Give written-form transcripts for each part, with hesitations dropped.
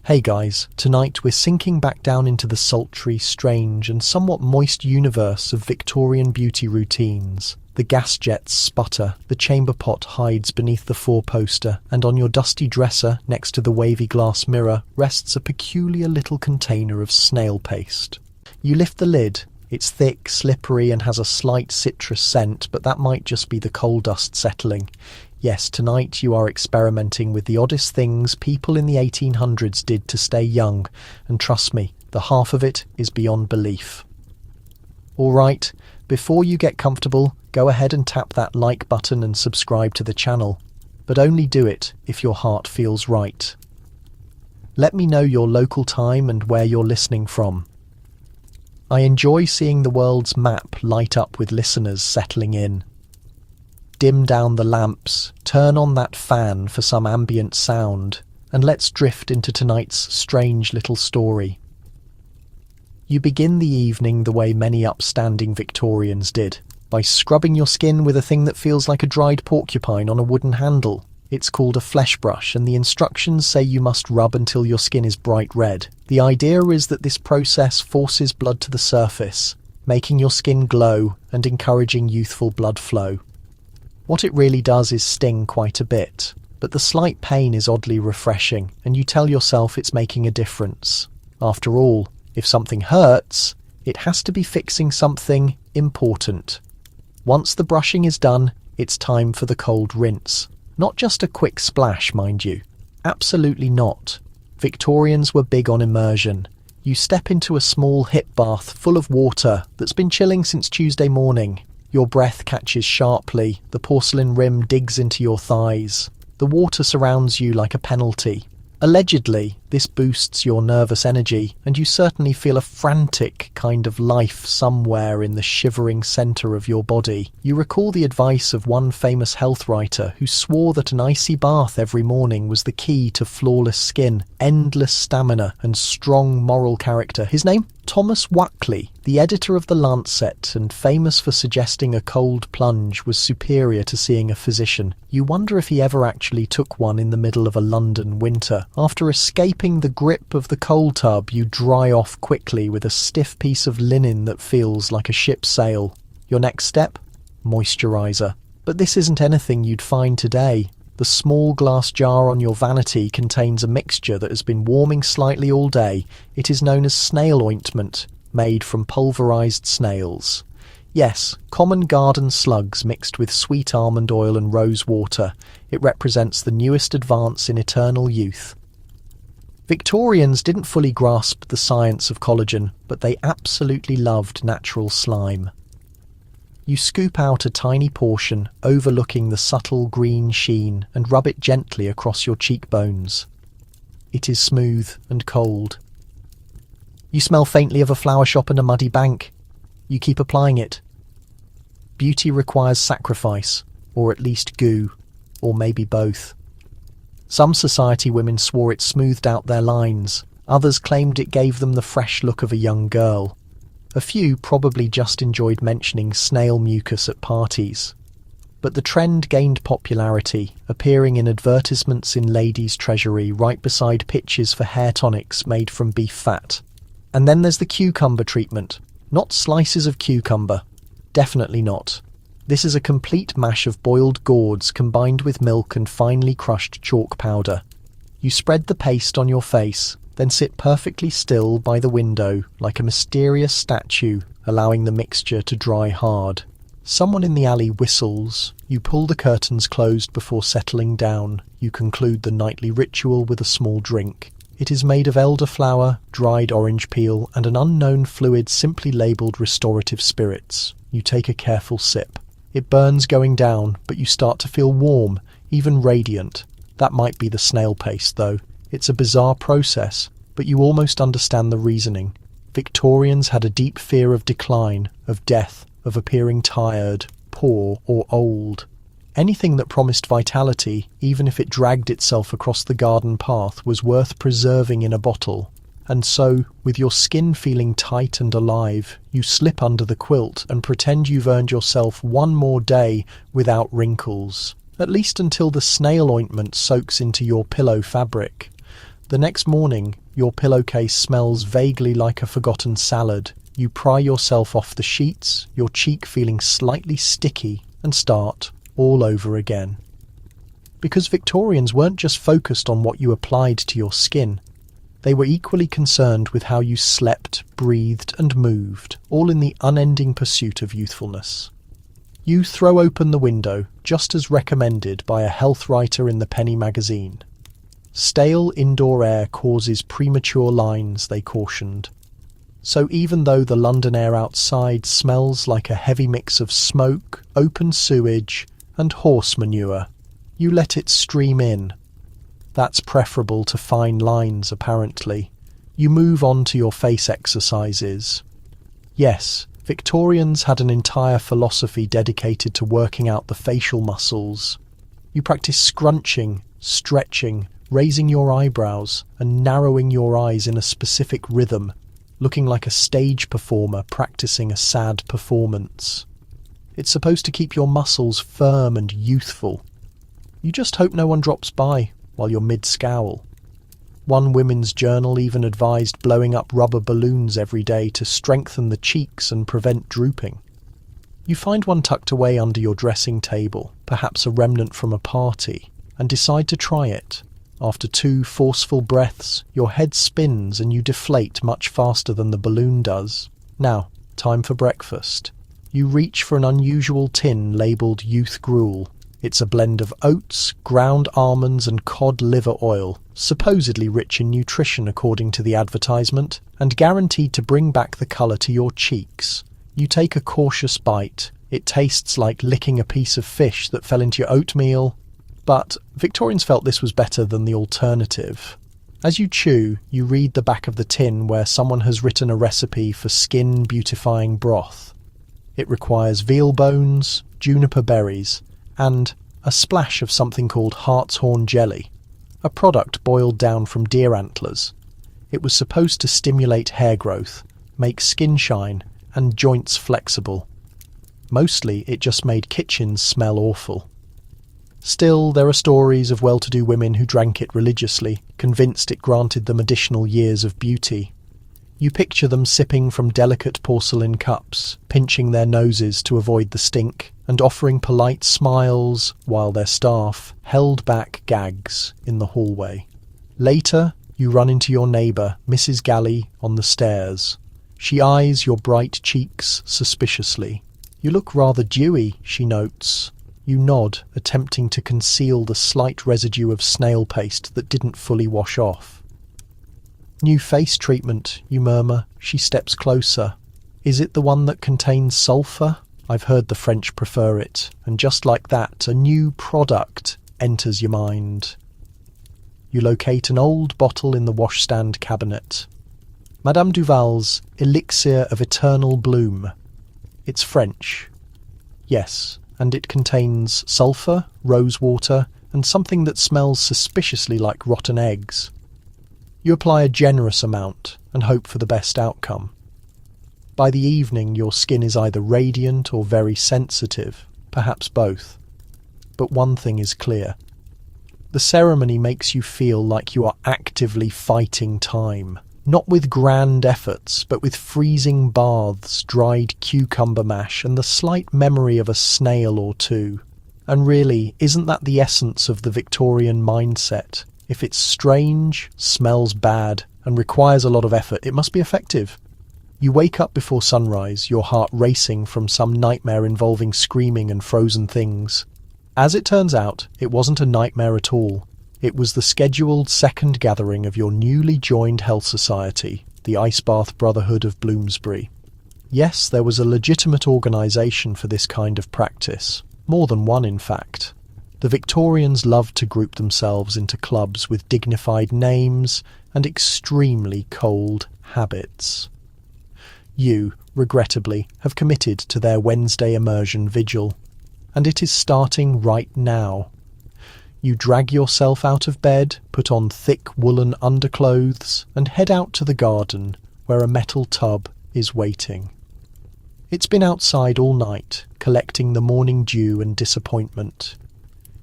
Hey guys, tonight we're sinking back down into the sultry, strange and somewhat moist universe of Victorian beauty routines. The gas jets sputter, the chamber pot hides beneath the four-poster, and on your dusty dresser, next to the wavy glass mirror, rests a peculiar little container of snail paste. You lift the lid. It's thick, slippery and has a slight citrus scent, but that might just be the coal dust settling. Yes, tonight you are experimenting with the oddest things people in the 1800s did to stay young, and trust me, the half of it is beyond belief. Alright, before you get comfortable, go ahead and tap that like button and subscribe to the channel, but only do it if your heart feels right. Let me know your local time and where you're listening from. I enjoy seeing the world's map light up with listeners settling in. Dim down the lamps, turn on that fan for some ambient sound, and let's drift into tonight's strange little story. You begin the evening the way many upstanding Victorians did, by scrubbing your skin with a thing that feels like a dried porcupine on a wooden handle. It's called a flesh brush, and the instructions say you must rub until your skin is bright red. The idea is that this process forces blood to the surface, making your skin glow and encouraging youthful blood flow. What it really does is sting quite a bit, but the slight pain is oddly refreshing, and you tell yourself it's making a difference. After all, if something hurts, it has to be fixing something important. Once the brushing is done, it's time for the cold rinse. Not just a quick splash, mind you. Absolutely not. Victorians were big on immersion. You step into a small hip bath full of water that's been chilling since Tuesday morning. Your breath catches sharply, the porcelain rim digs into your thighs. The water surrounds you like a penalty. Allegedly, this boosts your nervous energy, and you certainly feel a frantic kind of life somewhere in the shivering centre of your body. You recall the advice of one famous health writer who swore that an icy bath every morning was the key to flawless skin, endless stamina, and strong moral character. His name? Thomas Wackley, the editor of The Lancet and famous for suggesting a cold plunge was superior to seeing a physician. You wonder if he ever actually took one in the middle of a London winter. After escaping the grip of the cold tub, you dry off quickly with a stiff piece of linen that feels like a ship's sail. Your next step? Moisturiser. But this isn't anything you'd find today. The small glass jar on your vanity contains a mixture that has been warming slightly all day. It is known as snail ointment, made from pulverized snails. Yes, common garden slugs mixed with sweet almond oil and rose water. It represents the newest advance in eternal youth. Victorians didn't fully grasp the science of collagen, but they absolutely loved natural slime. You scoop out a tiny portion, overlooking the subtle green sheen, and rub it gently across your cheekbones. It is smooth and cold. You smell faintly of a flower shop and a muddy bank. You keep applying it. Beauty requires sacrifice, or at least goo, or maybe both. Some society women swore it smoothed out their lines. Others claimed it gave them the fresh look of a young girl. A few probably just enjoyed mentioning snail mucus at parties. But the trend gained popularity, appearing in advertisements in ladies' treasury right beside pitches for hair tonics made from beef fat. And then there's the cucumber treatment. Not slices of cucumber. Definitely not. This is a complete mash of boiled gourds combined with milk and finely crushed chalk powder. You spread the paste on your face, then sit perfectly still by the window like a mysterious statue, allowing the mixture to dry hard. Someone in the alley whistles. You pull the curtains closed before settling down. You conclude the nightly ritual with a small drink. It is made of elderflower, dried orange peel, and an unknown fluid simply labelled restorative spirits. You take a careful sip. It burns going down, but you start to feel warm, even radiant. That might be the snail paste, though. It's a bizarre process, but you almost understand the reasoning. Victorians had a deep fear of decline, of death, of appearing tired, poor, or old. Anything that promised vitality, even if it dragged itself across the garden path, was worth preserving in a bottle. And so, with your skin feeling tight and alive, you slip under the quilt and pretend you've earned yourself one more day without wrinkles. At least until the snail ointment soaks into your pillow fabric. The next morning, your pillowcase smells vaguely like a forgotten salad. You pry yourself off the sheets, your cheek feeling slightly sticky, and start all over again. Because Victorians weren't just focused on what you applied to your skin. They were equally concerned with how you slept, breathed, and moved, all in the unending pursuit of youthfulness. You throw open the window, just as recommended by a health writer in the Penny magazine. Stale indoor air causes premature lines, they cautioned. So even though the London air outside smells like a heavy mix of smoke, open sewage, and horse manure, you let it stream in. That's preferable to fine lines, apparently. You move on to your face exercises. Yes, Victorians had an entire philosophy dedicated to working out the facial muscles. You practice scrunching, stretching, raising your eyebrows, and narrowing your eyes in a specific rhythm, looking like a stage performer practicing a sad performance. It's supposed to keep your muscles firm and youthful. You just hope no one drops by while you're mid-scowl. One women's journal even advised blowing up rubber balloons every day to strengthen the cheeks and prevent drooping. You find one tucked away under your dressing table, perhaps a remnant from a party, and decide to try it. After 2 forceful breaths, your head spins and you deflate much faster than the balloon does. Now, time for breakfast. You reach for an unusual tin labelled Youth Gruel. It's a blend of oats, ground almonds and cod liver oil, supposedly rich in nutrition according to the advertisement, and guaranteed to bring back the colour to your cheeks. You take a cautious bite. It tastes like licking a piece of fish that fell into your oatmeal. But Victorians felt this was better than the alternative. As you chew, you read the back of the tin where someone has written a recipe for skin beautifying broth. It requires veal bones, juniper berries, and a splash of something called hartshorn jelly, a product boiled down from deer antlers. It was supposed to stimulate hair growth, make skin shine, and joints flexible. Mostly it just made kitchens smell awful. Still, there are stories of well-to-do women who drank it religiously, convinced it granted them additional years of beauty. You picture them sipping from delicate porcelain cups, pinching their noses to avoid the stink, and offering polite smiles while their staff held back gags in the hallway. Later, you run into your neighbour, Mrs. Galley, on the stairs. She eyes your bright cheeks suspiciously. You look rather dewy, she notes. You nod, attempting to conceal the slight residue of snail paste that didn't fully wash off. New face treatment, you murmur. She steps closer. Is it the one that contains sulphur? I've heard the French prefer it, and just like that, a new product enters your mind. You locate an old bottle in the washstand cabinet. Madame Duval's Elixir of Eternal Bloom. It's French. Yes, and it contains sulphur, rose water, and something that smells suspiciously like rotten eggs. You apply a generous amount and hope for the best outcome. By the evening, your skin is either radiant or very sensitive, perhaps both. But one thing is clear. The ceremony makes you feel like you are actively fighting time, not with grand efforts, but with freezing baths, dried cucumber mash, and the slight memory of a snail or two. And really, isn't that the essence of the Victorian mindset? If it's strange, smells bad, and requires a lot of effort, it must be effective. You wake up before sunrise, your heart racing from some nightmare involving screaming and frozen things. As it turns out, it wasn't a nightmare at all. It was the scheduled second gathering of your newly joined health society, the Ice Bath Brotherhood of Bloomsbury. Yes, there was a legitimate organisation for this kind of practice. More than one, in fact. The Victorians loved to group themselves into clubs with dignified names and extremely cold habits. You, regrettably, have committed to their Wednesday immersion vigil, and it is starting right now. You drag yourself out of bed, put on thick woolen underclothes, and head out to the garden, where a metal tub is waiting. It's been outside all night, collecting the morning dew and disappointment.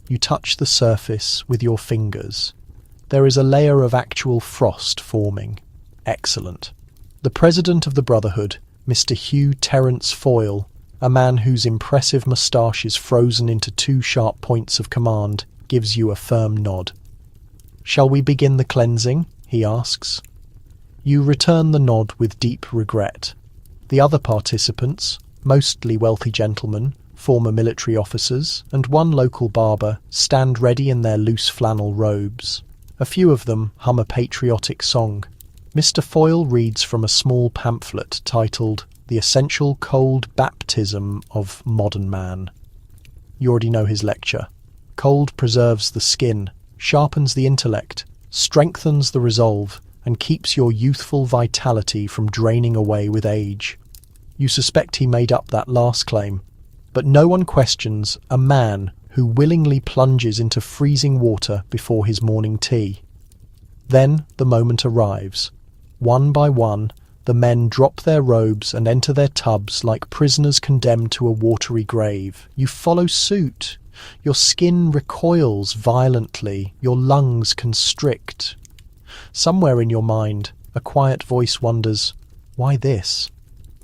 You touch the surface with your fingers. There is a layer of actual frost forming. Excellent. The president of the Brotherhood, Mr. Hugh Terence Foyle, a man whose impressive moustache is frozen into two sharp points of command, gives you a firm nod. "Shall we begin the cleansing?" he asks. You return the nod with deep regret. The other participants, mostly wealthy gentlemen, former military officers, and one local barber, stand ready in their loose flannel robes. A few of them hum a patriotic song. Mr. Foyle reads from a small pamphlet titled "The Essential Cold Baptism of Modern Man." You already know his lecture. Cold preserves the skin, sharpens the intellect, strengthens the resolve, and keeps your youthful vitality from draining away with age. You suspect he made up that last claim, but no one questions a man who willingly plunges into freezing water before his morning tea. Then the moment arrives. One by one, the men drop their robes and enter their tubs like prisoners condemned to a watery grave. You follow suit. Your skin recoils violently, your lungs constrict. Somewhere in your mind, a quiet voice wonders, why this?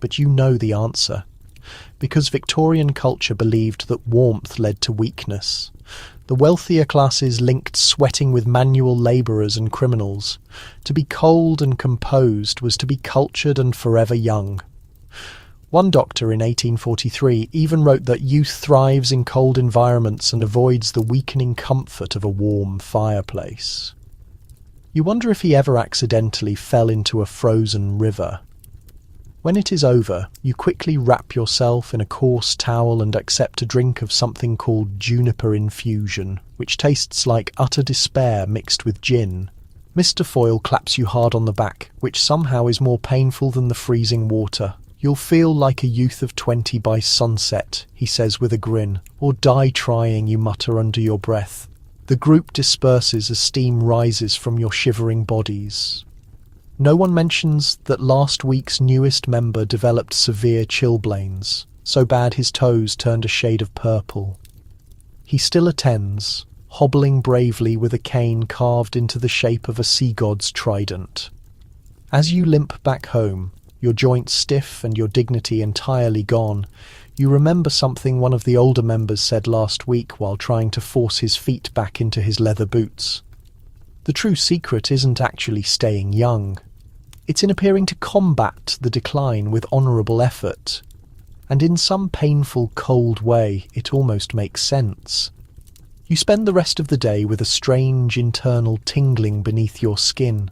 But you know the answer. Because Victorian culture believed that warmth led to weakness. The wealthier classes linked sweating with manual labourers and criminals. To be cold and composed was to be cultured and forever young. One doctor in 1843 even wrote that youth thrives in cold environments and avoids the weakening comfort of a warm fireplace. You wonder if he ever accidentally fell into a frozen river. When it is over, you quickly wrap yourself in a coarse towel and accept a drink of something called juniper infusion, which tastes like utter despair mixed with gin. Mr. Foyle claps you hard on the back, which somehow is more painful than the freezing water. "You'll feel like a youth of 20 by sunset," he says with a grin. "Or die trying," you mutter under your breath. The group disperses as steam rises from your shivering bodies. No one mentions that last week's newest member developed severe chilblains, so bad his toes turned a shade of purple. He still attends, hobbling bravely with a cane carved into the shape of a sea god's trident. As you limp back home, your joints stiff and your dignity entirely gone, you remember something one of the older members said last week while trying to force his feet back into his leather boots. The true secret isn't actually staying young. It's in appearing to combat the decline with honourable effort. And in some painful, cold way, it almost makes sense. You spend the rest of the day with a strange internal tingling beneath your skin,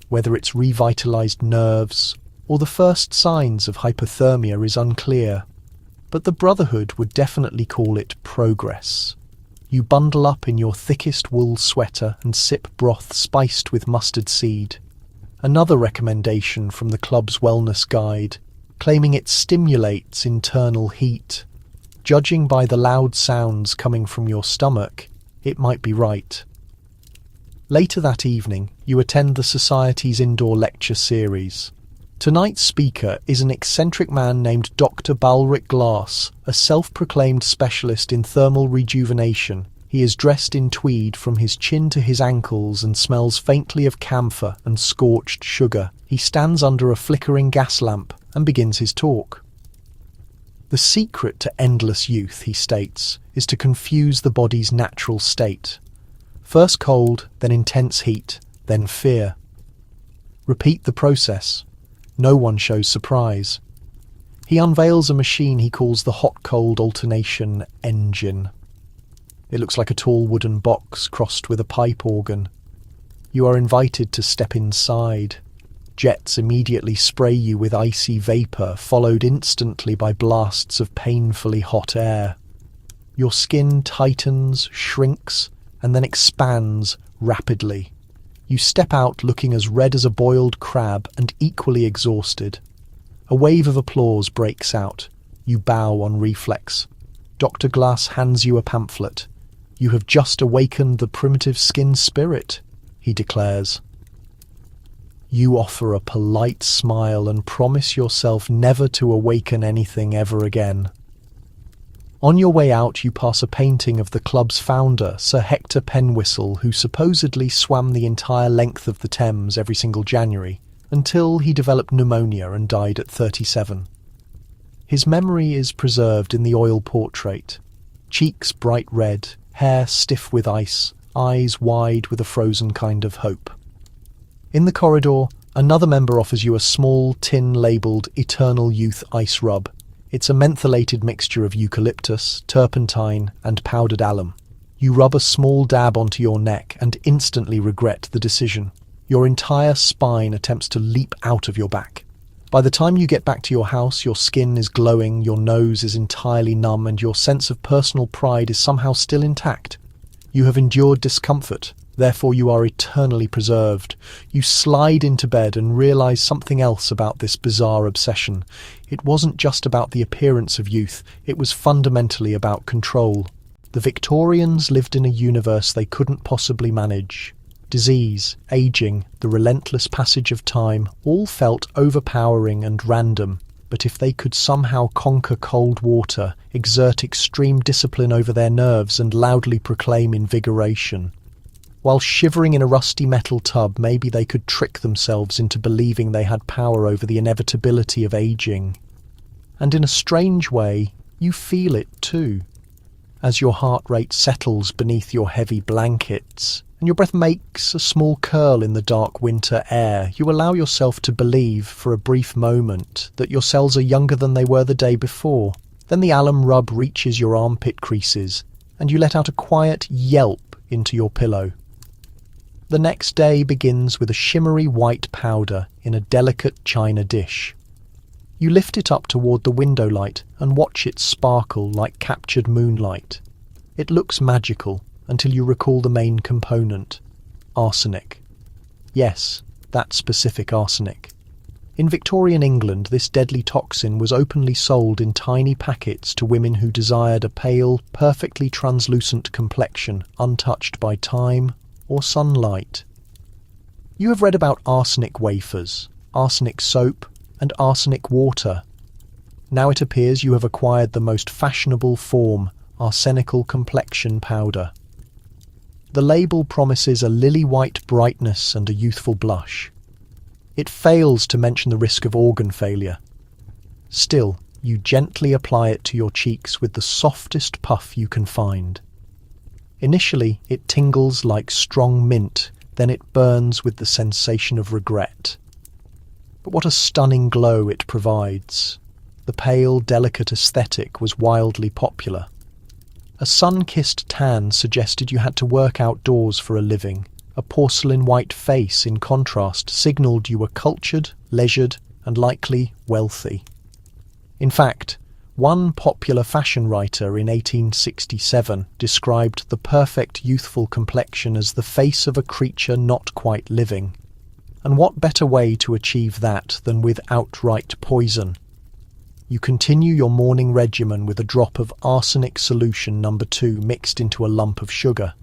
whether it's revitalised nerves or the first signs of hypothermia is unclear. But the Brotherhood would definitely call it progress. You bundle up in your thickest wool sweater and sip broth spiced with mustard seed. Another recommendation from the club's wellness guide, claiming it stimulates internal heat. Judging by the loud sounds coming from your stomach, it might be right. Later that evening, you attend the Society's indoor lecture series. Tonight's speaker is an eccentric man named Dr. Balric Glass, a self-proclaimed specialist in thermal rejuvenation. He is dressed in tweed from his chin to his ankles and smells faintly of camphor and scorched sugar. He stands under a flickering gas lamp and begins his talk. The secret to endless youth, he states, is to confuse the body's natural state. First cold, then intense heat, then fear. Repeat the process. No one shows surprise. He unveils a machine he calls the hot-cold alternation engine. It looks like a tall wooden box crossed with a pipe organ. You are invited to step inside. Jets immediately spray you with icy vapour, followed instantly by blasts of painfully hot air. Your skin tightens, shrinks, and then expands rapidly. You step out looking as red as a boiled crab and equally exhausted. A wave of applause breaks out. You bow on reflex. Dr. Glass hands you a pamphlet. "You have just awakened the primitive skin spirit," he declares. You offer a polite smile and promise yourself never to awaken anything ever again. On your way out, you pass a painting of the club's founder, Sir Hector Penwhistle, who supposedly swam the entire length of the Thames every single January, until he developed pneumonia and died at 37. His memory is preserved in the oil portrait. Cheeks bright red, hair stiff with ice, eyes wide with a frozen kind of hope. In the corridor, another member offers you a small tin labelled Eternal Youth Ice Rub. It's a mentholated mixture of eucalyptus, turpentine, and powdered alum. You rub a small dab onto your neck and instantly regret the decision. Your entire spine attempts to leap out of your back. By the time you get back to your house, your skin is glowing, your nose is entirely numb, and your sense of personal pride is somehow still intact. You have endured discomfort, therefore you are eternally preserved. You slide into bed and realise something else about this bizarre obsession. It wasn't just about the appearance of youth, it was fundamentally about control. The Victorians lived in a universe they couldn't possibly manage. Disease, ageing, the relentless passage of time, all felt overpowering and random. But if they could somehow conquer cold water, exert extreme discipline over their nerves, and loudly proclaim invigoration, while shivering in a rusty metal tub, maybe they could trick themselves into believing they had power over the inevitability of aging. And in a strange way, you feel it too. As your heart rate settles beneath your heavy blankets, and your breath makes a small curl in the dark winter air, you allow yourself to believe, for a brief moment, that your cells are younger than they were the day before. Then the alum rub reaches your armpit creases, and you let out a quiet yelp into your pillow. The next day begins with a shimmery white powder in a delicate china dish. You lift it up toward the window light and watch it sparkle like captured moonlight. It looks magical until you recall the main component: arsenic. Yes, that specific arsenic. In Victorian England, this deadly toxin was openly sold in tiny packets to women who desired a pale, perfectly translucent complexion, untouched by time or sunlight. You have read about arsenic wafers, arsenic soap, and arsenic water. Now it appears you have acquired the most fashionable form, arsenical complexion powder. The label promises a lily-white brightness and a youthful blush. It fails to mention the risk of organ failure. Still, you gently apply it to your cheeks with the softest puff you can find. Initially, it tingles like strong mint, then it burns with the sensation of regret. But what a stunning glow it provides. The pale, delicate aesthetic was wildly popular. A sun-kissed tan suggested you had to work outdoors for a living. A porcelain white face, in contrast, signalled you were cultured, leisured, and likely wealthy. In fact, one popular fashion writer in 1867 described the perfect youthful complexion as the face of a creature not quite living. And what better way to achieve that than with outright poison? You continue your morning regimen with a drop of arsenic solution number 2 mixed into a lump of sugar.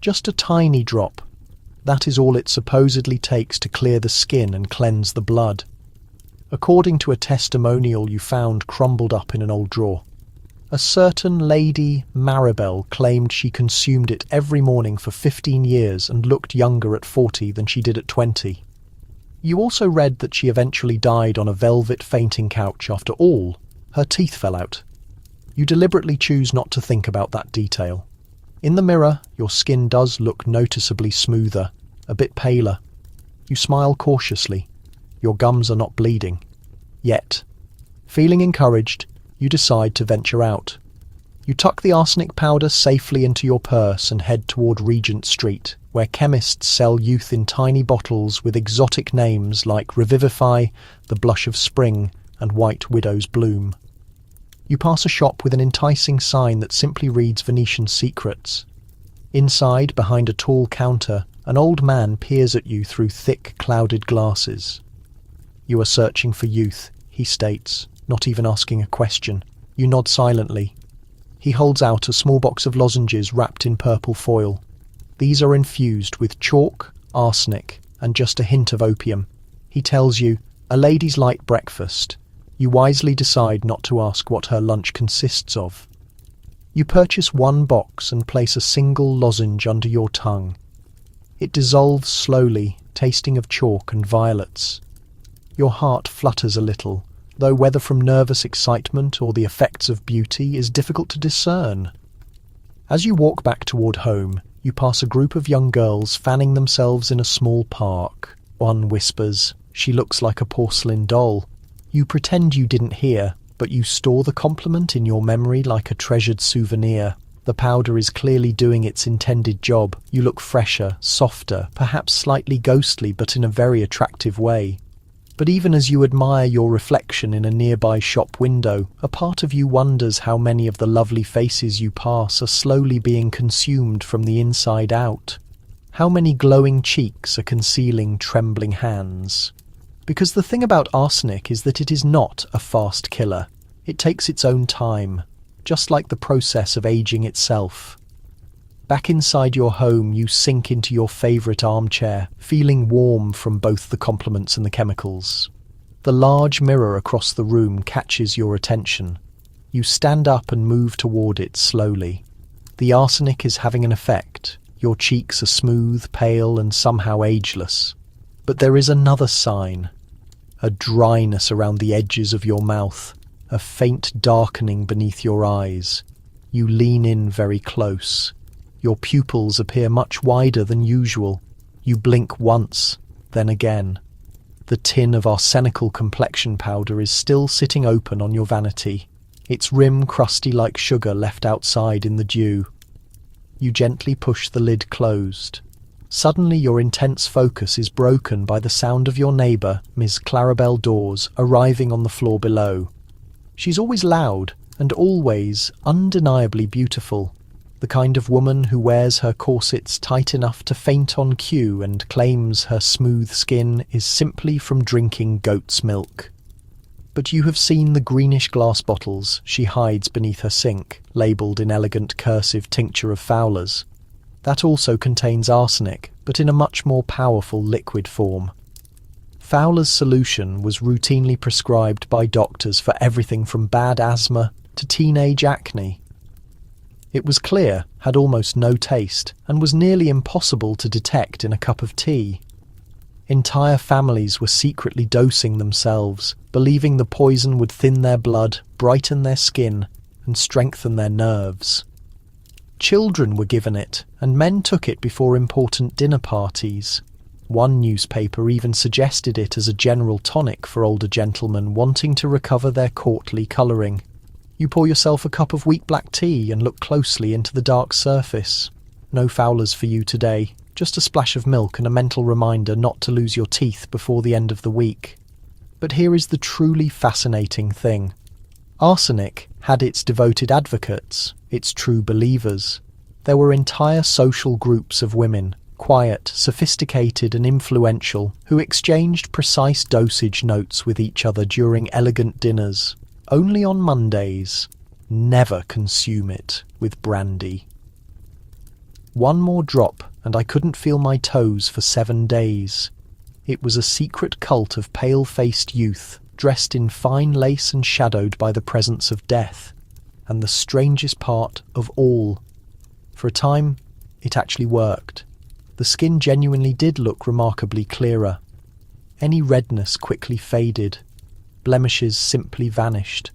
Just a tiny drop. That is all it supposedly takes to clear the skin and cleanse the blood. According to a testimonial you found crumbled up in an old drawer, a certain Lady Maribel claimed she consumed it every morning for 15 years and looked younger at 40 than she did at 20. You also read that she eventually died on a velvet fainting couch after all, her teeth fell out. You deliberately choose not to think about that detail. In the mirror, your skin does look noticeably smoother, a bit paler. You smile cautiously. Your gums are not bleeding. Yet, feeling encouraged, you decide to venture out. You tuck the arsenic powder safely into your purse and head toward Regent Street, where chemists sell youth in tiny bottles with exotic names like Revivify, The Blush of Spring, and White Widow's Bloom. You pass a shop with an enticing sign that simply reads Venetian Secrets. Inside, behind a tall counter, an old man peers at you through thick, clouded glasses. You are searching for youth, he states, not even asking a question. You nod silently. He holds out a small box of lozenges wrapped in purple foil. These are infused with chalk, arsenic, and just a hint of opium. He tells you, a lady's light breakfast. You wisely decide not to ask what her lunch consists of. You purchase one box and place a single lozenge under your tongue. It dissolves slowly, tasting of chalk and violets. Your heart flutters a little, though whether from nervous excitement or the effects of beauty is difficult to discern. As you walk back toward home, you pass a group of young girls fanning themselves in a small park. One whispers, "She looks like a porcelain doll." You pretend you didn't hear, but you store the compliment in your memory like a treasured souvenir. The powder is clearly doing its intended job. You look fresher, softer, perhaps slightly ghostly, but in a very attractive way. But even as you admire your reflection in a nearby shop window, a part of you wonders how many of the lovely faces you pass are slowly being consumed from the inside out. How many glowing cheeks are concealing trembling hands. Because the thing about arsenic is that it is not a fast killer. It takes its own time, just like the process of aging itself. Back inside your home, you sink into your favourite armchair, feeling warm from both the compliments and the chemicals. The large mirror across the room catches your attention. You stand up and move toward it slowly. The arsenic is having an effect. Your cheeks are smooth, pale, and somehow ageless. But there is another sign. A dryness around the edges of your mouth, a faint darkening beneath your eyes. You lean in very close. Your pupils appear much wider than usual. You blink once, then again. The tin of arsenical complexion powder is still sitting open on your vanity, its rim crusty like sugar left outside in the dew. You gently push the lid closed. Suddenly your intense focus is broken by the sound of your neighbour, Miss Clarabelle Dawes, arriving on the floor below. She's always loud and always undeniably beautiful. The kind of woman who wears her corsets tight enough to faint on cue and claims her smooth skin is simply from drinking goat's milk. But you have seen the greenish glass bottles she hides beneath her sink, labelled in elegant cursive tincture of Fowler's. That also contains arsenic, but in a much more powerful liquid form. Fowler's solution was routinely prescribed by doctors for everything from bad asthma to teenage acne. It was clear, had almost no taste, and was nearly impossible to detect in a cup of tea. Entire families were secretly dosing themselves, believing the poison would thin their blood, brighten their skin, and strengthen their nerves. Children were given it, and men took it before important dinner parties. One newspaper even suggested it as a general tonic for older gentlemen wanting to recover their courtly colouring. You pour yourself a cup of weak black tea and look closely into the dark surface. No Fowlers for you today, just a splash of milk and a mental reminder not to lose your teeth before the end of the week. But here is the truly fascinating thing. Arsenic had its devoted advocates, its true believers. There were entire social groups of women, quiet, sophisticated and influential, who exchanged precise dosage notes with each other during elegant dinners. Only on Mondays. Never consume it with brandy. One more drop and I couldn't feel my toes for 7 days. It was a secret cult of pale-faced youth, dressed in fine lace and shadowed by the presence of death. And the strangest part of all, for a time, it actually worked. The skin genuinely did look remarkably clearer. Any redness quickly faded. Blemishes simply vanished.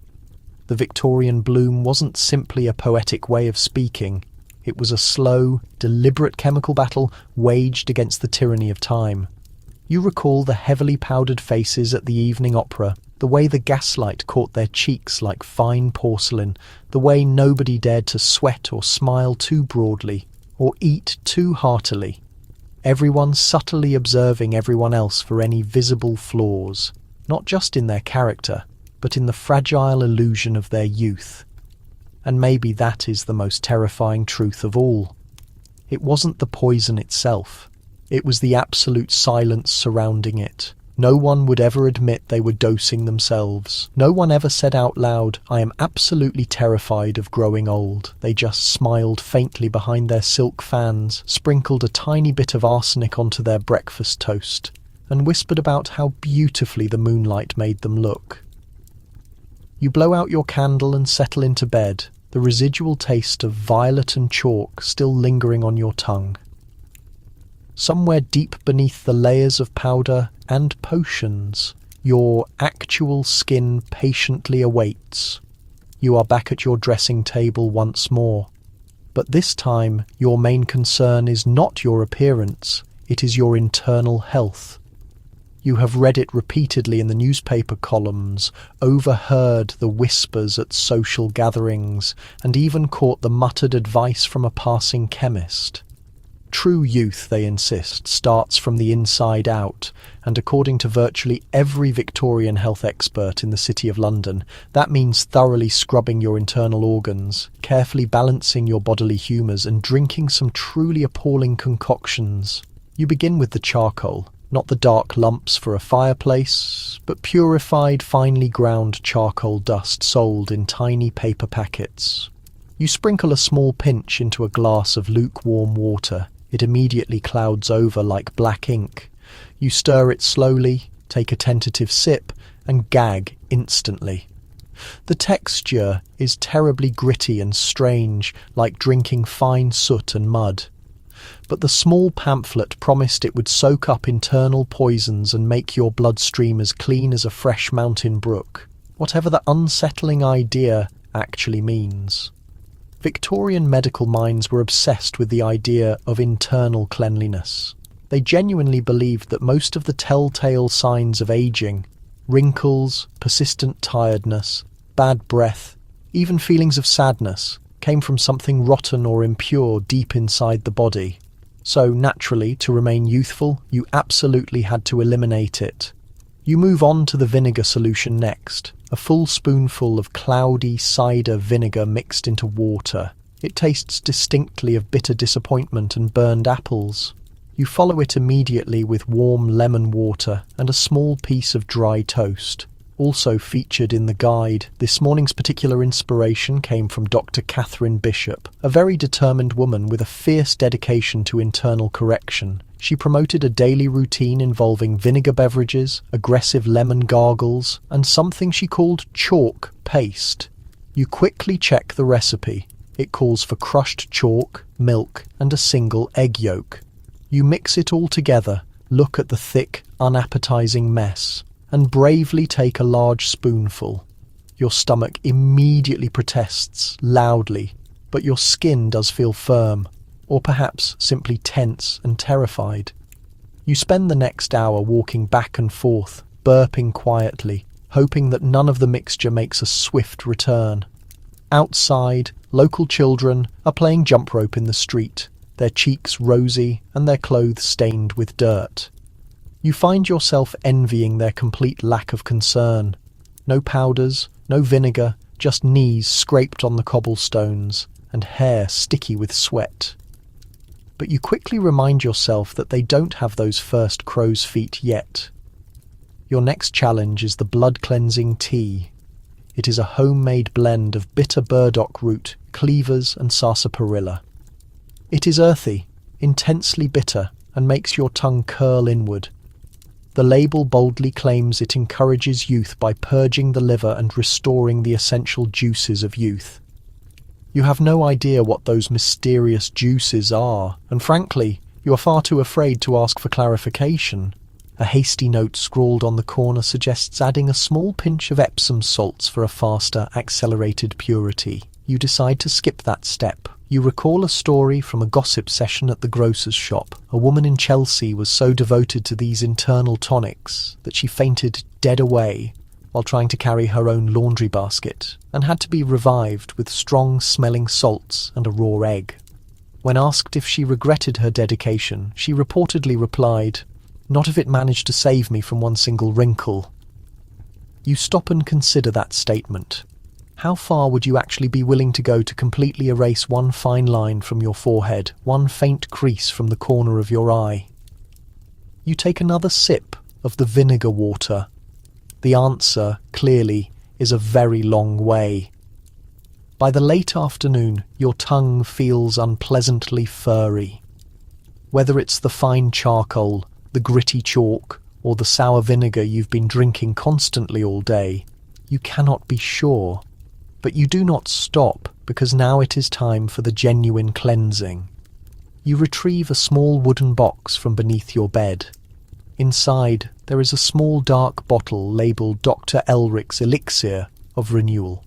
The Victorian bloom wasn't simply a poetic way of speaking. It was a slow, deliberate chemical battle waged against the tyranny of time. You recall the heavily powdered faces at the evening opera, the way the gaslight caught their cheeks like fine porcelain, the way nobody dared to sweat or smile too broadly, or eat too heartily. Everyone subtly observing everyone else for any visible flaws, not just in their character, but in the fragile illusion of their youth. And maybe that is the most terrifying truth of all. It wasn't the poison itself. It was the absolute silence surrounding it. No one would ever admit they were dosing themselves. No one ever said out loud, "I am absolutely terrified of growing old." They just smiled faintly behind their silk fans, sprinkled a tiny bit of arsenic onto their breakfast toast, and whispered about how beautifully the moonlight made them look. You blow out your candle and settle into bed, the residual taste of violet and chalk still lingering on your tongue. Somewhere deep beneath the layers of powder and potions, your actual skin patiently awaits. You are back at your dressing table once more. But this time, your main concern is not your appearance, it is your internal health. You have read it repeatedly in the newspaper columns, overheard the whispers at social gatherings, and even caught the muttered advice from a passing chemist. True youth, they insist, starts from the inside out, and according to virtually every Victorian health expert in the City of London, that means thoroughly scrubbing your internal organs, carefully balancing your bodily humours, and drinking some truly appalling concoctions. You begin with the charcoal, not the dark lumps for a fireplace, but purified, finely ground charcoal dust sold in tiny paper packets. You sprinkle a small pinch into a glass of lukewarm water. It immediately clouds over like black ink. You stir it slowly, take a tentative sip, and gag instantly. The texture is terribly gritty and strange, like drinking fine soot and mud. But the small pamphlet promised it would soak up internal poisons and make your bloodstream as clean as a fresh mountain brook, whatever the unsettling idea actually means. Victorian medical minds were obsessed with the idea of internal cleanliness. They genuinely believed that most of the telltale signs of aging, wrinkles, persistent tiredness, bad breath, even feelings of sadness, came from something rotten or impure deep inside the body. So, naturally, to remain youthful, you absolutely had to eliminate it. You move on to the vinegar solution next, a full spoonful of cloudy cider vinegar mixed into water. It tastes distinctly of bitter disappointment and burned apples. You follow it immediately with warm lemon water and a small piece of dry toast. Also featured in the guide, this morning's particular inspiration came from Dr. Catherine Bishop, a very determined woman with a fierce dedication to internal correction. She promoted a daily routine involving vinegar beverages, aggressive lemon gargles, and something she called chalk paste. You quickly check the recipe. It calls for crushed chalk, milk, and a single egg yolk. You mix it all together, look at the thick, unappetizing mess, and bravely take a large spoonful. Your stomach immediately protests loudly, but your skin does feel firm, or perhaps simply tense and terrified. You spend the next hour walking back and forth, burping quietly, hoping that none of the mixture makes a swift return. Outside, local children are playing jump rope in the street, their cheeks rosy and their clothes stained with dirt. You find yourself envying their complete lack of concern. No powders, no vinegar, just knees scraped on the cobblestones and hair sticky with sweat. But you quickly remind yourself that they don't have those first crow's feet yet. Your next challenge is the blood-cleansing tea. It is a homemade blend of bitter burdock root, cleavers and sarsaparilla. It is earthy, intensely bitter, and makes your tongue curl inward. The label boldly claims it encourages youth by purging the liver and restoring the essential juices of youth. You have no idea what those mysterious juices are, and frankly, you are far too afraid to ask for clarification. A hasty note scrawled on the corner suggests adding a small pinch of Epsom salts for a faster, accelerated purity. You decide to skip that step. You recall a story from a gossip session at the grocer's shop. A woman in Chelsea was so devoted to these internal tonics that she fainted dead away while trying to carry her own laundry basket and had to be revived with strong-smelling salts and a raw egg. When asked if she regretted her dedication, she reportedly replied, "Not if it managed to save me from one single wrinkle." You stop and consider that statement. How far would you actually be willing to go to completely erase one fine line from your forehead, one faint crease from the corner of your eye? You take another sip of the vinegar water. The answer, clearly, is a very long way. By the late afternoon, your tongue feels unpleasantly furry. Whether it's the fine charcoal, the gritty chalk, or the sour vinegar you've been drinking constantly all day, you cannot be sure. But you do not stop, because now it is time for the genuine cleansing. You retrieve a small wooden box from beneath your bed. Inside, there is a small dark bottle labelled Dr. Elric's Elixir of Renewal.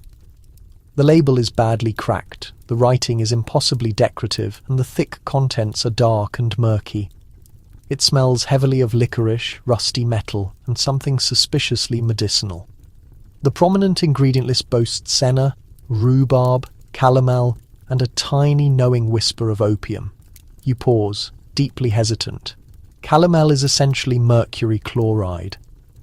The label is badly cracked, the writing is impossibly decorative, and the thick contents are dark and murky. It smells heavily of licorice, rusty metal, and something suspiciously medicinal. The prominent ingredient list boasts senna, rhubarb, calomel, and a tiny knowing whisper of opium. You pause, deeply hesitant. Calomel is essentially mercury chloride.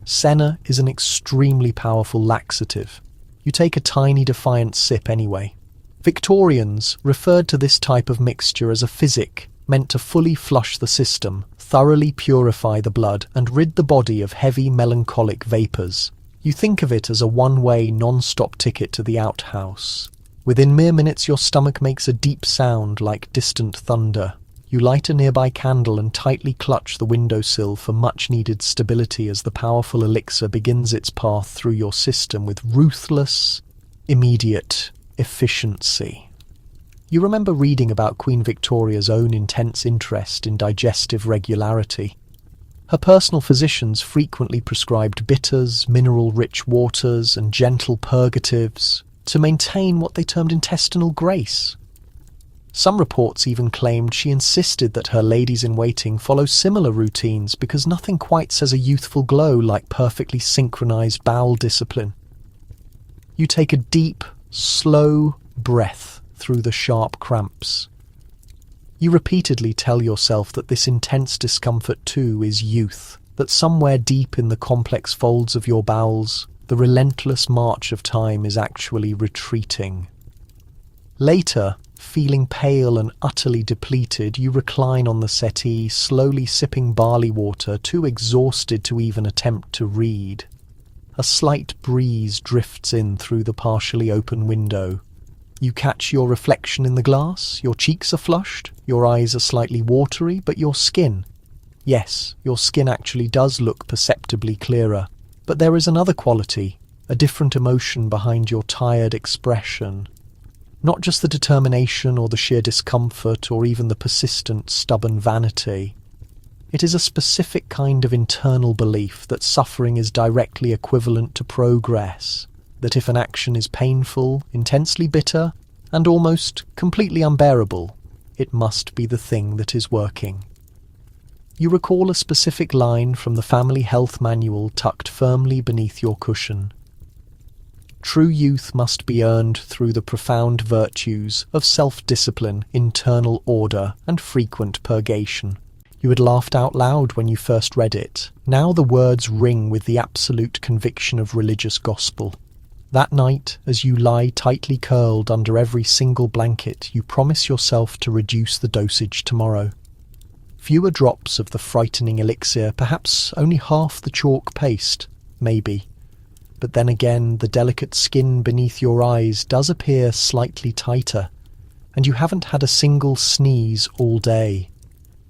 Senna is an extremely powerful laxative. You take a tiny defiant sip anyway. Victorians referred to this type of mixture as a physic, meant to fully flush the system, thoroughly purify the blood, and rid the body of heavy melancholic vapours. You think of it as a one-way, non-stop ticket to the outhouse. Within mere minutes your stomach makes a deep sound like distant thunder. You light a nearby candle and tightly clutch the windowsill for much-needed stability as the powerful elixir begins its path through your system with ruthless, immediate efficiency. You remember reading about Queen Victoria's own intense interest in digestive regularity. Her personal physicians frequently prescribed bitters, mineral-rich waters, and gentle purgatives to maintain what they termed intestinal grace. Some reports even claimed she insisted that her ladies-in-waiting follow similar routines because nothing quite says a youthful glow like perfectly synchronized bowel discipline. You take a deep, slow breath through the sharp cramps. You repeatedly tell yourself that this intense discomfort too is youth, that somewhere deep in the complex folds of your bowels, the relentless march of time is actually retreating. Later, feeling pale and utterly depleted, you recline on the settee, slowly sipping barley water, too exhausted to even attempt to read. A slight breeze drifts in through the partially open window. You catch your reflection in the glass, your cheeks are flushed, your eyes are slightly watery, but your skin... Yes, your skin actually does look perceptibly clearer. But there is another quality, a different emotion behind your tired expression. Not just the determination or the sheer discomfort or even the persistent, stubborn vanity. It is a specific kind of internal belief that suffering is directly equivalent to progress, that if an action is painful, intensely bitter, and almost completely unbearable, it must be the thing that is working. You recall a specific line from the family health manual tucked firmly beneath your cushion. True youth must be earned through the profound virtues of self-discipline, internal order, and frequent purgation. You had laughed out loud when you first read it. Now the words ring with the absolute conviction of religious gospel. That night, as you lie tightly curled under every single blanket, you promise yourself to reduce the dosage tomorrow. Fewer drops of the frightening elixir, perhaps only half the chalk paste, maybe. But then again, the delicate skin beneath your eyes does appear slightly tighter, and you haven't had a single sneeze all day.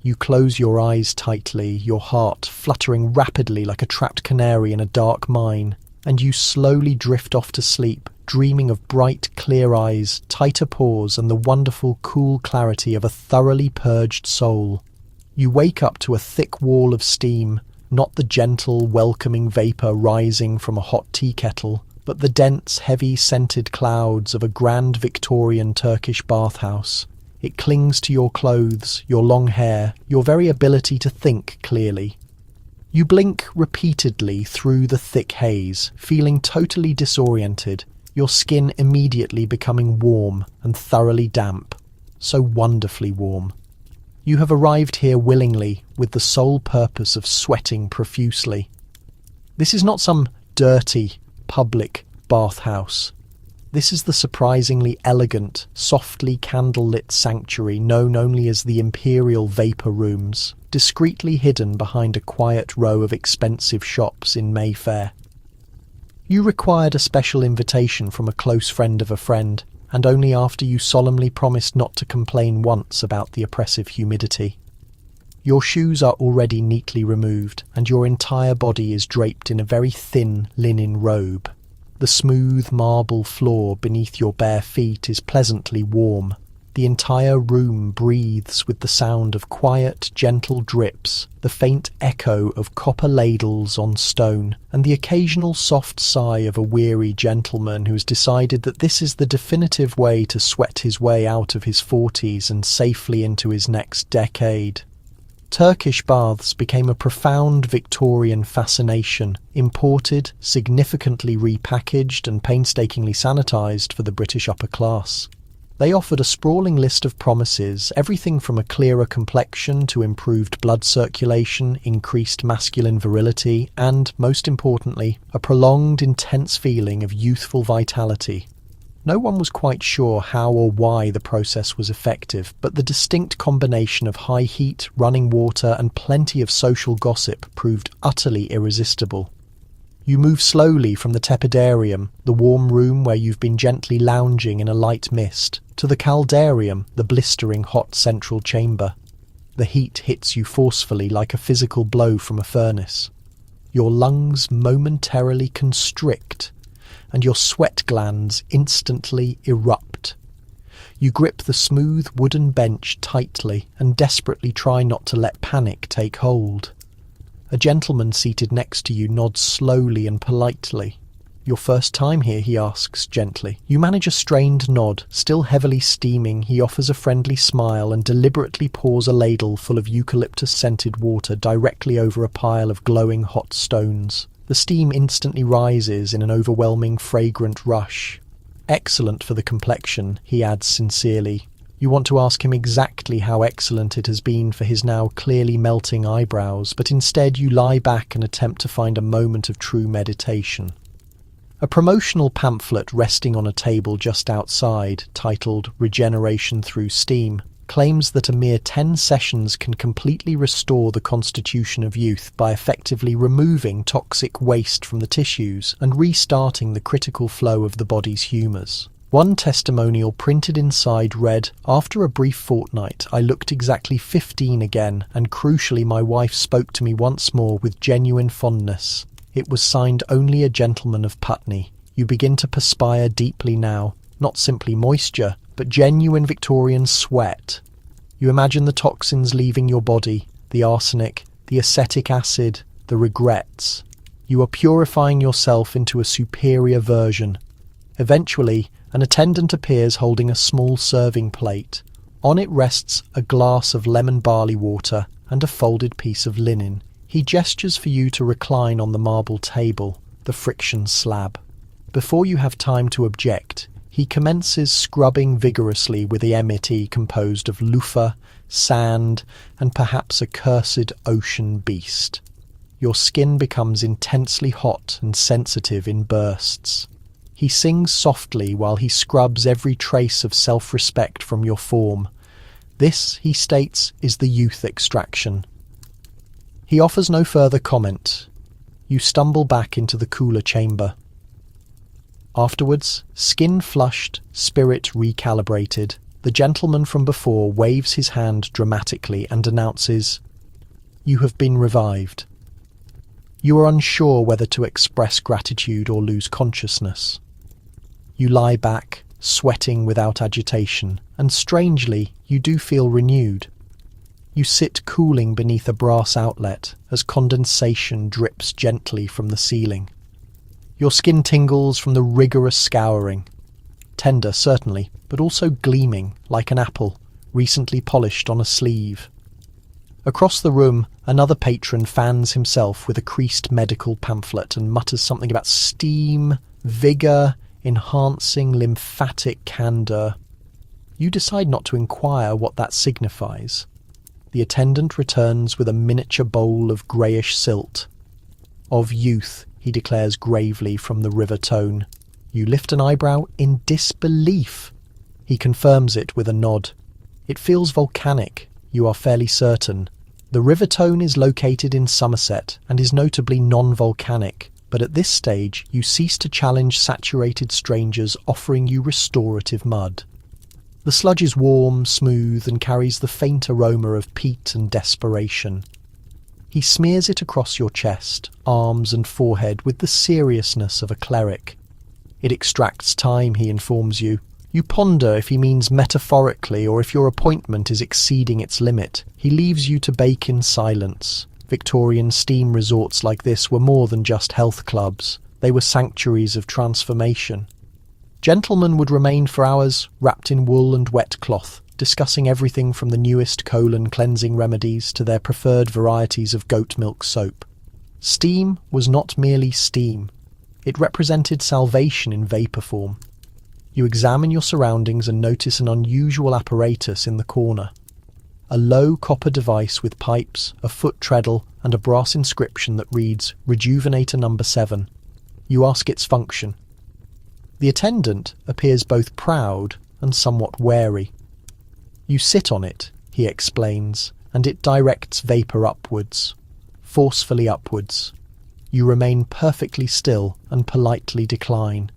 You close your eyes tightly, your heart fluttering rapidly like a trapped canary in a dark mine, and you slowly drift off to sleep, dreaming of bright, clear eyes, tighter pores, and the wonderful, cool clarity of a thoroughly purged soul. You wake up to a thick wall of steam, not the gentle, welcoming vapour rising from a hot tea kettle, but the dense, heavy, scented clouds of a grand Victorian Turkish bathhouse. It clings to your clothes, your long hair, your very ability to think clearly. You blink repeatedly through the thick haze, feeling totally disoriented, your skin immediately becoming warm and thoroughly damp, so wonderfully warm. You have arrived here willingly, with the sole purpose of sweating profusely. This is not some dirty, public bathhouse. This is the surprisingly elegant, softly candle-lit sanctuary known only as the Imperial Vapour Rooms, discreetly hidden behind a quiet row of expensive shops in Mayfair. You required a special invitation from a close friend of a friend, and only after you solemnly promised not to complain once about the oppressive humidity. Your shoes are already neatly removed, and your entire body is draped in a very thin linen robe. The smooth marble floor beneath your bare feet is pleasantly warm. The entire room breathes with the sound of quiet, gentle drips, the faint echo of copper ladles on stone, and the occasional soft sigh of a weary gentleman who has decided that this is the definitive way to sweat his way out of his 40s and safely into his next decade. Turkish baths became a profound Victorian fascination, imported, significantly repackaged and painstakingly sanitised for the British upper class. They offered a sprawling list of promises, everything from a clearer complexion to improved blood circulation, increased masculine virility, and, most importantly, a prolonged, intense feeling of youthful vitality. No one was quite sure how or why the process was effective, but the distinct combination of high heat, running water, and plenty of social gossip proved utterly irresistible. You move slowly from the tepidarium, the warm room where you've been gently lounging in a light mist, to the caldarium, the blistering hot central chamber. The heat hits you forcefully like a physical blow from a furnace. Your lungs momentarily constrict, and your sweat glands instantly erupt. You grip the smooth wooden bench tightly and desperately try not to let panic take hold. A gentleman seated next to you nods slowly and politely. "Your first time here?" he asks gently. You manage a strained nod. Still heavily steaming, he offers a friendly smile and deliberately pours a ladle full of eucalyptus-scented water directly over a pile of glowing hot stones. The steam instantly rises in an overwhelming, fragrant rush. "Excellent for the complexion," he adds sincerely. You want to ask him exactly how excellent it has been for his now clearly melting eyebrows, but instead you lie back and attempt to find a moment of true meditation. A promotional pamphlet resting on a table just outside, titled "Regeneration Through Steam," claims that a mere 10 sessions can completely restore the constitution of youth by effectively removing toxic waste from the tissues and restarting the critical flow of the body's humours. One testimonial printed inside read, "After a brief fortnight, I looked exactly 15 again, and crucially my wife spoke to me once more with genuine fondness. It was signed only a gentleman of Putney. You begin to perspire deeply now, not simply moisture, but genuine Victorian sweat. You imagine the toxins leaving your body, the arsenic, the acetic acid, the regrets. You are purifying yourself into a superior version. Eventually, an attendant appears holding a small serving plate. On it rests a glass of lemon barley water and a folded piece of linen. He gestures for you to recline on the marble table, the friction slab. Before you have time to object, he commences scrubbing vigorously with the emity composed of loofah, sand, and perhaps a cursed ocean beast. Your skin becomes intensely hot and sensitive in bursts. He sings softly while he scrubs every trace of self-respect from your form. This, he states, is the youth extraction. He offers no further comment. You stumble back into the cooler chamber. Afterwards, skin flushed, spirit recalibrated, the gentleman from before waves his hand dramatically and announces, "You have been revived." You are unsure whether to express gratitude or lose consciousness. You lie back, sweating without agitation, and strangely, you do feel renewed. You sit cooling beneath a brass outlet as condensation drips gently from the ceiling. Your skin tingles from the rigorous scouring. Tender, certainly, but also gleaming, like an apple, recently polished on a sleeve. Across the room, another patron fans himself with a creased medical pamphlet and mutters something about steam, vigour, enhancing lymphatic candour. You decide not to inquire what that signifies. The attendant returns with a miniature bowl of greyish silt. "Of youth," he declares gravely from the river tone. You lift an eyebrow in disbelief. He confirms it with a nod. It feels volcanic, you are fairly certain. The river tone is located in Somerset and is notably non-volcanic, but at this stage you cease to challenge saturated strangers offering you restorative mud. The sludge is warm, smooth, and carries the faint aroma of peat and desperation. He smears it across your chest, arms and forehead with the seriousness of a cleric. It extracts time, he informs you. You ponder if he means metaphorically or if your appointment is exceeding its limit. He leaves you to bake in silence. Victorian steam resorts like this were more than just health clubs. They were sanctuaries of transformation. Gentlemen would remain for hours, wrapped in wool and wet cloth, discussing everything from the newest colon-cleansing remedies to their preferred varieties of goat milk soap. Steam was not merely steam. It represented salvation in vapour form. You examine your surroundings and notice an unusual apparatus in the corner. A low copper device with pipes, a foot treadle, and a brass inscription that reads Rejuvenator number 7. You ask its function. The attendant appears both proud and somewhat wary. You sit on it, he explains, and it directs vapour upwards, forcefully upwards. You remain perfectly still and politely decline.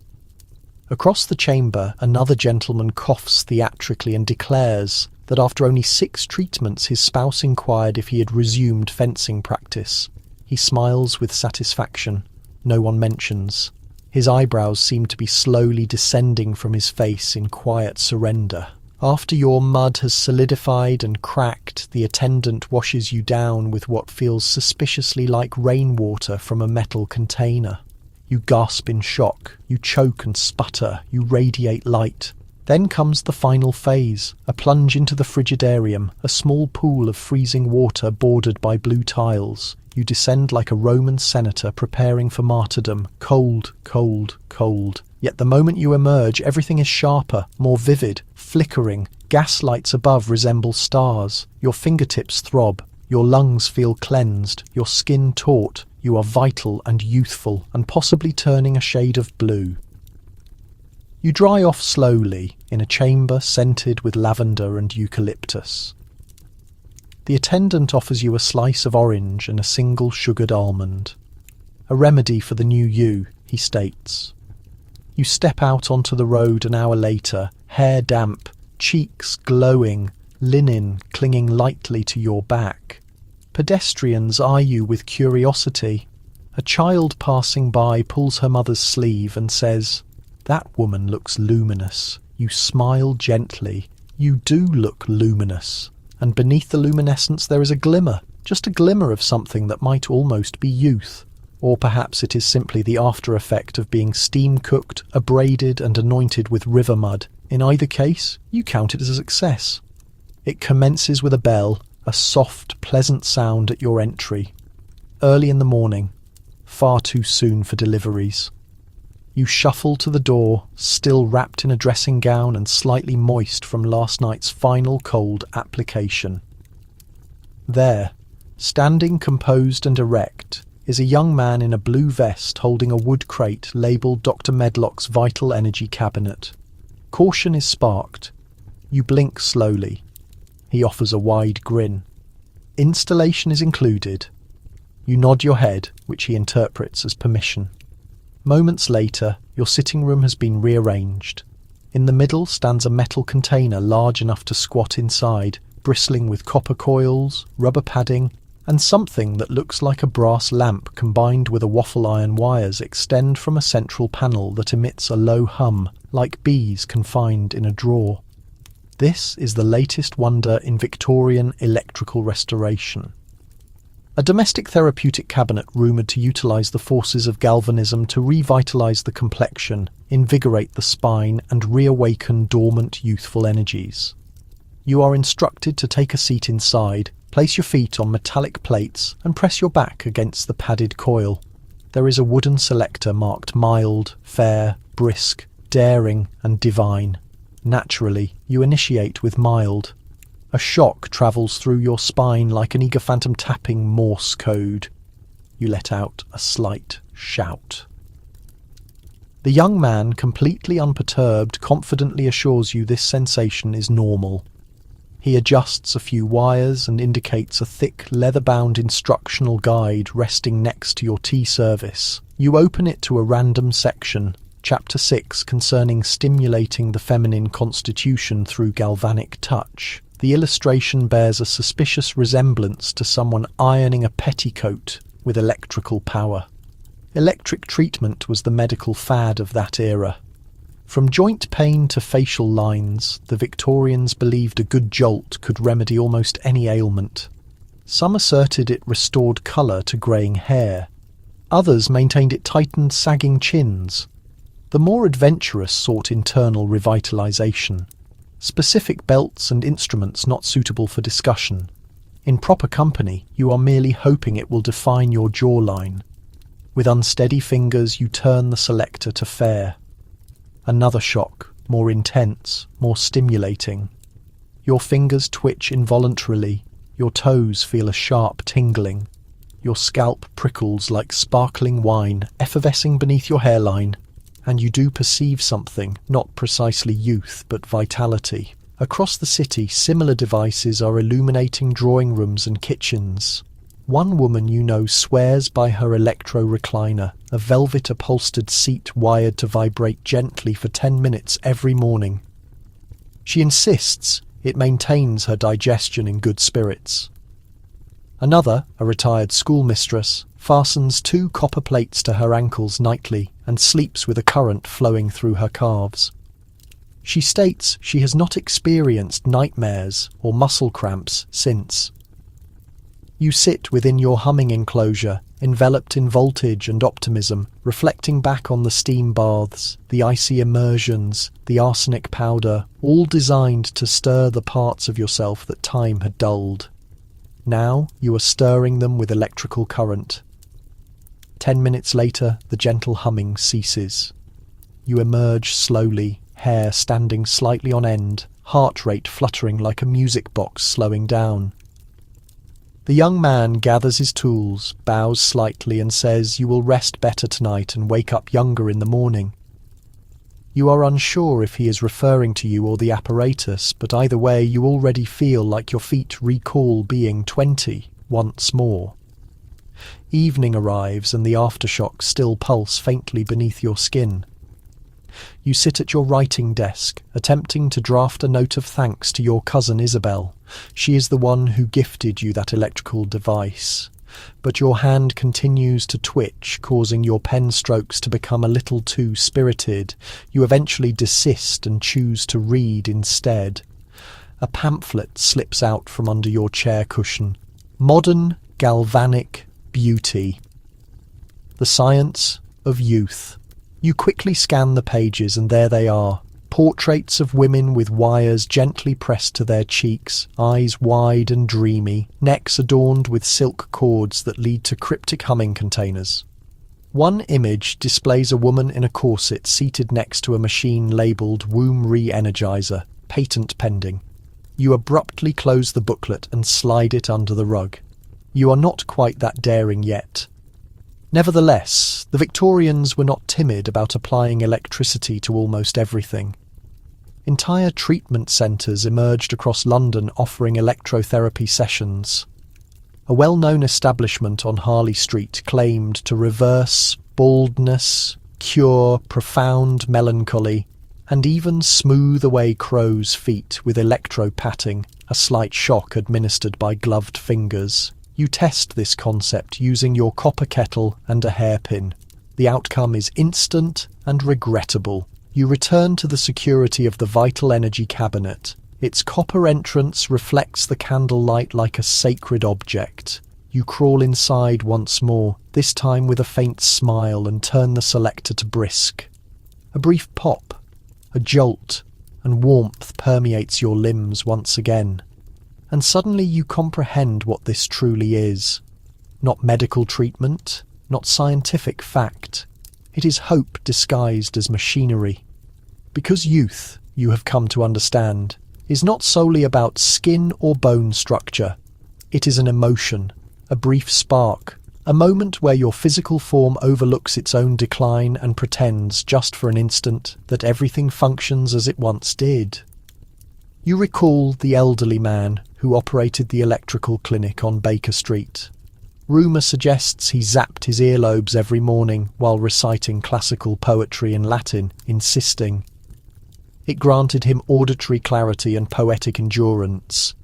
Across the chamber, another gentleman coughs theatrically and declares that after only 6 treatments his spouse inquired if he had resumed fencing practice. He smiles with satisfaction. No one mentions. His eyebrows seem to be slowly descending from his face in quiet surrender. After your mud has solidified and cracked, the attendant washes you down with what feels suspiciously like rainwater from a metal container. You gasp in shock, you choke and sputter, you radiate light. Then comes the final phase, a plunge into the frigidarium, a small pool of freezing water bordered by blue tiles. You descend like a Roman senator preparing for martyrdom, cold, cold, cold. Yet the moment you emerge, everything is sharper, more vivid, flickering. Gas lights above resemble stars. Your fingertips throb. Your lungs feel cleansed. Your skin taut. You are vital and youthful, and possibly turning a shade of blue. You dry off slowly in a chamber scented with lavender and eucalyptus. The attendant offers you a slice of orange and a single sugared almond. A remedy for the new you, he states. You step out onto the road an hour later, hair damp, cheeks glowing, linen clinging lightly to your back. Pedestrians eye you with curiosity. A child passing by pulls her mother's sleeve and says, "That woman looks luminous." You smile gently. You do look luminous. And beneath the luminescence there is a glimmer, just a glimmer of something that might almost be youth. Or perhaps it is simply the after effect of being steam-cooked, abraded and anointed with river mud. In either case, you count it as a success. It commences with a bell, a soft, pleasant sound at your entry. Early in the morning, far too soon for deliveries. You shuffle to the door, still wrapped in a dressing gown and slightly moist from last night's final cold application. There, standing composed and erect, is a young man in a blue vest holding a wood crate labelled Dr. Medlock's Vital Energy Cabinet. Caution is sparked. You blink slowly. He offers a wide grin. Installation is included. You nod your head, which he interprets as permission. Moments later, your sitting room has been rearranged. In the middle stands a metal container large enough to squat inside, bristling with copper coils, rubber padding, and something that looks like a brass lamp combined with a waffle iron wires extend from a central panel that emits a low hum, like bees confined in a drawer. This is the latest wonder in Victorian electrical restoration. A domestic therapeutic cabinet rumoured to utilise the forces of galvanism to revitalise the complexion, invigorate the spine and reawaken dormant youthful energies. You are instructed to take a seat inside, place your feet on metallic plates and press your back against the padded coil. There is a wooden selector marked mild, fair, brisk, daring and divine. Naturally, you initiate with mild. A shock travels through your spine like an eager phantom tapping Morse code. You let out a slight shout. The young man, completely unperturbed, confidently assures you this sensation is normal. He adjusts a few wires and indicates a thick, leather-bound instructional guide resting next to your tea service. You open it to a random section, Chapter 6, concerning stimulating the feminine constitution through galvanic touch. The illustration bears a suspicious resemblance to someone ironing a petticoat with electrical power. Electric treatment was the medical fad of that era. From joint pain to facial lines, the Victorians believed a good jolt could remedy almost any ailment. Some asserted it restored colour to greying hair. Others maintained it tightened sagging chins. The more adventurous sought internal revitalisation. Specific belts and instruments not suitable for discussion. In proper company, you are merely hoping it will define your jawline. With unsteady fingers, you turn the selector to fair. Another shock, more intense, more stimulating. Your fingers twitch involuntarily, your toes feel a sharp tingling. Your scalp prickles like sparkling wine effervescing beneath your hairline, and you do perceive something, not precisely youth but vitality. Across the city, similar devices are illuminating drawing rooms and kitchens. One woman you know swears by her electro-recliner, a velvet-upholstered seat wired to vibrate gently for 10 minutes every morning. She insists it maintains her digestion in good spirits. Another, a retired schoolmistress, fastens 2 copper plates to her ankles nightly and sleeps with a current flowing through her calves. She states she has not experienced nightmares or muscle cramps since. You sit within your humming enclosure, enveloped in voltage and optimism, reflecting back on the steam baths, the icy immersions, the arsenic powder, all designed to stir the parts of yourself that time had dulled. Now you are stirring them with electrical current. 10 minutes later, the gentle humming ceases. You emerge slowly, hair standing slightly on end, heart rate fluttering like a music box slowing down. The young man gathers his tools, bows slightly and says you will rest better tonight and wake up younger in the morning. You are unsure if he is referring to you or the apparatus, but either way you already feel like your feet recall being 20 once more. Evening arrives and the aftershocks still pulse faintly beneath your skin. You sit at your writing desk, attempting to draft a note of thanks to your cousin Isabel. She is the one who gifted you that electrical device. But your hand continues to twitch, causing your pen strokes to become a little too spirited. You eventually desist and choose to read instead. A pamphlet slips out from under your chair cushion. Modern Galvanic Beauty. The Science of Youth. You quickly scan the pages and there they are. Portraits of women with wires gently pressed to their cheeks, eyes wide and dreamy, necks adorned with silk cords that lead to cryptic humming containers. One image displays a woman in a corset seated next to a machine labelled Womb Re-Energizer, patent pending. You abruptly close the booklet and slide it under the rug. You are not quite that daring yet. Nevertheless, the Victorians were not timid about applying electricity to almost everything. Entire treatment centres emerged across London offering electrotherapy sessions. A well-known establishment on Harley Street claimed to reverse baldness, cure profound melancholy, and even smooth away crow's feet with electro-patting, a slight shock administered by gloved fingers. You test this concept using your copper kettle and a hairpin. The outcome is instant and regrettable. You return to the security of the vital energy cabinet. Its copper entrance reflects the candlelight like a sacred object. You crawl inside once more, this time with a faint smile, and turn the selector to brisk. A brief pop, a jolt, and warmth permeates your limbs once again. And suddenly you comprehend what this truly is. Not medical treatment, not scientific fact. It is hope disguised as machinery. Because youth, you have come to understand, is not solely about skin or bone structure. It is an emotion, a brief spark, a moment where your physical form overlooks its own decline and pretends, just for an instant, that everything functions as it once did. You recall the elderly man who operated the electrical clinic on Baker Street. Rumour suggests he zapped his earlobes every morning while reciting classical poetry in Latin, insisting. It granted him auditory clarity and poetic endurance.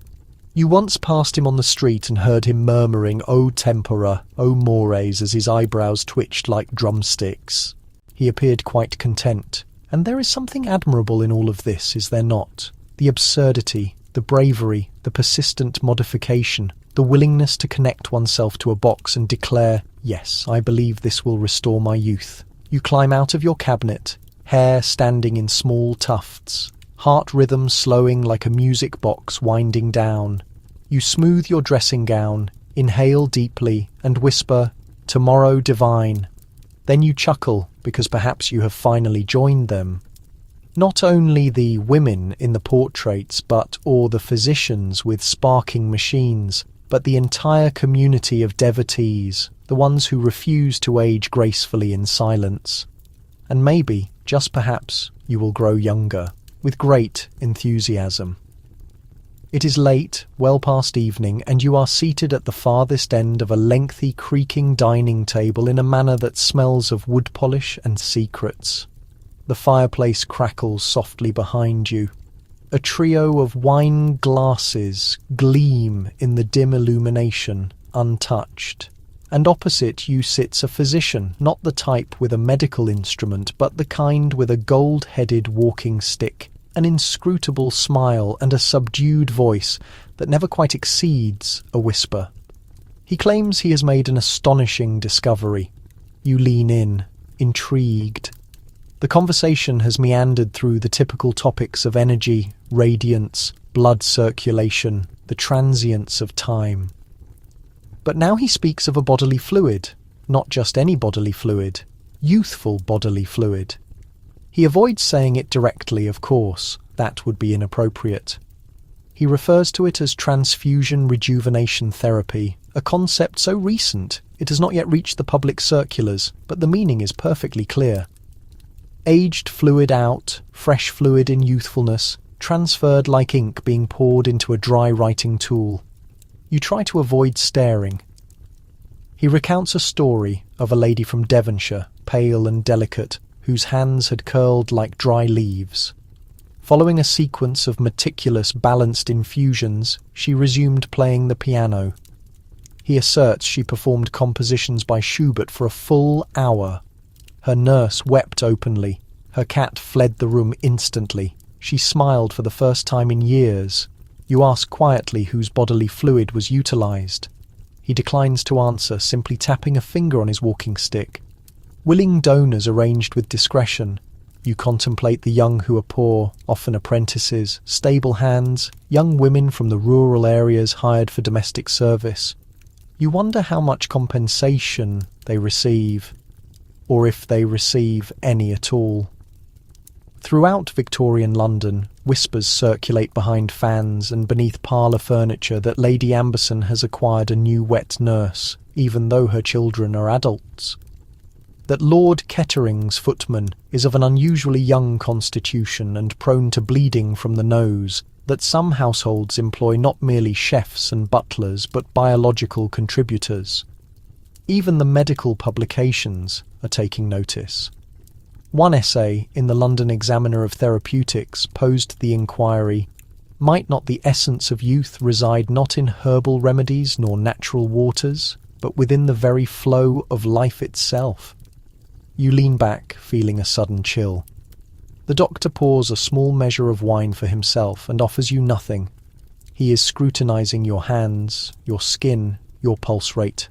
You once passed him on the street and heard him murmuring, "O tempora, O mores," as his eyebrows twitched like drumsticks. He appeared quite content. And there is something admirable in all of this, is there not? The absurdity, the bravery, the persistent modification, the willingness to connect oneself to a box and declare, "Yes, I believe this will restore my youth." You climb out of your cabinet, hair standing in small tufts, heart rhythm slowing like a music box winding down. You smooth your dressing gown, inhale deeply, and whisper, "Tomorrow divine." Then you chuckle, because perhaps you have finally joined them. Not only the women in the portraits, or the physicians with sparking machines, but the entire community of devotees, the ones who refuse to age gracefully in silence. And maybe, just perhaps, you will grow younger, with great enthusiasm. It is late, well past evening, and you are seated at the farthest end of a lengthy, creaking dining table in a manner that smells of wood polish and secrets. The fireplace crackles softly behind you. A trio of wine glasses gleam in the dim illumination, untouched. And opposite you sits a physician, not the type with a medical instrument, but the kind with a gold-headed walking stick, an inscrutable smile and a subdued voice that never quite exceeds a whisper. He claims he has made an astonishing discovery. You lean in, intrigued. The conversation has meandered through the typical topics of energy, radiance, blood circulation, the transience of time. But now he speaks of a bodily fluid, not just any bodily fluid, youthful bodily fluid. He avoids saying it directly, of course. That would be inappropriate. He refers to it as transfusion rejuvenation therapy, a concept so recent it has not yet reached the public circulars, but the meaning is perfectly clear. Aged fluid out, fresh fluid in youthfulness, transferred like ink being poured into a dry writing tool. You try to avoid staring. He recounts a story of a lady from Devonshire, pale and delicate, whose hands had curled like dry leaves. Following a sequence of meticulous, balanced infusions, she resumed playing the piano. He asserts she performed compositions by Schubert for a full hour. Her nurse wept openly. Her cat fled the room instantly. She smiled for the first time in years. You ask quietly whose bodily fluid was utilized. He declines to answer, simply tapping a finger on his walking stick. Willing donors arranged with discretion. You contemplate the young who are poor, often apprentices, stable hands, young women from the rural areas hired for domestic service. You wonder how much compensation they receive, or if they receive any at all. Throughout Victorian London, whispers circulate behind fans and beneath parlour furniture that Lady Amberson has acquired a new wet nurse, even though her children are adults. That Lord Kettering's footman is of an unusually young constitution and prone to bleeding from the nose, that some households employ not merely chefs and butlers but biological contributors. Even the medical publications are taking notice. One essay in the London Examiner of Therapeutics posed the inquiry, might not the essence of youth reside not in herbal remedies nor natural waters, but within the very flow of life itself? You lean back, feeling a sudden chill. The doctor pours a small measure of wine for himself and offers you nothing. He is scrutinizing your hands, your skin, your pulse rate.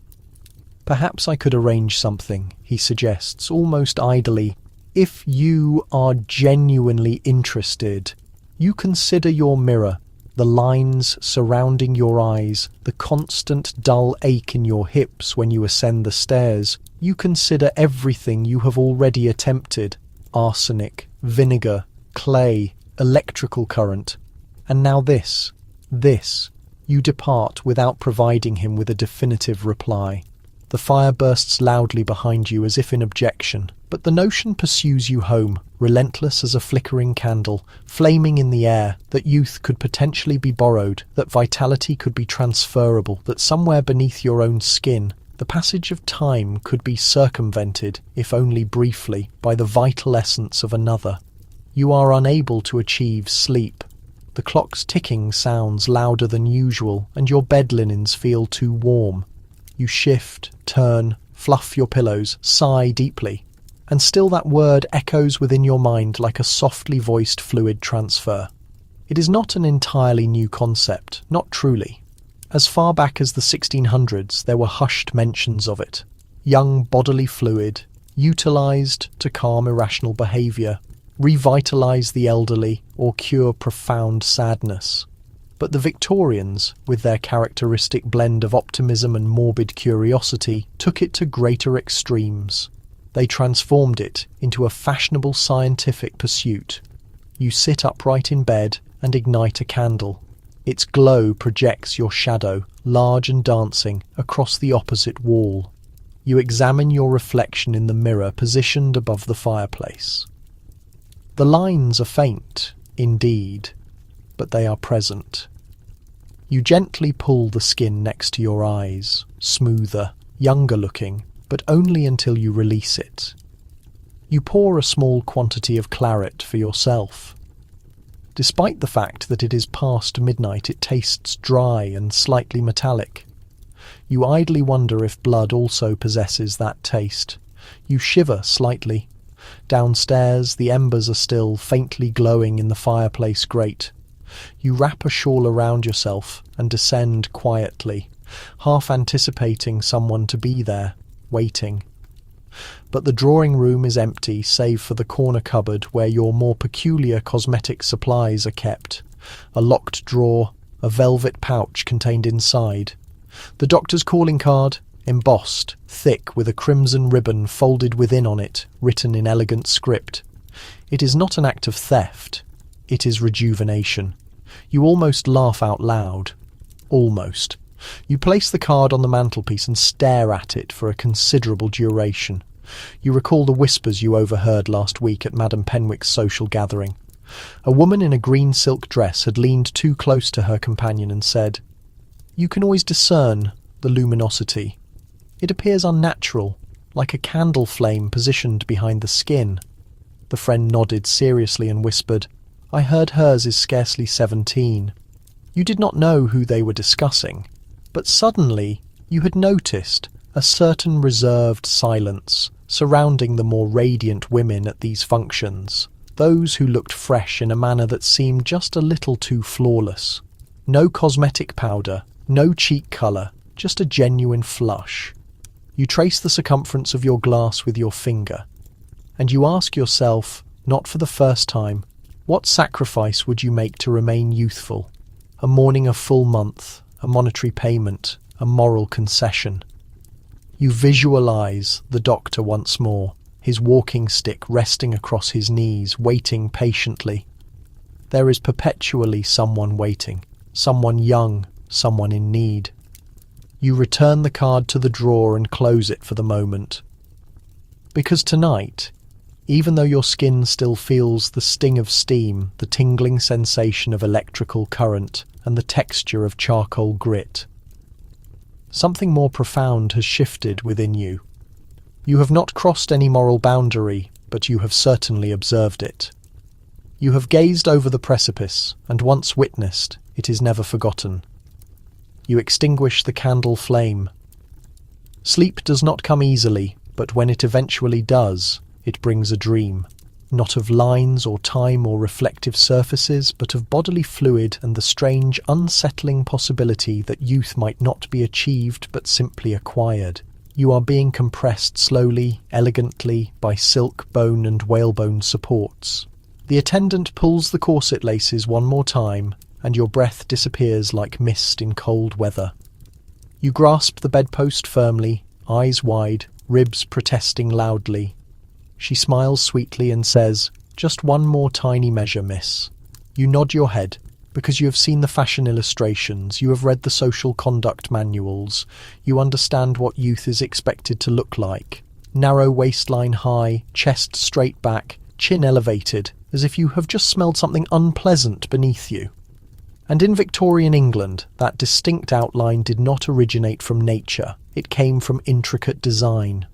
Perhaps I could arrange something, he suggests, almost idly. If you are genuinely interested, you consider your mirror, the lines surrounding your eyes, the constant dull ache in your hips when you ascend the stairs. You consider everything you have already attempted: arsenic, vinegar, clay, electrical current. And now this. You depart without providing him with a definitive reply. The fire bursts loudly behind you as if in objection, but the notion pursues you home, relentless as a flickering candle, flaming in the air, that youth could potentially be borrowed, that vitality could be transferable, that somewhere beneath your own skin, the passage of time could be circumvented, if only briefly, by the vital essence of another. You are unable to achieve sleep. The clock's ticking sounds louder than usual, and your bed linens feel too warm. You shift, turn, fluff your pillows, sigh deeply, and still that word echoes within your mind like a softly voiced fluid transfer. It is not an entirely new concept, not truly. As far back as the 1600s, there were hushed mentions of it. Young bodily fluid, utilised to calm irrational behaviour, revitalise the elderly, or cure profound sadness. But the Victorians, with their characteristic blend of optimism and morbid curiosity, took it to greater extremes. They transformed it into a fashionable scientific pursuit. You sit upright in bed and ignite a candle. Its glow projects your shadow, large and dancing, across the opposite wall. You examine your reflection in the mirror positioned above the fireplace. The lines are faint, indeed, but they are present. You gently pull the skin next to your eyes, smoother, younger looking, but only until you release it. You pour a small quantity of claret for yourself. Despite the fact that it is past midnight, it tastes dry and slightly metallic. You idly wonder if blood also possesses that taste. You shiver slightly. Downstairs, the embers are still faintly glowing in the fireplace grate. You wrap a shawl around yourself and descend quietly, half anticipating someone to be there, waiting. But the drawing room is empty save for the corner cupboard where your more peculiar cosmetic supplies are kept. A locked drawer, a velvet pouch contained inside. The doctor's calling card, embossed, thick with a crimson ribbon folded within on it, written in elegant script. It is not an act of theft. It is rejuvenation. You almost laugh out loud. Almost. You place the card on the mantelpiece and stare at it for a considerable duration. You recall the whispers you overheard last week at Madame Penwick's social gathering. A woman in a green silk dress had leaned too close to her companion and said, "You can always discern the luminosity. It appears unnatural, like a candle flame positioned behind the skin." The friend nodded seriously and whispered, "I heard hers is scarcely 17. You did not know who they were discussing, but suddenly you had noticed a certain reserved silence surrounding the more radiant women at these functions, those who looked fresh in a manner that seemed just a little too flawless. No cosmetic powder, no cheek colour, just a genuine flush. You trace the circumference of your glass with your finger, and you ask yourself, not for the first time, what sacrifice would you make to remain youthful? A mourning a full month, a monetary payment, a moral concession. You visualise the doctor once more, his walking stick resting across his knees, waiting patiently. There is perpetually someone waiting, someone young, someone in need. You return the card to the drawer and close it for the moment. Because tonight, even though your skin still feels the sting of steam, the tingling sensation of electrical current, and the texture of charcoal grit, something more profound has shifted within you. You have not crossed any moral boundary, but you have certainly observed it. You have gazed over the precipice, and once witnessed, it is never forgotten. You extinguish the candle flame. Sleep does not come easily, but when it eventually does, it brings a dream. Not of lines or time or reflective surfaces, but of bodily fluid and the strange, unsettling possibility that youth might not be achieved but simply acquired. You are being compressed slowly, elegantly, by silk, bone and whalebone supports. The attendant pulls the corset laces one more time, and your breath disappears like mist in cold weather. You grasp the bedpost firmly, eyes wide, ribs protesting loudly. She smiles sweetly and says, "Just one more tiny measure, miss." You nod your head, because you have seen the fashion illustrations, you have read the social conduct manuals, you understand what youth is expected to look like. Narrow waistline high, chest straight back, chin elevated, as if you have just smelled something unpleasant beneath you. And in Victorian England, that distinct outline did not originate from nature, it came from intricate design.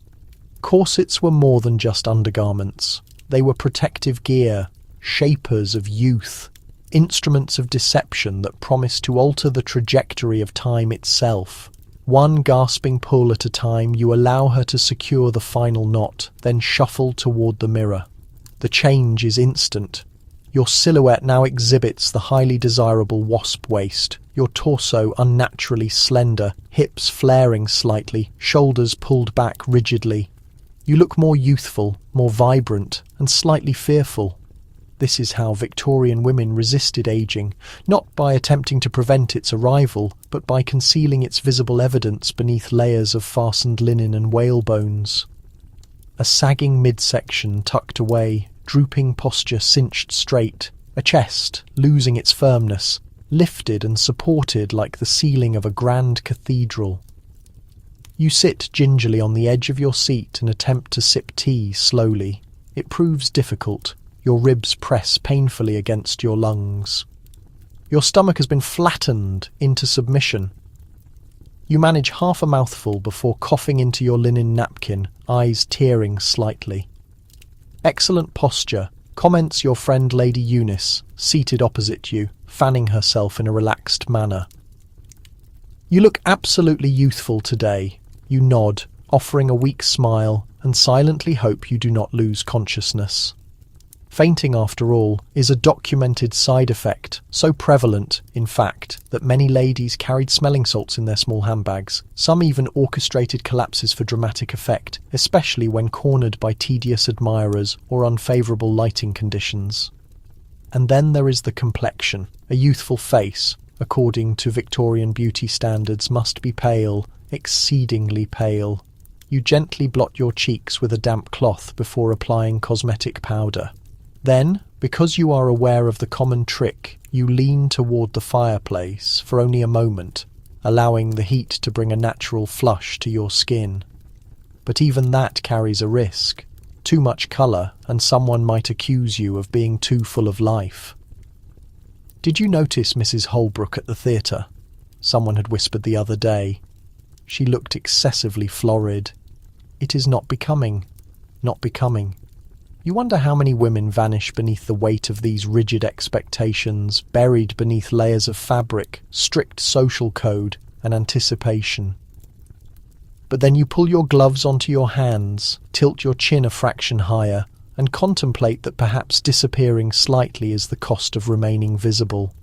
Corsets were more than just undergarments. They were protective gear, shapers of youth. instruments of deception that promise to alter the trajectory of time itself. One gasping pull at a time, you allow her to secure the final knot, then shuffle toward the mirror. The change is instant. Your silhouette now exhibits the highly desirable wasp waist, your torso unnaturally slender, hips flaring slightly, shoulders pulled back rigidly. You look more youthful, more vibrant, and slightly fearful. This is how Victorian women resisted aging, not by attempting to prevent its arrival, but by concealing its visible evidence beneath layers of fastened linen and whalebones. A sagging midsection tucked away, drooping posture cinched straight, a chest, losing its firmness, lifted and supported like the ceiling of a grand cathedral. You sit gingerly on the edge of your seat and attempt to sip tea slowly. It proves difficult. Your ribs press painfully against your lungs. Your stomach has been flattened into submission. You manage half a mouthful before coughing into your linen napkin, eyes tearing slightly. "Excellent posture," comments your friend Lady Eunice, seated opposite you, fanning herself in a relaxed manner. "You look absolutely youthful today." You nod, offering a weak smile, and silently hope you do not lose consciousness. Fainting, after all, is a documented side effect, so prevalent, in fact, that many ladies carried smelling salts in their small handbags. Some even orchestrated collapses for dramatic effect, especially when cornered by tedious admirers or unfavourable lighting conditions. And then there is the complexion. A youthful face, according to Victorian beauty standards, must be pale, exceedingly pale. You gently blot your cheeks with a damp cloth before applying cosmetic powder. Then, because you are aware of the common trick, you lean toward the fireplace for only a moment, allowing the heat to bring a natural flush to your skin. But even that carries a risk. Too much colour, and someone might accuse you of being too full of life. "Did you notice Mrs. Holbrook at the theatre?" Someone had whispered the other day. She looked excessively florid. It is not becoming. Not becoming. You wonder how many women vanish beneath the weight of these rigid expectations, buried beneath layers of fabric, strict social code, and anticipation. But then you pull your gloves onto your hands, tilt your chin a fraction higher, and contemplate that perhaps disappearing slightly is the cost of remaining visible.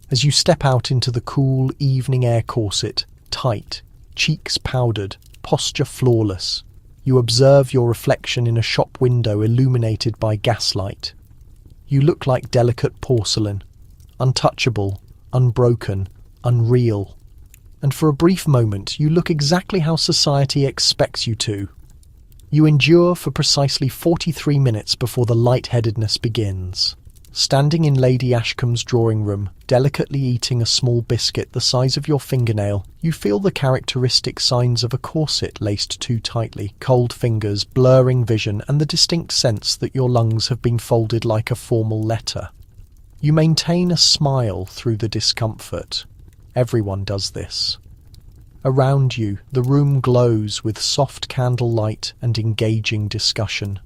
As you step out into the cool evening air corset, tight, cheeks powdered, posture flawless, you observe your reflection in a shop window illuminated by gaslight. You look like delicate porcelain, untouchable, unbroken, unreal. And for a brief moment, you look exactly how society expects you to. You endure for precisely 43 minutes before the lightheadedness begins. Standing in Lady Ashcombe's drawing room, delicately eating a small biscuit the size of your fingernail, you feel the characteristic signs of a corset laced too tightly, cold fingers, blurring vision, and the distinct sense that your lungs have been folded like a formal letter. You maintain a smile through the discomfort. Everyone does this. Around you, the room glows with soft candlelight and engaging discussion.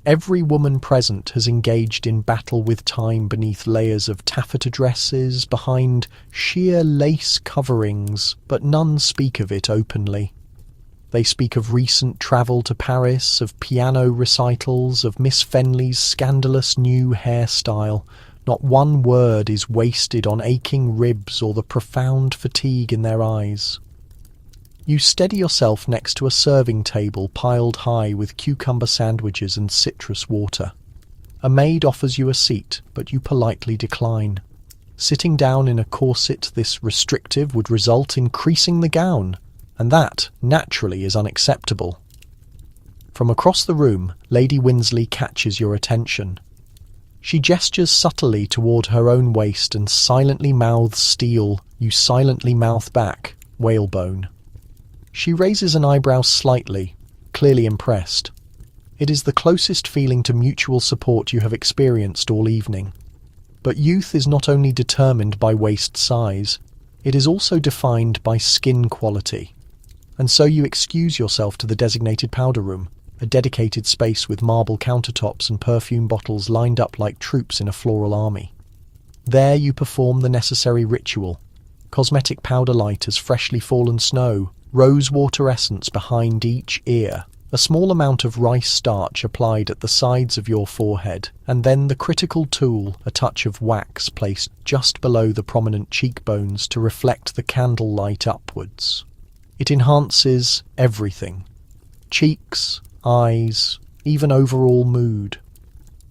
Every woman present has engaged in battle with time beneath layers of taffeta dresses, behind sheer lace coverings, but none speak of it openly. They speak of recent travel to Paris, of piano recitals, of Miss Fenley's scandalous new hairstyle. Not one word is wasted on aching ribs or the profound fatigue in their eyes. You steady yourself next to a serving table piled high with cucumber sandwiches and citrus water. A maid offers you a seat, but you politely decline. Sitting down in a corset this restrictive would result in creasing the gown, and that, naturally, is unacceptable. From across the room, Lady Winsley catches your attention. She gestures subtly toward her own waist and silently mouths steel. You silently mouth back, whalebone. She raises an eyebrow slightly, clearly impressed. It is the closest feeling to mutual support you have experienced all evening. But youth is not only determined by waist size, it is also defined by skin quality. And so you excuse yourself to the designated powder room, a dedicated space with marble countertops and perfume bottles lined up like troops in a floral army. There you perform the necessary ritual. Cosmetic powder light as freshly fallen snow, rose water essence behind each ear, a small amount of rice starch applied at the sides of your forehead, and then the critical tool, a touch of wax placed just below the prominent cheekbones to reflect the candle light upwards. It enhances everything. Cheeks, eyes, even overall mood.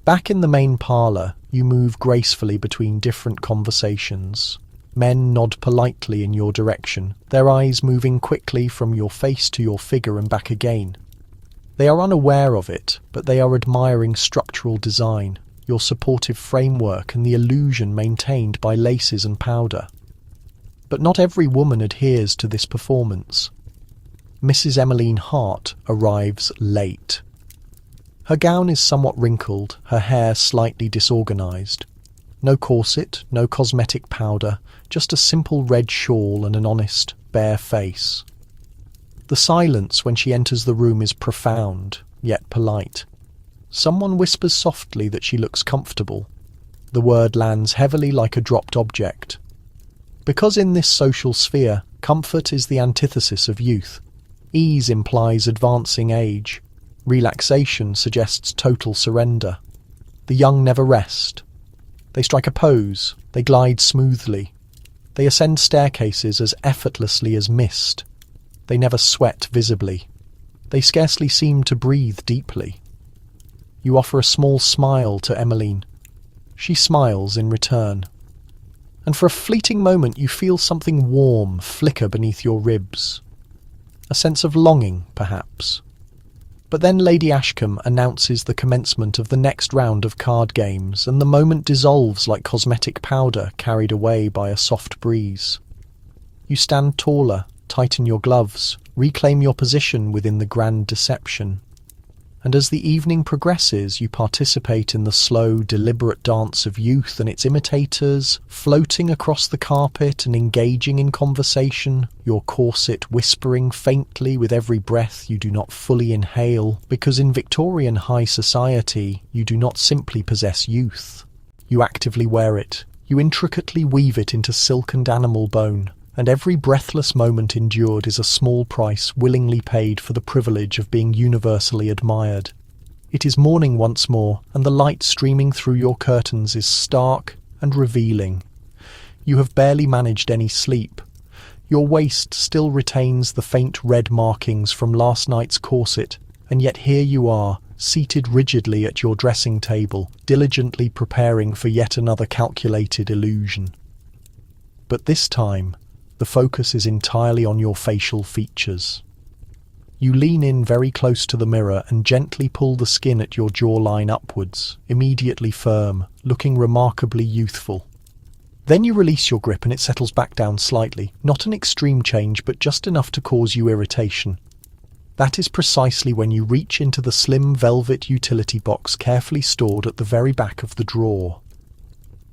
Back in the main parlour, you move gracefully between different conversations. Men nod politely in your direction, their eyes moving quickly from your face to your figure and back again. They are unaware of it, but they are admiring structural design, your supportive framework and the illusion maintained by laces and powder. But not every woman adheres to this performance. Mrs. Emmeline Hart arrives late. Her gown is somewhat wrinkled, her hair slightly disorganised. No corset, no cosmetic powder, just a simple red shawl and an honest, bare face. The silence when she enters the room is profound, yet polite. Someone whispers softly that she looks comfortable. The word lands heavily like a dropped object. Because in this social sphere, comfort is the antithesis of youth. Ease implies advancing age. Relaxation suggests total surrender. The young never rest. They strike a pose, they glide smoothly. They ascend staircases as effortlessly as mist. They never sweat visibly. They scarcely seem to breathe deeply. You offer a small smile to Emmeline. She smiles in return. And for a fleeting moment you feel something warm flicker beneath your ribs. A sense of longing, perhaps. But then Lady Ashcombe announces the commencement of the next round of card games, and the moment dissolves like cosmetic powder carried away by a soft breeze. You stand taller, tighten your gloves, reclaim your position within the grand deception. And as the evening progresses, you participate in the slow, deliberate dance of youth and its imitators, floating across the carpet and engaging in conversation, your corset whispering faintly with every breath you do not fully inhale, because in Victorian high society, you do not simply possess youth. You actively wear it. You intricately weave it into silk and animal bone. And every breathless moment endured is a small price willingly paid for the privilege of being universally admired. It is morning once more, and the light streaming through your curtains is stark and revealing. You have barely managed any sleep. Your waist still retains the faint red markings from last night's corset, and yet here you are, seated rigidly at your dressing table, diligently preparing for yet another calculated illusion. But this time, the focus is entirely on your facial features. You lean in very close to the mirror and gently pull the skin at your jawline upwards, immediately firm, looking remarkably youthful. Then you release your grip and it settles back down slightly, not an extreme change but just enough to cause you irritation. That is precisely when you reach into the slim velvet utility box carefully stored at the very back of the drawer.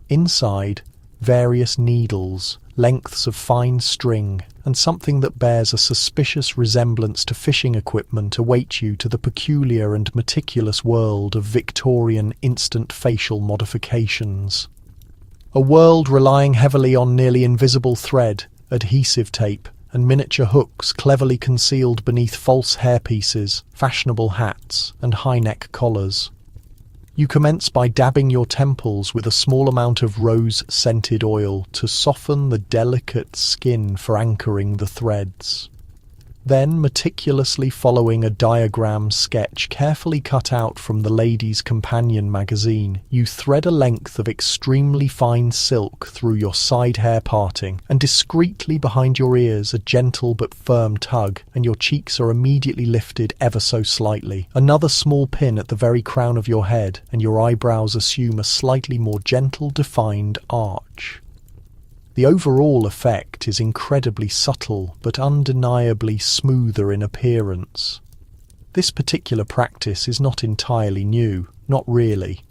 Inside, various needles, lengths of fine string, and something that bears a suspicious resemblance to fishing equipment await you to the peculiar and meticulous world of Victorian instant facial modifications. A world relying heavily on nearly invisible thread, adhesive tape, and miniature hooks cleverly concealed beneath false hairpieces, fashionable hats, and high-neck collars. You commence by dabbing your temples with a small amount of rose-scented oil to soften the delicate skin for anchoring the threads. Then, meticulously following a diagram sketch carefully cut out from the Ladies' Companion magazine, you thread a length of extremely fine silk through your side hair parting, and discreetly behind your ears a gentle but firm tug, and your cheeks are immediately lifted ever so slightly. Another small pin at the very crown of your head, and your eyebrows assume a slightly more gentle, defined arch. The overall effect is incredibly subtle, but undeniably smoother in appearance. This particular practice is not entirely new, not really.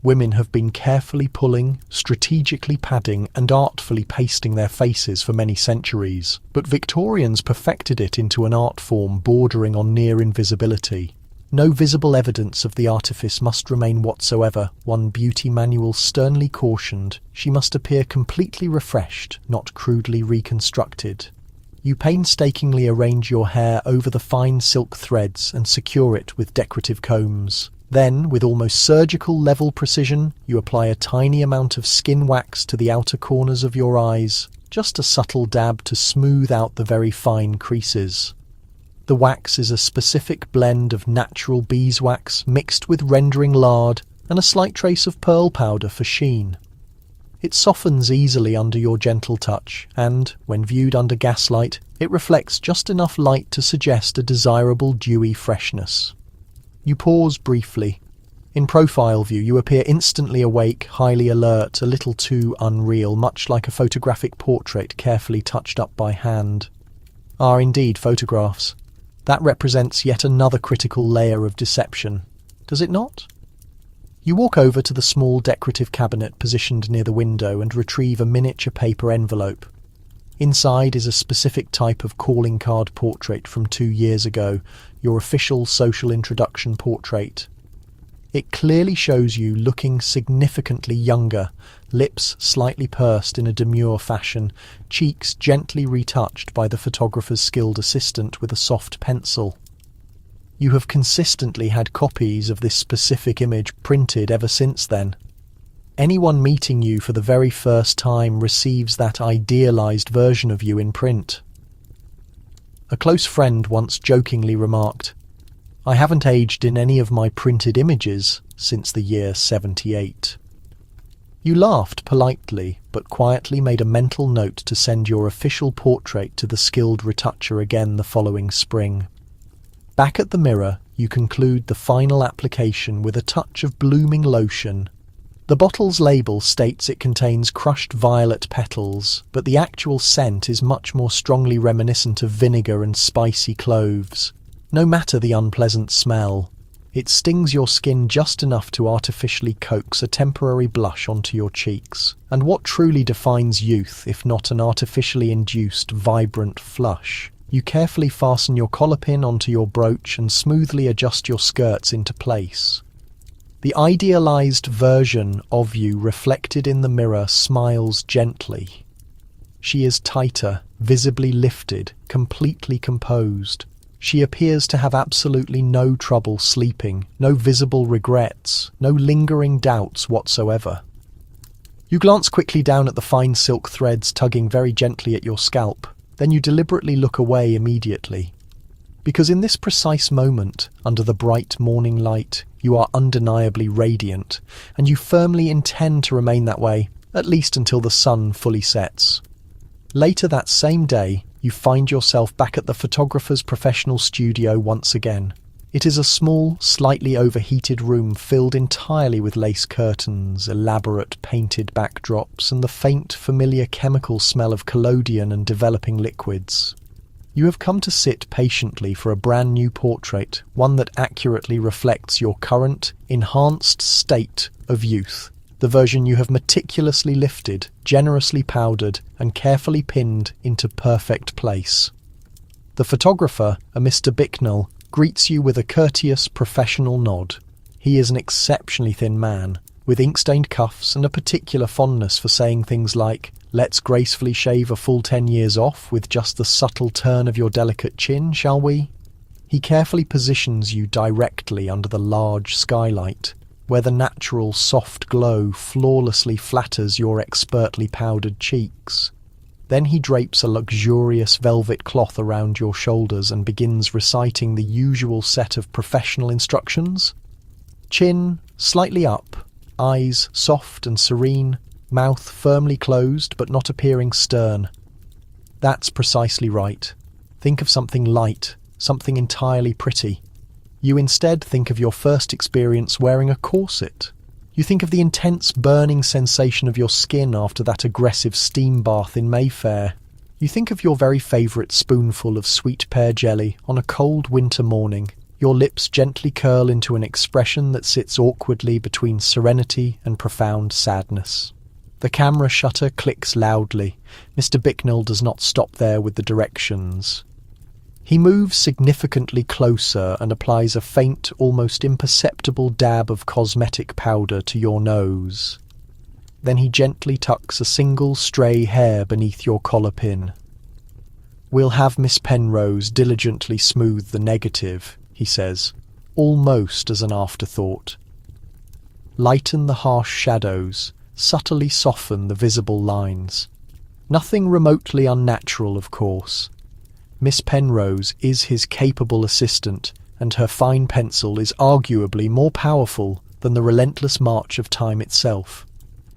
Women have been carefully pulling, strategically padding, and artfully pasting their faces for many centuries, but Victorians perfected it into an art form bordering on near invisibility. No visible evidence of the artifice must remain whatsoever. One beauty manual sternly cautioned, she must appear completely refreshed, not crudely reconstructed. You painstakingly arrange your hair over the fine silk threads and secure it with decorative combs. Then, with almost surgical level precision, you apply a tiny amount of skin wax to the outer corners of your eyes, just a subtle dab to smooth out the very fine creases. The wax is a specific blend of natural beeswax mixed with rendering lard and a slight trace of pearl powder for sheen. It softens easily under your gentle touch, and, when viewed under gaslight, it reflects just enough light to suggest a desirable dewy freshness. You pause briefly. In profile view, you appear instantly awake, highly alert, a little too unreal, much like a photographic portrait carefully touched up by hand. Are indeed photographs. That represents yet another critical layer of deception, does it not? You walk over to the small decorative cabinet positioned near the window and retrieve a miniature paper envelope. Inside is a specific type of calling card portrait from 2 years ago, your official social introduction portrait. It clearly shows you looking significantly younger, lips slightly pursed in a demure fashion, cheeks gently retouched by the photographer's skilled assistant with a soft pencil. You have consistently had copies of this specific image printed ever since then. Anyone meeting you for the very first time receives that idealized version of you in print. A close friend once jokingly remarked, "I haven't aged in any of my printed images since the year 78. You laughed politely, but quietly made a mental note to send your official portrait to the skilled retoucher again the following spring. Back at the mirror, you conclude the final application with a touch of blooming lotion. The bottle's label states it contains crushed violet petals, but the actual scent is much more strongly reminiscent of vinegar and spicy cloves. No matter the unpleasant smell, it stings your skin just enough to artificially coax a temporary blush onto your cheeks. And what truly defines youth, if not an artificially induced, vibrant flush? You carefully fasten your collar pin onto your brooch and smoothly adjust your skirts into place. The idealized version of you reflected in the mirror smiles gently. She is tighter, visibly lifted, completely composed. She appears to have absolutely no trouble sleeping, no visible regrets, no lingering doubts whatsoever. You glance quickly down at the fine silk threads tugging very gently at your scalp, then you deliberately look away immediately. Because in this precise moment, under the bright morning light, you are undeniably radiant, and you firmly intend to remain that way, at least until the sun fully sets. Later that same day, you find yourself back at the photographer's professional studio once again. It is a small, slightly overheated room filled entirely with lace curtains, elaborate painted backdrops, and the faint, familiar chemical smell of collodion and developing liquids. You have come to sit patiently for a brand new portrait, one that accurately reflects your current, enhanced state of youth. The version you have meticulously lifted, generously powdered, and carefully pinned into perfect place. The photographer, a Mr. Bicknell, greets you with a courteous, professional nod. He is an exceptionally thin man, with ink-stained cuffs and a particular fondness for saying things like, "Let's gracefully shave a full 10 years off with just the subtle turn of your delicate chin, shall we?" He carefully positions you directly under the large skylight, where the natural soft glow flawlessly flatters your expertly powdered cheeks. Then he drapes a luxurious velvet cloth around your shoulders and begins reciting the usual set of professional instructions. Chin slightly up, eyes soft and serene, mouth firmly closed but not appearing stern. That's precisely right. Think of something light, something entirely pretty. You instead think of your first experience wearing a corset. You think of the intense burning sensation of your skin after that aggressive steam bath in Mayfair. You think of your very favourite spoonful of sweet pear jelly on a cold winter morning. Your lips gently curl into an expression that sits awkwardly between serenity and profound sadness. The camera shutter clicks loudly. Mr. Bicknell does not stop there with the directions. He moves significantly closer and applies a faint, almost imperceptible dab of cosmetic powder to your nose. Then he gently tucks a single stray hair beneath your collar pin. "We'll have Miss Penrose diligently smooth the negative," he says, almost as an afterthought. "Lighten the harsh shadows, subtly soften the visible lines. Nothing remotely unnatural, of course. Miss Penrose is his capable assistant, and her fine pencil is arguably more powerful than the relentless march of time itself.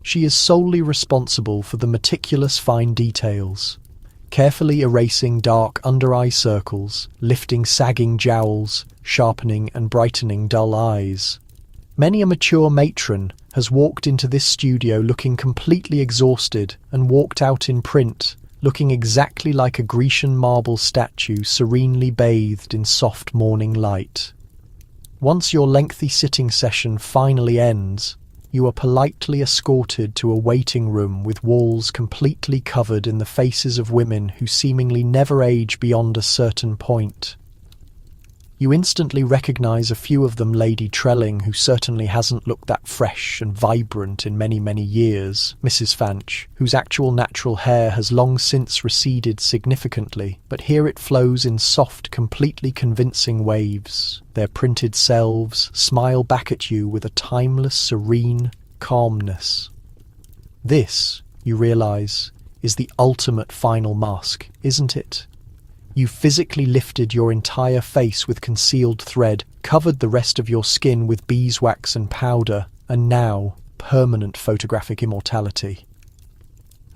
She is solely responsible for the meticulous fine details, carefully erasing dark under-eye circles, lifting sagging jowls, sharpening and brightening dull eyes. Many a mature matron has walked into this studio looking completely exhausted and walked out in print, looking exactly like a Grecian marble statue serenely bathed in soft morning light. Once your lengthy sitting session finally ends, you are politely escorted to a waiting room with walls completely covered in the faces of women who seemingly never age beyond a certain point. You instantly recognise a few of them Lady Trelling, who certainly hasn't looked that fresh and vibrant in many, many years, Mrs. Fanch, whose actual natural hair has long since receded significantly, but here it flows in soft, completely convincing waves. Their printed selves smile back at you with a timeless, serene calmness. This, you realise, is the ultimate final mask, isn't it? You physically lifted your entire face with concealed thread, covered the rest of your skin with beeswax and powder, and now permanent photographic immortality.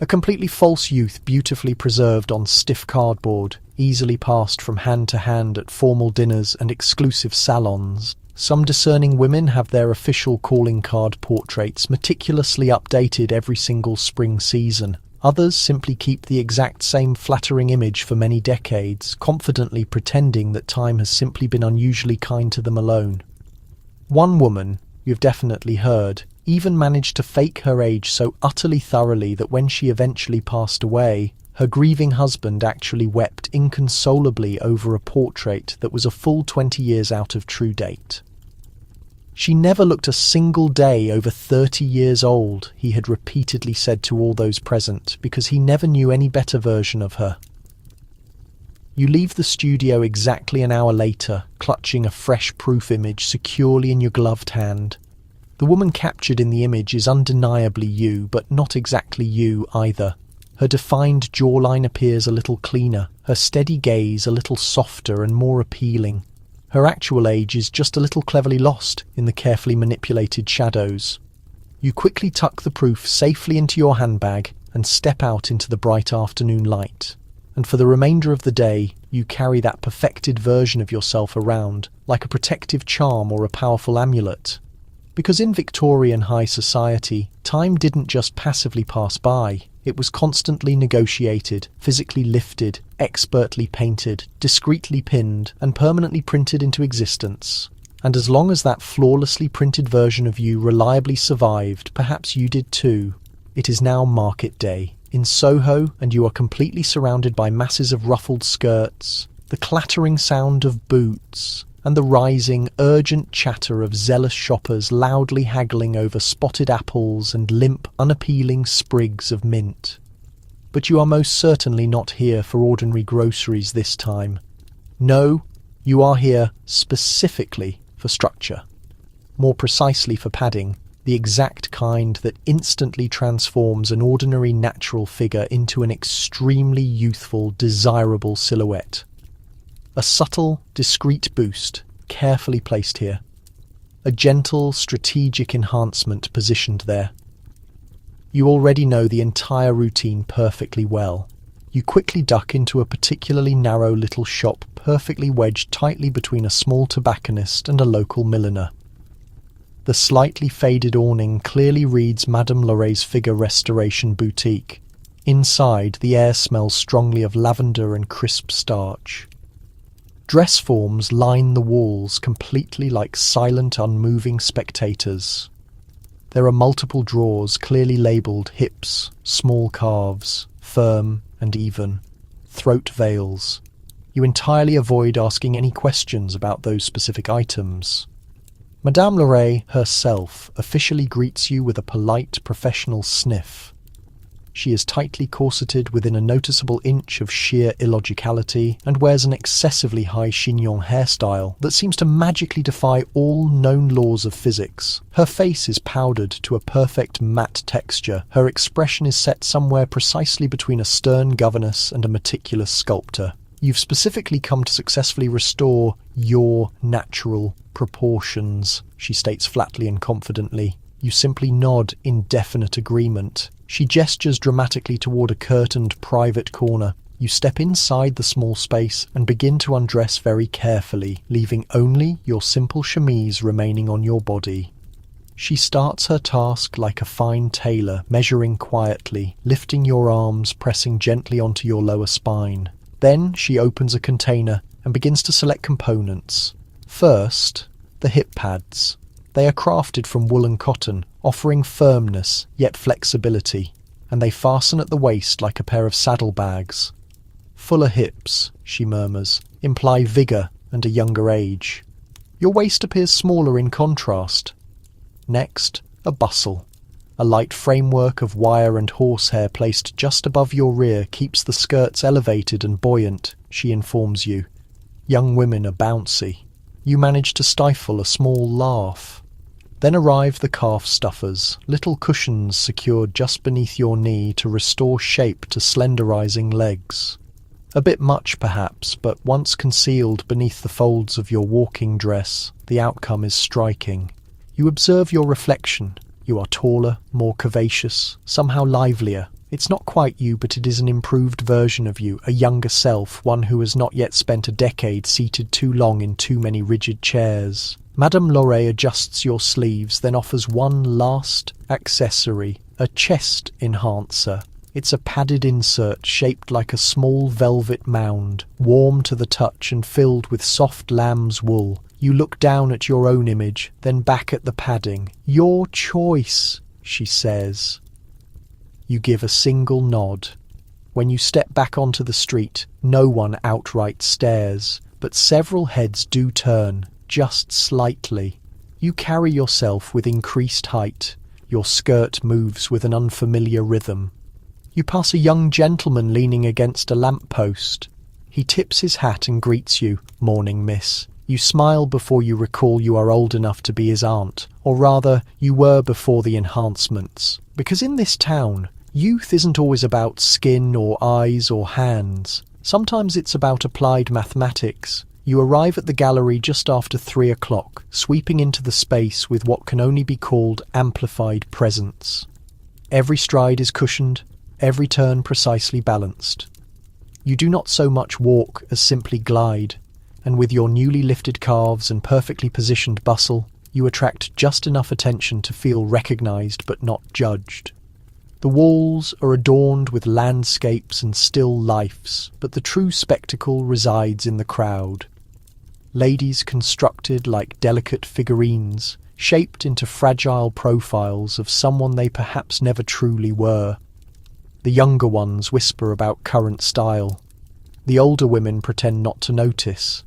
A completely false youth beautifully preserved on stiff cardboard, easily passed from hand to hand at formal dinners and exclusive salons. Some discerning women have their official calling card portraits meticulously updated every single spring season. Others simply keep the exact same flattering image for many decades, confidently pretending that time has simply been unusually kind to them alone. One woman, you've definitely heard, even managed to fake her age so utterly thoroughly that when she eventually passed away, her grieving husband actually wept inconsolably over a portrait that was a full 20 years out of true date. She never looked a single day over 30 years old, he had repeatedly said to all those present, because he never knew any better version of her. You leave the studio exactly an hour later, clutching a fresh proof image securely in your gloved hand. The woman captured in the image is undeniably you, but not exactly you either. Her defined jawline appears a little cleaner, her steady gaze a little softer and more appealing. Her actual age is just a little cleverly lost in the carefully manipulated shadows. You quickly tuck the proof safely into your handbag and step out into the bright afternoon light. And for the remainder of the day, you carry that perfected version of yourself around, like a protective charm or a powerful amulet. Because in Victorian high society, time didn't just passively pass by. It was constantly negotiated, physically lifted, expertly painted, discreetly pinned, and permanently printed into existence. And as long as that flawlessly printed version of you reliably survived, perhaps you did too. It is now market day in Soho, and you are completely surrounded by masses of ruffled skirts, the clattering sound of boots, and the rising, urgent chatter of zealous shoppers loudly haggling over spotted apples and limp, unappealing sprigs of mint. But you are most certainly not here for ordinary groceries this time. No, you are here specifically for structure. More precisely for padding, the exact kind that instantly transforms an ordinary natural figure into an extremely youthful, desirable silhouette. A subtle, discreet boost, carefully placed here. A gentle, strategic enhancement positioned there. You already know the entire routine perfectly well. You quickly duck into a particularly narrow little shop perfectly wedged tightly between a small tobacconist and a local milliner. The slightly faded awning clearly reads Madame Loray's Figure Restoration Boutique. Inside, the air smells strongly of lavender and crisp starch. Dress forms line the walls completely like silent, unmoving spectators. There are multiple drawers clearly labelled hips, small calves, firm and even, throat veils. You entirely avoid asking any questions about those specific items. Madame Loret herself officially greets you with a polite, professional sniff. She is tightly corseted within a noticeable inch of sheer illogicality and wears an excessively high chignon hairstyle that seems to magically defy all known laws of physics. Her face is powdered to a perfect matte texture. Her expression is set somewhere precisely between a stern governess and a meticulous sculptor. You've specifically come to successfully restore your natural proportions, she states flatly and confidently. You simply nod in definite agreement. She gestures dramatically toward a curtained private corner. You step inside the small space and begin to undress very carefully, leaving only your simple chemise remaining on your body. She starts her task like a fine tailor, measuring quietly, lifting your arms, pressing gently onto your lower spine. Then she opens a container and begins to select components. First, the hip pads. They are crafted from wool and cotton, offering firmness yet flexibility, and they fasten at the waist like a pair of saddlebags. Fuller hips, she murmurs, imply vigour and a younger age. Your waist appears smaller in contrast. Next, a bustle. A light framework of wire and horsehair placed just above your rear keeps the skirts elevated and buoyant, she informs you. Young women are bouncy. You manage to stifle a small laugh. Then arrive the calf stuffers, little cushions secured just beneath your knee to restore shape to slenderizing legs. A bit much perhaps, but once concealed beneath the folds of your walking dress, the outcome is striking. You observe your reflection. You are taller, more curvaceous, somehow livelier. It's not quite you, but it is an improved version of you, a younger self, one who has not yet spent a decade seated too long in too many rigid chairs. Madame Loret adjusts your sleeves, then offers one last accessory, a chest enhancer. It's a padded insert shaped like a small velvet mound, warm to the touch and filled with soft lamb's wool. You look down at your own image, then back at the padding. Your choice, she says. You give a single nod. When you step back onto the street, no one outright stares, but several heads do turn, just slightly. You carry yourself with increased height. Your skirt moves with an unfamiliar rhythm. You pass a young gentleman leaning against a lamppost. He tips his hat and greets you, "Morning, miss." You smile before you recall you are old enough to be his aunt, or rather, you were before the enhancements. Because in this town, youth isn't always about skin or eyes or hands. Sometimes it's about applied mathematics. You arrive at the gallery just after 3 o'clock, sweeping into the space with what can only be called amplified presence. Every stride is cushioned, every turn precisely balanced. You do not so much walk as simply glide, and with your newly lifted calves and perfectly positioned bustle, you attract just enough attention to feel recognized but not judged. The walls are adorned with landscapes and still lifes, but the true spectacle resides in the crowd. Ladies constructed like delicate figurines, shaped into fragile profiles of someone they perhaps never truly were. The younger ones whisper about current style. The older women pretend not to notice.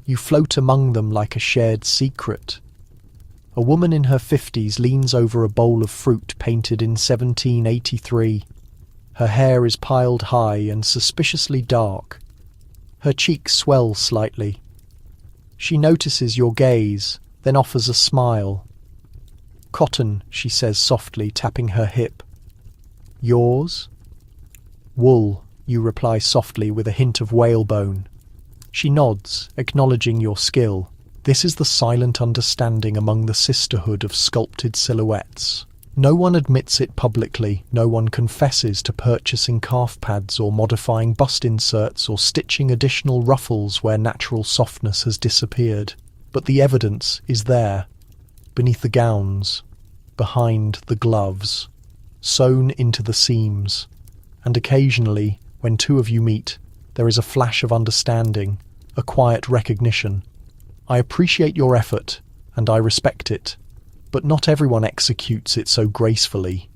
You float among them like a shared secret. A woman in her 50s leans over a bowl of fruit painted in 1783. Her hair is piled high and suspiciously dark. Her cheeks swell slightly. She notices your gaze, then offers a smile. "Cotton," she says softly, tapping her hip. "Yours?" "Wool," you reply softly with a hint of whalebone. She nods, acknowledging your skill. This is the silent understanding among the sisterhood of sculpted silhouettes. No one admits it publicly, no one confesses to purchasing calf pads or modifying bust inserts or stitching additional ruffles where natural softness has disappeared. But the evidence is there, beneath the gowns, behind the gloves, sewn into the seams, and occasionally, when two of you meet, there is a flash of understanding, a quiet recognition. I appreciate your effort, and I respect it, but not everyone executes it so gracefully.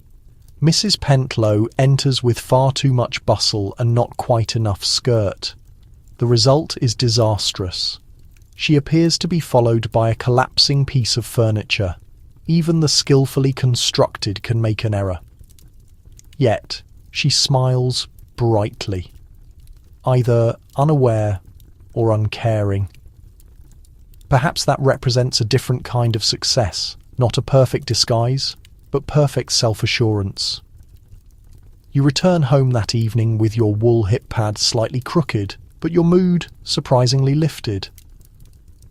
Mrs. Pentlow enters with far too much bustle and not quite enough skirt. The result is disastrous. She appears to be followed by a collapsing piece of furniture. Even the skillfully constructed can make an error. Yet, she smiles brightly, either unaware or uncaring. Perhaps that represents a different kind of success, not a perfect disguise, but perfect self-assurance. You return home that evening with your wool hip pad slightly crooked, but your mood surprisingly lifted.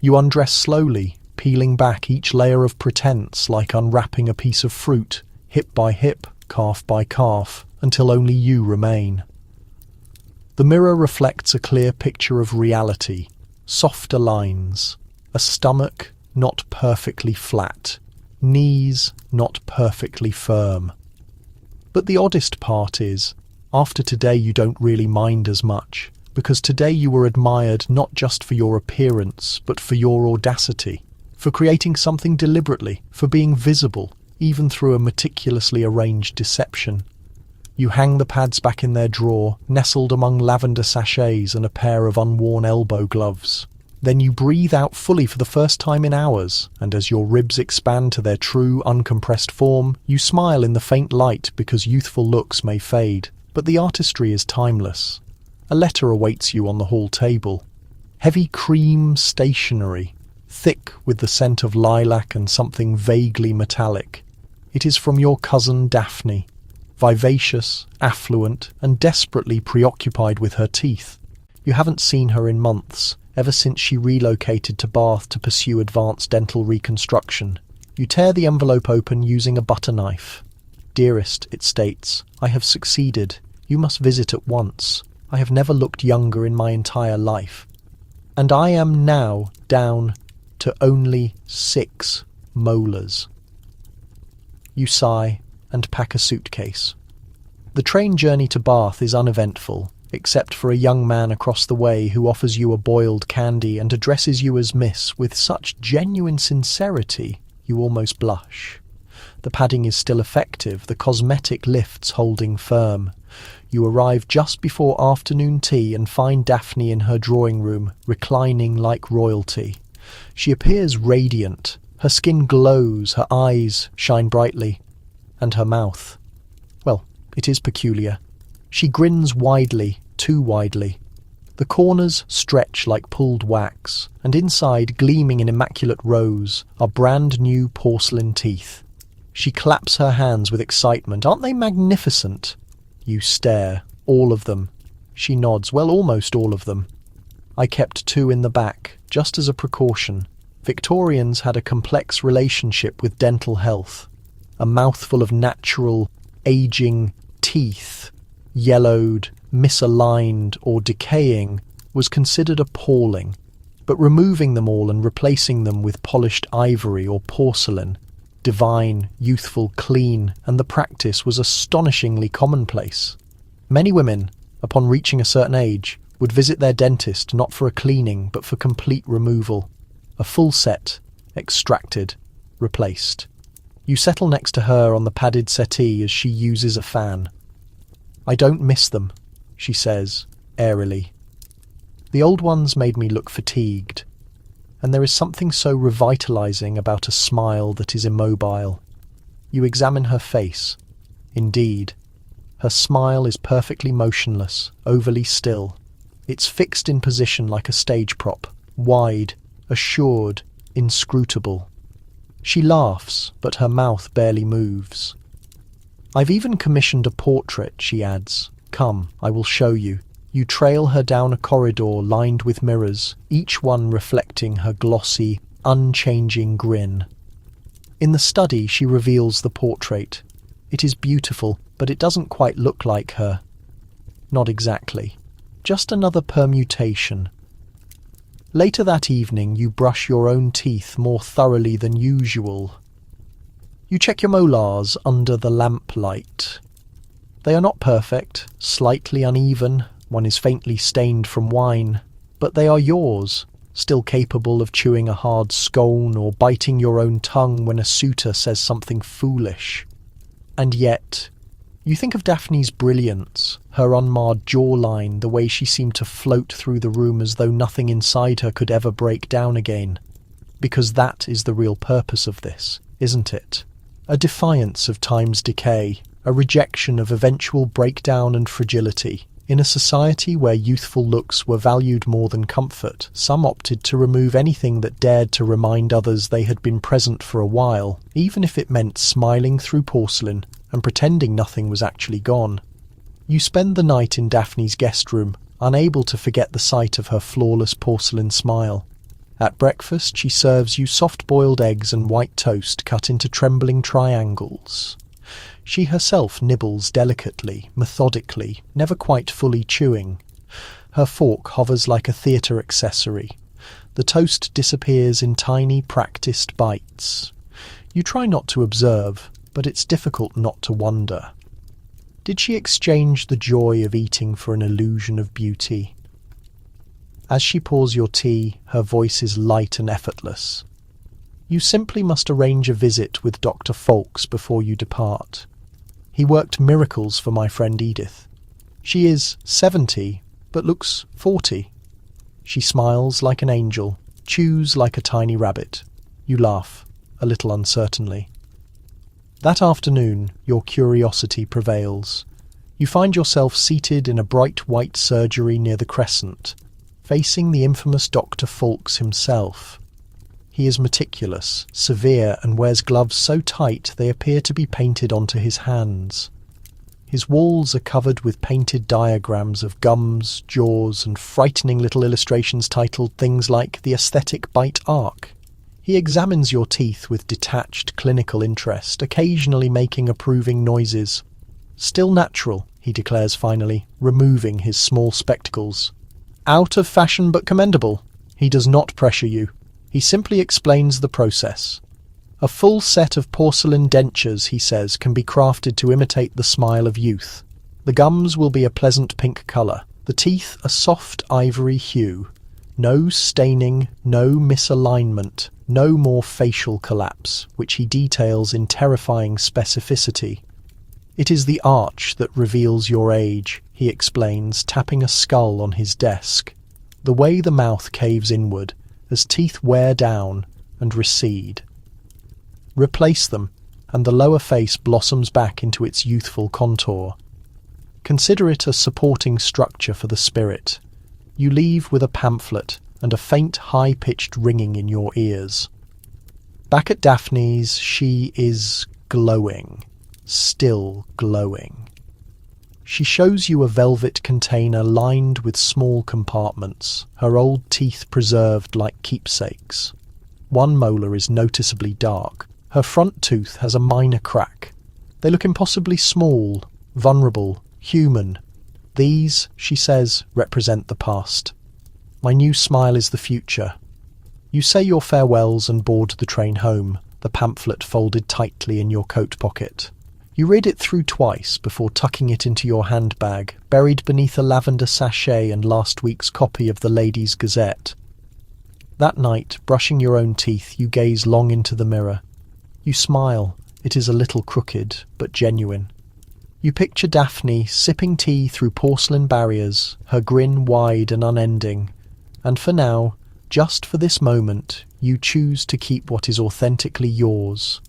You undress slowly, peeling back each layer of pretense like unwrapping a piece of fruit, hip by hip, calf by calf, until only you remain. The mirror reflects a clear picture of reality, softer lines, a stomach not perfectly flat, knees not perfectly firm. But the oddest part is, after today you don't really mind as much, because today you were admired not just for your appearance, but for your audacity, for creating something deliberately, for being visible, even through a meticulously arranged deception. You hang the pads back in their drawer, nestled among lavender sachets and a pair of unworn elbow gloves. Then you breathe out fully for the first time in hours, and as your ribs expand to their true, uncompressed form, you smile in the faint light because youthful looks may fade, but the artistry is timeless. A letter awaits you on the hall table. Heavy cream stationery, thick with the scent of lilac and something vaguely metallic. It is from your cousin Daphne, vivacious, affluent, and desperately preoccupied with her teeth. You haven't seen her in months, ever since she relocated to Bath to pursue advanced dental reconstruction. You tear the envelope open using a butter knife. "Dearest," it states, "I have succeeded. You must visit at once. I have never looked younger in my entire life. And I am now down to only 6 molars." You sigh and pack a suitcase. The train journey to Bath is uneventful, except for a young man across the way who offers you a boiled candy and addresses you as Miss with such genuine sincerity you almost blush. The padding is still effective, the cosmetic lifts holding firm. You arrive just before afternoon tea and find Daphne in her drawing room, reclining like royalty. She appears radiant, her skin glows, her eyes shine brightly, and her mouth, well, it is peculiar. She grins widely, too widely. The corners stretch like pulled wax, and inside, gleaming in immaculate rows, are brand new porcelain teeth. She claps her hands with excitement. "Aren't they magnificent?" You stare. "All of them." She nods. "Well, almost all of them. I kept 2 in the back, just as a precaution. Victorians had a complex relationship with dental health. A mouthful of natural, aging teeth, yellowed, misaligned, or decaying, was considered appalling, but removing them all and replacing them with polished ivory or porcelain, divine, youthful, clean, and the practice was astonishingly commonplace. Many women, upon reaching a certain age, would visit their dentist not for a cleaning but for complete removal. A full set, extracted, replaced. You settle next to her on the padded settee as she uses a fan. "I don't miss them," she says, airily. "The old ones made me look fatigued, and there is something so revitalizing about a smile that is immobile." You examine her face. Indeed, her smile is perfectly motionless, overly still. It's fixed in position like a stage prop, wide, assured, inscrutable. She laughs, but her mouth barely moves. "I've even commissioned a portrait," she adds. "Come, I will show you." You trail her down a corridor lined with mirrors, each one reflecting her glossy, unchanging grin. In the study, she reveals the portrait. It is beautiful, but it doesn't quite look like her. Not exactly. Just another permutation. Later that evening, you brush your own teeth more thoroughly than usual. You check your molars under the lamplight. They are not perfect, slightly uneven, one is faintly stained from wine, but they are yours, still capable of chewing a hard scone or biting your own tongue when a suitor says something foolish. And yet, You think of Daphne's brilliance, her unmarred jawline, the way she seemed to float through the room as though nothing inside her could ever break down again. Because that is the real purpose of this, isn't it? A defiance of time's decay, a rejection of eventual breakdown and fragility. In a society where youthful looks were valued more than comfort, some opted to remove anything that dared to remind others they had been present for a while, even if it meant smiling through porcelain and pretending nothing was actually gone. You spend the night in Daphne's guest room, unable to forget the sight of her flawless porcelain smile. At breakfast, she serves you soft-boiled eggs and white toast cut into trembling triangles. She herself nibbles delicately, methodically, never quite fully chewing. Her fork hovers like a theatre accessory. The toast disappears in tiny, practiced bites. You try not to observe, but it's difficult not to wonder. Did she exchange the joy of eating for an illusion of beauty? As she pours your tea, her voice is light and effortless. You simply must arrange a visit with Dr. Fawkes before you depart. He worked miracles for my friend Edith. She is 70, but looks 40. She smiles like an angel, chews like a tiny rabbit. You laugh, a little uncertainly. That afternoon, your curiosity prevails. You find yourself seated in a bright white surgery near the Crescent, facing the infamous Dr. Fawkes himself. He is meticulous, severe, and wears gloves so tight they appear to be painted onto his hands. His walls are covered with painted diagrams of gums, jaws, and frightening little illustrations titled things like the aesthetic bite arc. He examines your teeth with detached clinical interest, occasionally making approving noises. "Still natural," he declares finally, removing his small spectacles. "Out of fashion but commendable." He does not pressure you. He simply explains the process. A full set of porcelain dentures, he says, can be crafted to imitate the smile of youth. The gums will be a pleasant pink colour, the teeth a soft ivory hue. No staining, no misalignment, no more facial collapse, which he details in terrifying specificity. "It is the arch that reveals your age," he explains, tapping a skull on his desk. "The way the mouth caves inward, as teeth wear down and recede. Replace them, and the lower face blossoms back into its youthful contour. Consider it a supporting structure for the spirit. You leave with a pamphlet and a faint, high-pitched ringing in your ears. Back at Daphne's, she is glowing, still glowing. She shows you a velvet container lined with small compartments, her old teeth preserved like keepsakes. One molar is noticeably dark. Her front tooth has a minor crack. They look impossibly small, vulnerable, human. These, she says, represent the past. My new smile is the future. You say your farewells and board the train home, the pamphlet folded tightly in your coat pocket. You read it through twice before tucking it into your handbag, buried beneath a lavender sachet and last week's copy of the Ladies' Gazette. That night, brushing your own teeth, you gaze long into the mirror. You smile. It is a little crooked, but genuine. You picture Daphne sipping tea through porcelain barriers, her grin wide and unending. And for now, just for this moment, you choose to keep what is authentically yours.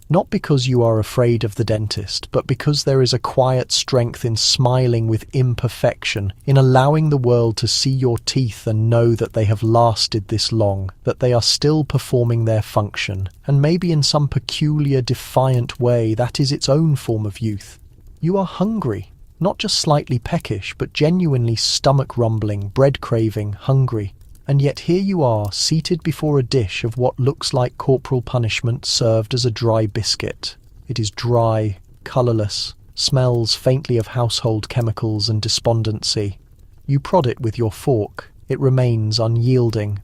Not because you are afraid of the dentist, but because there is a quiet strength in smiling with imperfection, in allowing the world to see your teeth and know that they have lasted this long, that they are still performing their function, and maybe in some peculiar, defiant way that is its own form of youth. You are hungry, not just slightly peckish, but genuinely stomach-rumbling, bread-craving, hungry. And yet here you are, seated before a dish of what looks like corporal punishment served as a dry biscuit. It is dry, colourless, smells faintly of household chemicals and despondency. You prod it with your fork. It remains unyielding.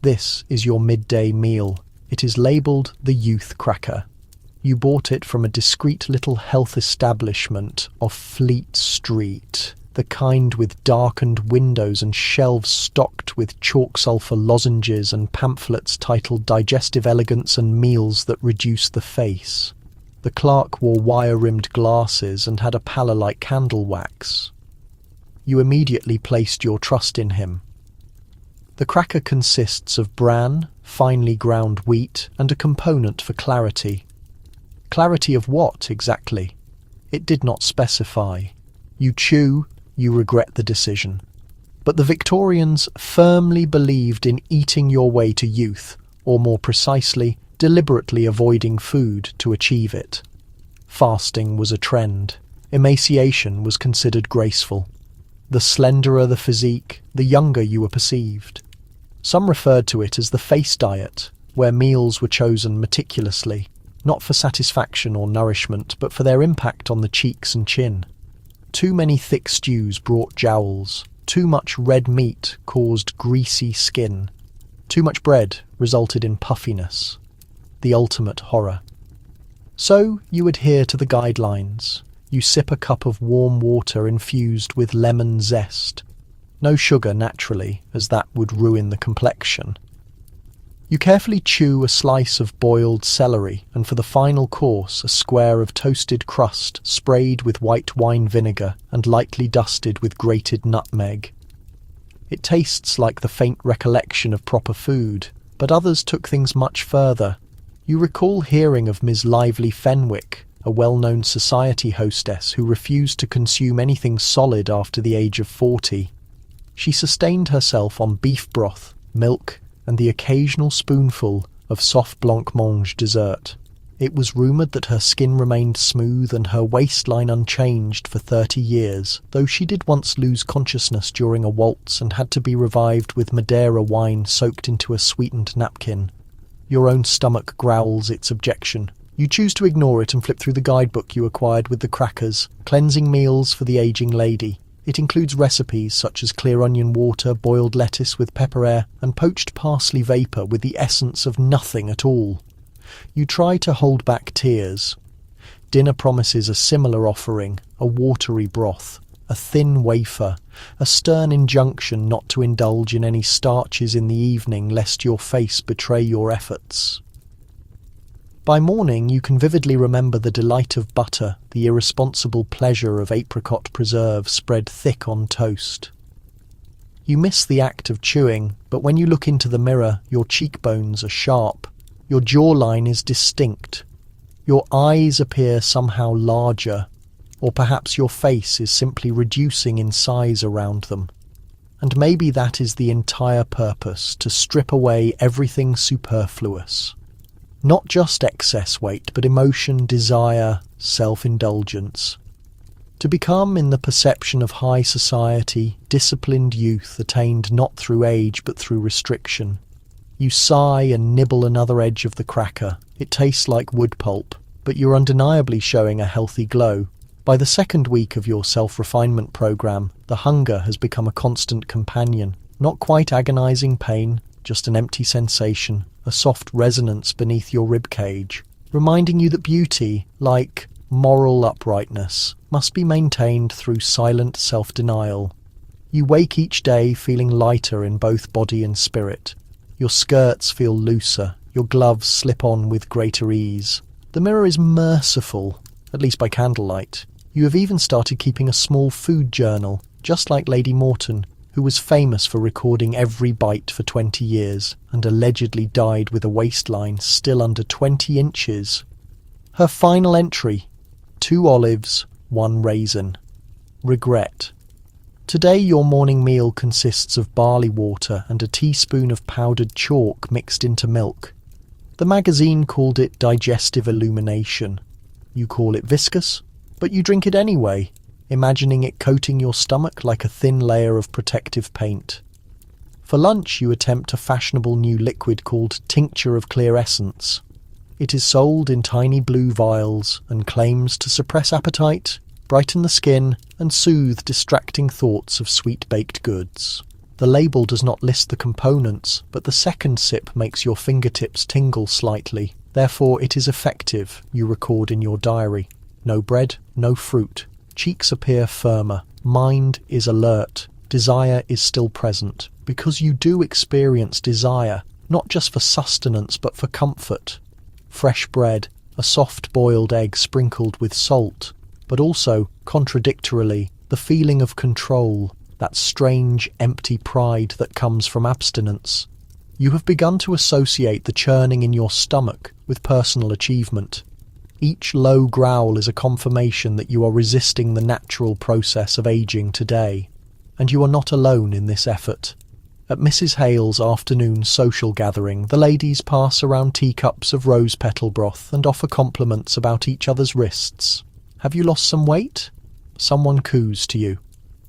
This is your midday meal. It is labelled the Youth Cracker. You bought it from a discreet little health establishment off Fleet Street. The kind with darkened windows and shelves stocked with chalk sulphur lozenges and pamphlets titled Digestive Elegance and Meals That Reduce the Face. The clerk wore wire-rimmed glasses and had a pallor like candle wax. You immediately placed your trust in him. The cracker consists of bran, finely ground wheat, and a component for clarity. Clarity of what, exactly? It did not specify. You chew, you regret the decision. But the Victorians firmly believed in eating your way to youth, or more precisely, deliberately avoiding food to achieve it. Fasting was a trend. Emaciation was considered graceful. The slenderer the physique, the younger you were perceived. Some referred to it as the face diet, where meals were chosen meticulously, not for satisfaction or nourishment, but for their impact on the cheeks and chin. Too many thick stews brought jowls. Too much red meat caused greasy skin. Too much bread resulted in puffiness. The ultimate horror. So you adhere to the guidelines. You sip a cup of warm water infused with lemon zest. No sugar, naturally, as that would ruin the complexion. You carefully chew a slice of boiled celery, and for the final course, a square of toasted crust sprayed with white wine vinegar and lightly dusted with grated nutmeg. It tastes like the faint recollection of proper food, but others took things much further. You recall hearing of Miss Lively Fenwick, a well-known society hostess who refused to consume anything solid after the age of 40. She sustained herself on beef broth, milk, and the occasional spoonful of soft blancmange dessert. It was rumoured that her skin remained smooth and her waistline unchanged for 30 years, though she did once lose consciousness during a waltz and had to be revived with Madeira wine soaked into a sweetened napkin. Your own stomach growls its objection. You choose to ignore it and flip through the guidebook you acquired with the crackers, Cleansing Meals for the Aging Lady. It includes recipes such as clear onion water, boiled lettuce with pepper air, and poached parsley vapour with the essence of nothing at all. You try to hold back tears. Dinner promises a similar offering, a watery broth, a thin wafer, a stern injunction not to indulge in any starches in the evening lest your face betray your efforts. By morning you can vividly remember the delight of butter, the irresponsible pleasure of apricot preserve spread thick on toast. You miss the act of chewing, but when you look into the mirror, your cheekbones are sharp, your jawline is distinct, your eyes appear somehow larger, or perhaps your face is simply reducing in size around them. And maybe that is the entire purpose, to strip away everything superfluous. Not just excess weight, but emotion, desire, self-indulgence. To become, in the perception of high society, disciplined youth attained not through age but through restriction. You sigh and nibble another edge of the cracker. It tastes like wood pulp, but you're undeniably showing a healthy glow. By the second week of your self-refinement program, the hunger has become a constant companion. Not quite agonizing pain, just an empty sensation, a soft resonance beneath your ribcage, reminding you that beauty, like moral uprightness, must be maintained through silent self-denial. You wake each day feeling lighter in both body and spirit. Your skirts feel looser, your gloves slip on with greater ease. The mirror is merciful, at least by candlelight. You have even started keeping a small food journal, just like Lady Morton, who was famous for recording every bite for 20 years and allegedly died with a waistline still under 20 inches. Her final entry: 2 olives, 1 raisin. Regret. Today your morning meal consists of barley water and a teaspoon of powdered chalk mixed into milk. The magazine called it digestive illumination. You call it viscous, but you drink it anyway, imagining it coating your stomach like a thin layer of protective paint. For lunch you attempt a fashionable new liquid called tincture of clear essence. It is sold in tiny blue vials and claims to suppress appetite, brighten the skin, and soothe distracting thoughts of sweet baked goods. The label does not list the components, but the second sip makes your fingertips tingle slightly. Therefore it is effective, you record in your diary. No bread, no fruit. Cheeks appear firmer. Mind is alert. Desire is still present. Because you do experience desire, not just for sustenance but for comfort. Fresh bread, a soft boiled egg sprinkled with salt, but also, contradictorily, the feeling of control, that strange, empty pride that comes from abstinence. You have begun to associate the churning in your stomach with personal achievement. Each low growl is a confirmation that you are resisting the natural process of aging today, and you are not alone in this effort. At Mrs. Hale's afternoon social gathering, the ladies pass around teacups of rose petal broth and offer compliments about each other's wrists. "Have you lost some weight?" Someone coos to you.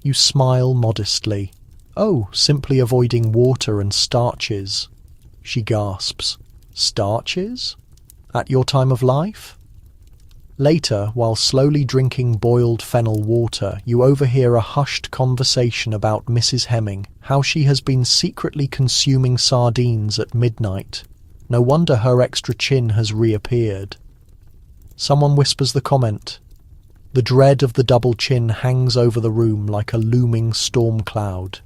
You smile modestly. "Oh, simply avoiding water and starches." She gasps. "Starches? At your time of life?" Later, while slowly drinking boiled fennel water, you overhear a hushed conversation about Mrs. Hemming, how she has been secretly consuming sardines at midnight. No wonder her extra chin has reappeared. Someone whispers the comment. The dread of the double chin hangs over the room like a looming storm cloud.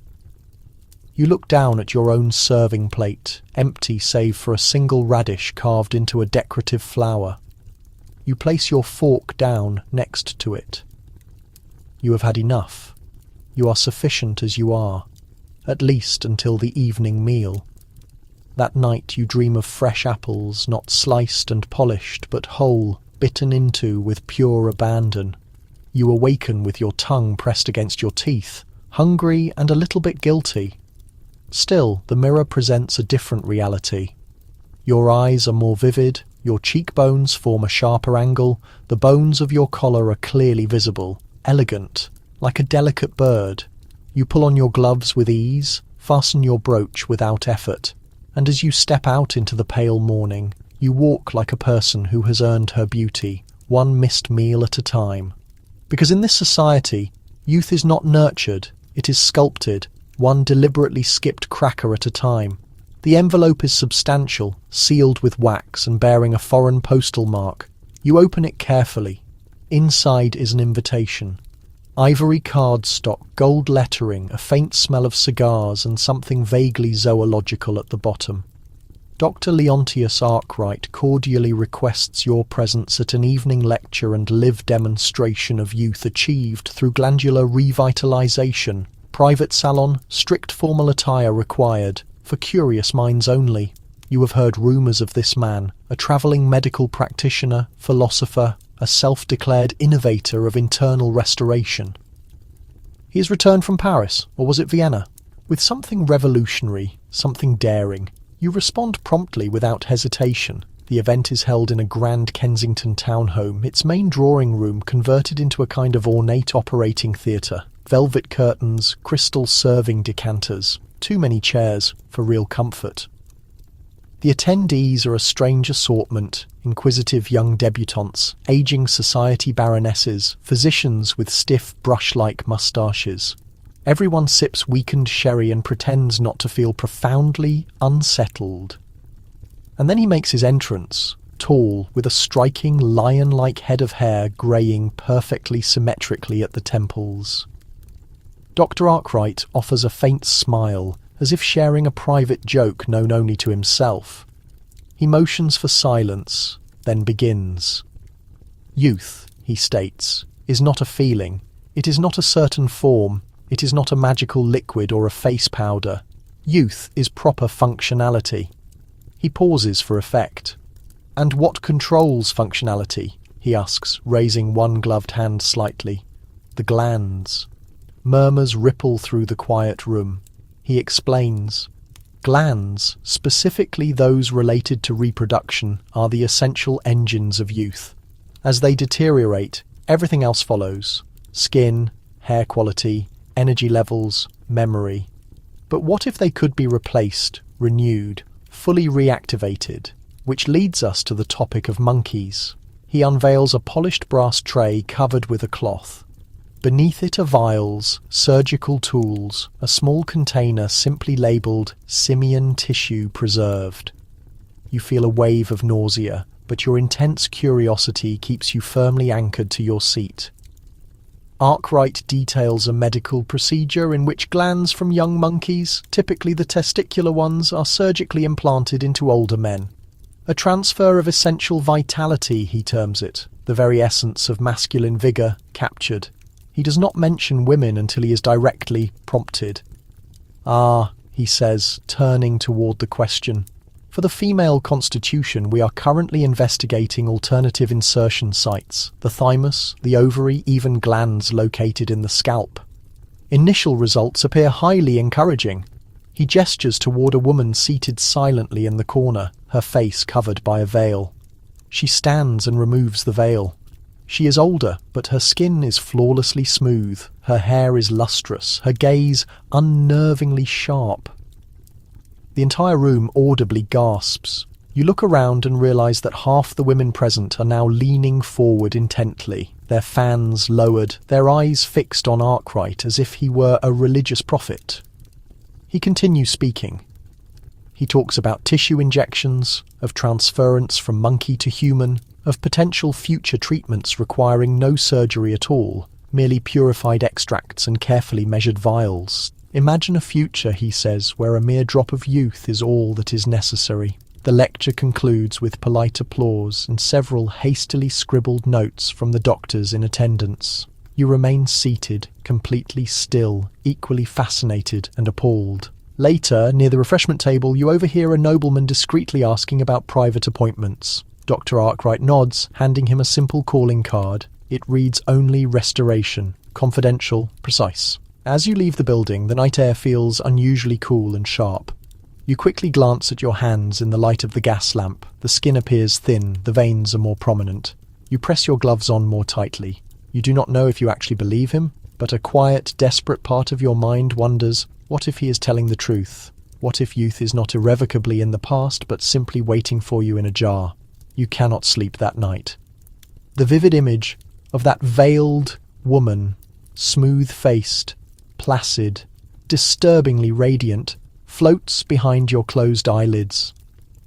You look down at your own serving plate, empty save for a single radish carved into a decorative flower. You place your fork down next to it. You have had enough. You are sufficient as you are, at least until the evening meal. That night you dream of fresh apples, not sliced and polished, but whole, bitten into with pure abandon. You awaken with your tongue pressed against your teeth, hungry and a little bit guilty. Still, the mirror presents a different reality. Your eyes are more vivid, your cheekbones form a sharper angle, the bones of your collar are clearly visible, elegant, like a delicate bird. You pull on your gloves with ease, fasten your brooch without effort, and as you step out into the pale morning, you walk like a person who has earned her beauty, one missed meal at a time. Because in this society, youth is not nurtured, it is sculpted, one deliberately skipped cracker at a time. The envelope is substantial, sealed with wax and bearing a foreign postal mark. You open it carefully. Inside is an invitation. Ivory cardstock, gold lettering, a faint smell of cigars and something vaguely zoological at the bottom. Dr. Leontius Arkwright cordially requests your presence at an evening lecture and live demonstration of youth achieved through glandular revitalization. Private salon, strict formal attire required. For curious minds only. You have heard rumours of this man, a travelling medical practitioner, philosopher, a self-declared innovator of internal restoration. He has returned from Paris, or was it Vienna? With something revolutionary, something daring. You respond promptly without hesitation. The event is held in a grand Kensington townhome, its main drawing room converted into a kind of ornate operating theatre. Velvet curtains, crystal serving decanters. Too many chairs for real comfort. The attendees are a strange assortment, inquisitive young debutantes, aging society baronesses, physicians with stiff brush-like moustaches. Everyone sips weakened sherry and pretends not to feel profoundly unsettled. And then he makes his entrance, tall, with a striking lion-like head of hair greying perfectly symmetrically at the temples. Dr. Arkwright offers a faint smile, as if sharing a private joke known only to himself. He motions for silence, then begins. Youth, he states, is not a feeling. It is not a certain form. It is not a magical liquid or a face powder. Youth is proper functionality. He pauses for effect. And what controls functionality? He asks, raising one gloved hand slightly. The glands. Murmurs ripple through the quiet room. He explains. Glands, specifically those related to reproduction, are the essential engines of youth. As they deteriorate, everything else follows. Skin, hair quality, energy levels, memory. But what if they could be replaced, renewed, fully reactivated? Which leads us to the topic of monkeys. He unveils a polished brass tray covered with a cloth. Beneath it are vials, surgical tools, a small container simply labelled simian tissue preserved. You feel a wave of nausea, but your intense curiosity keeps you firmly anchored to your seat. Arkwright details a medical procedure in which glands from young monkeys, typically the testicular ones, are surgically implanted into older men. A transfer of essential vitality, he terms it, the very essence of masculine vigour captured. He does not mention women until he is directly prompted. Ah, he says, turning toward the question. For the female constitution, we are currently investigating alternative insertion sites, the thymus, the ovary, even glands located in the scalp. Initial results appear highly encouraging. He gestures toward a woman seated silently in the corner, her face covered by a veil. She stands and removes the veil. She is older, but her skin is flawlessly smooth, her hair is lustrous, her gaze unnervingly sharp. The entire room audibly gasps. You look around and realise that half the women present are now leaning forward intently, their fans lowered, their eyes fixed on Arkwright as if he were a religious prophet. He continues speaking. He talks about tissue injections, of transference from monkey to human, of potential future treatments requiring no surgery at all, merely purified extracts and carefully measured vials. Imagine a future, he says, where a mere drop of youth is all that is necessary. The lecture concludes with polite applause and several hastily scribbled notes from the doctors in attendance. You remain seated, completely still, equally fascinated and appalled. Later, near the refreshment table, you overhear a nobleman discreetly asking about private appointments. Dr. Arkwright nods, handing him a simple calling card. It reads only restoration, confidential, precise. As you leave the building, the night air feels unusually cool and sharp. You quickly glance at your hands in the light of the gas lamp. The skin appears thin, the veins are more prominent. You press your gloves on more tightly. You do not know if you actually believe him, but a quiet, desperate part of your mind wonders, what if he is telling the truth? What if youth is not irrevocably in the past, but simply waiting for you in a jar? You cannot sleep that night. The vivid image of that veiled woman, smooth-faced, placid, disturbingly radiant, floats behind your closed eyelids.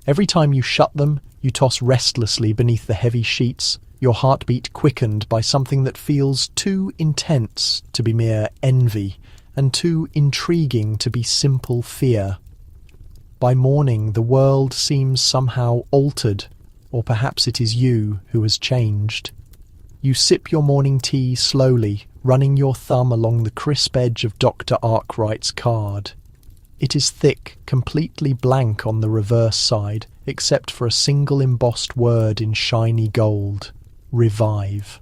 Every time you shut them, you toss restlessly beneath the heavy sheets, your heartbeat quickened by something that feels too intense to be mere envy, and too intriguing to be simple fear. By morning, the world seems somehow altered, or perhaps it is you who has changed. You sip your morning tea slowly, running your thumb along the crisp edge of Dr. Arkwright's card. It is thick, completely blank on the reverse side, except for a single embossed word in shiny gold: revive.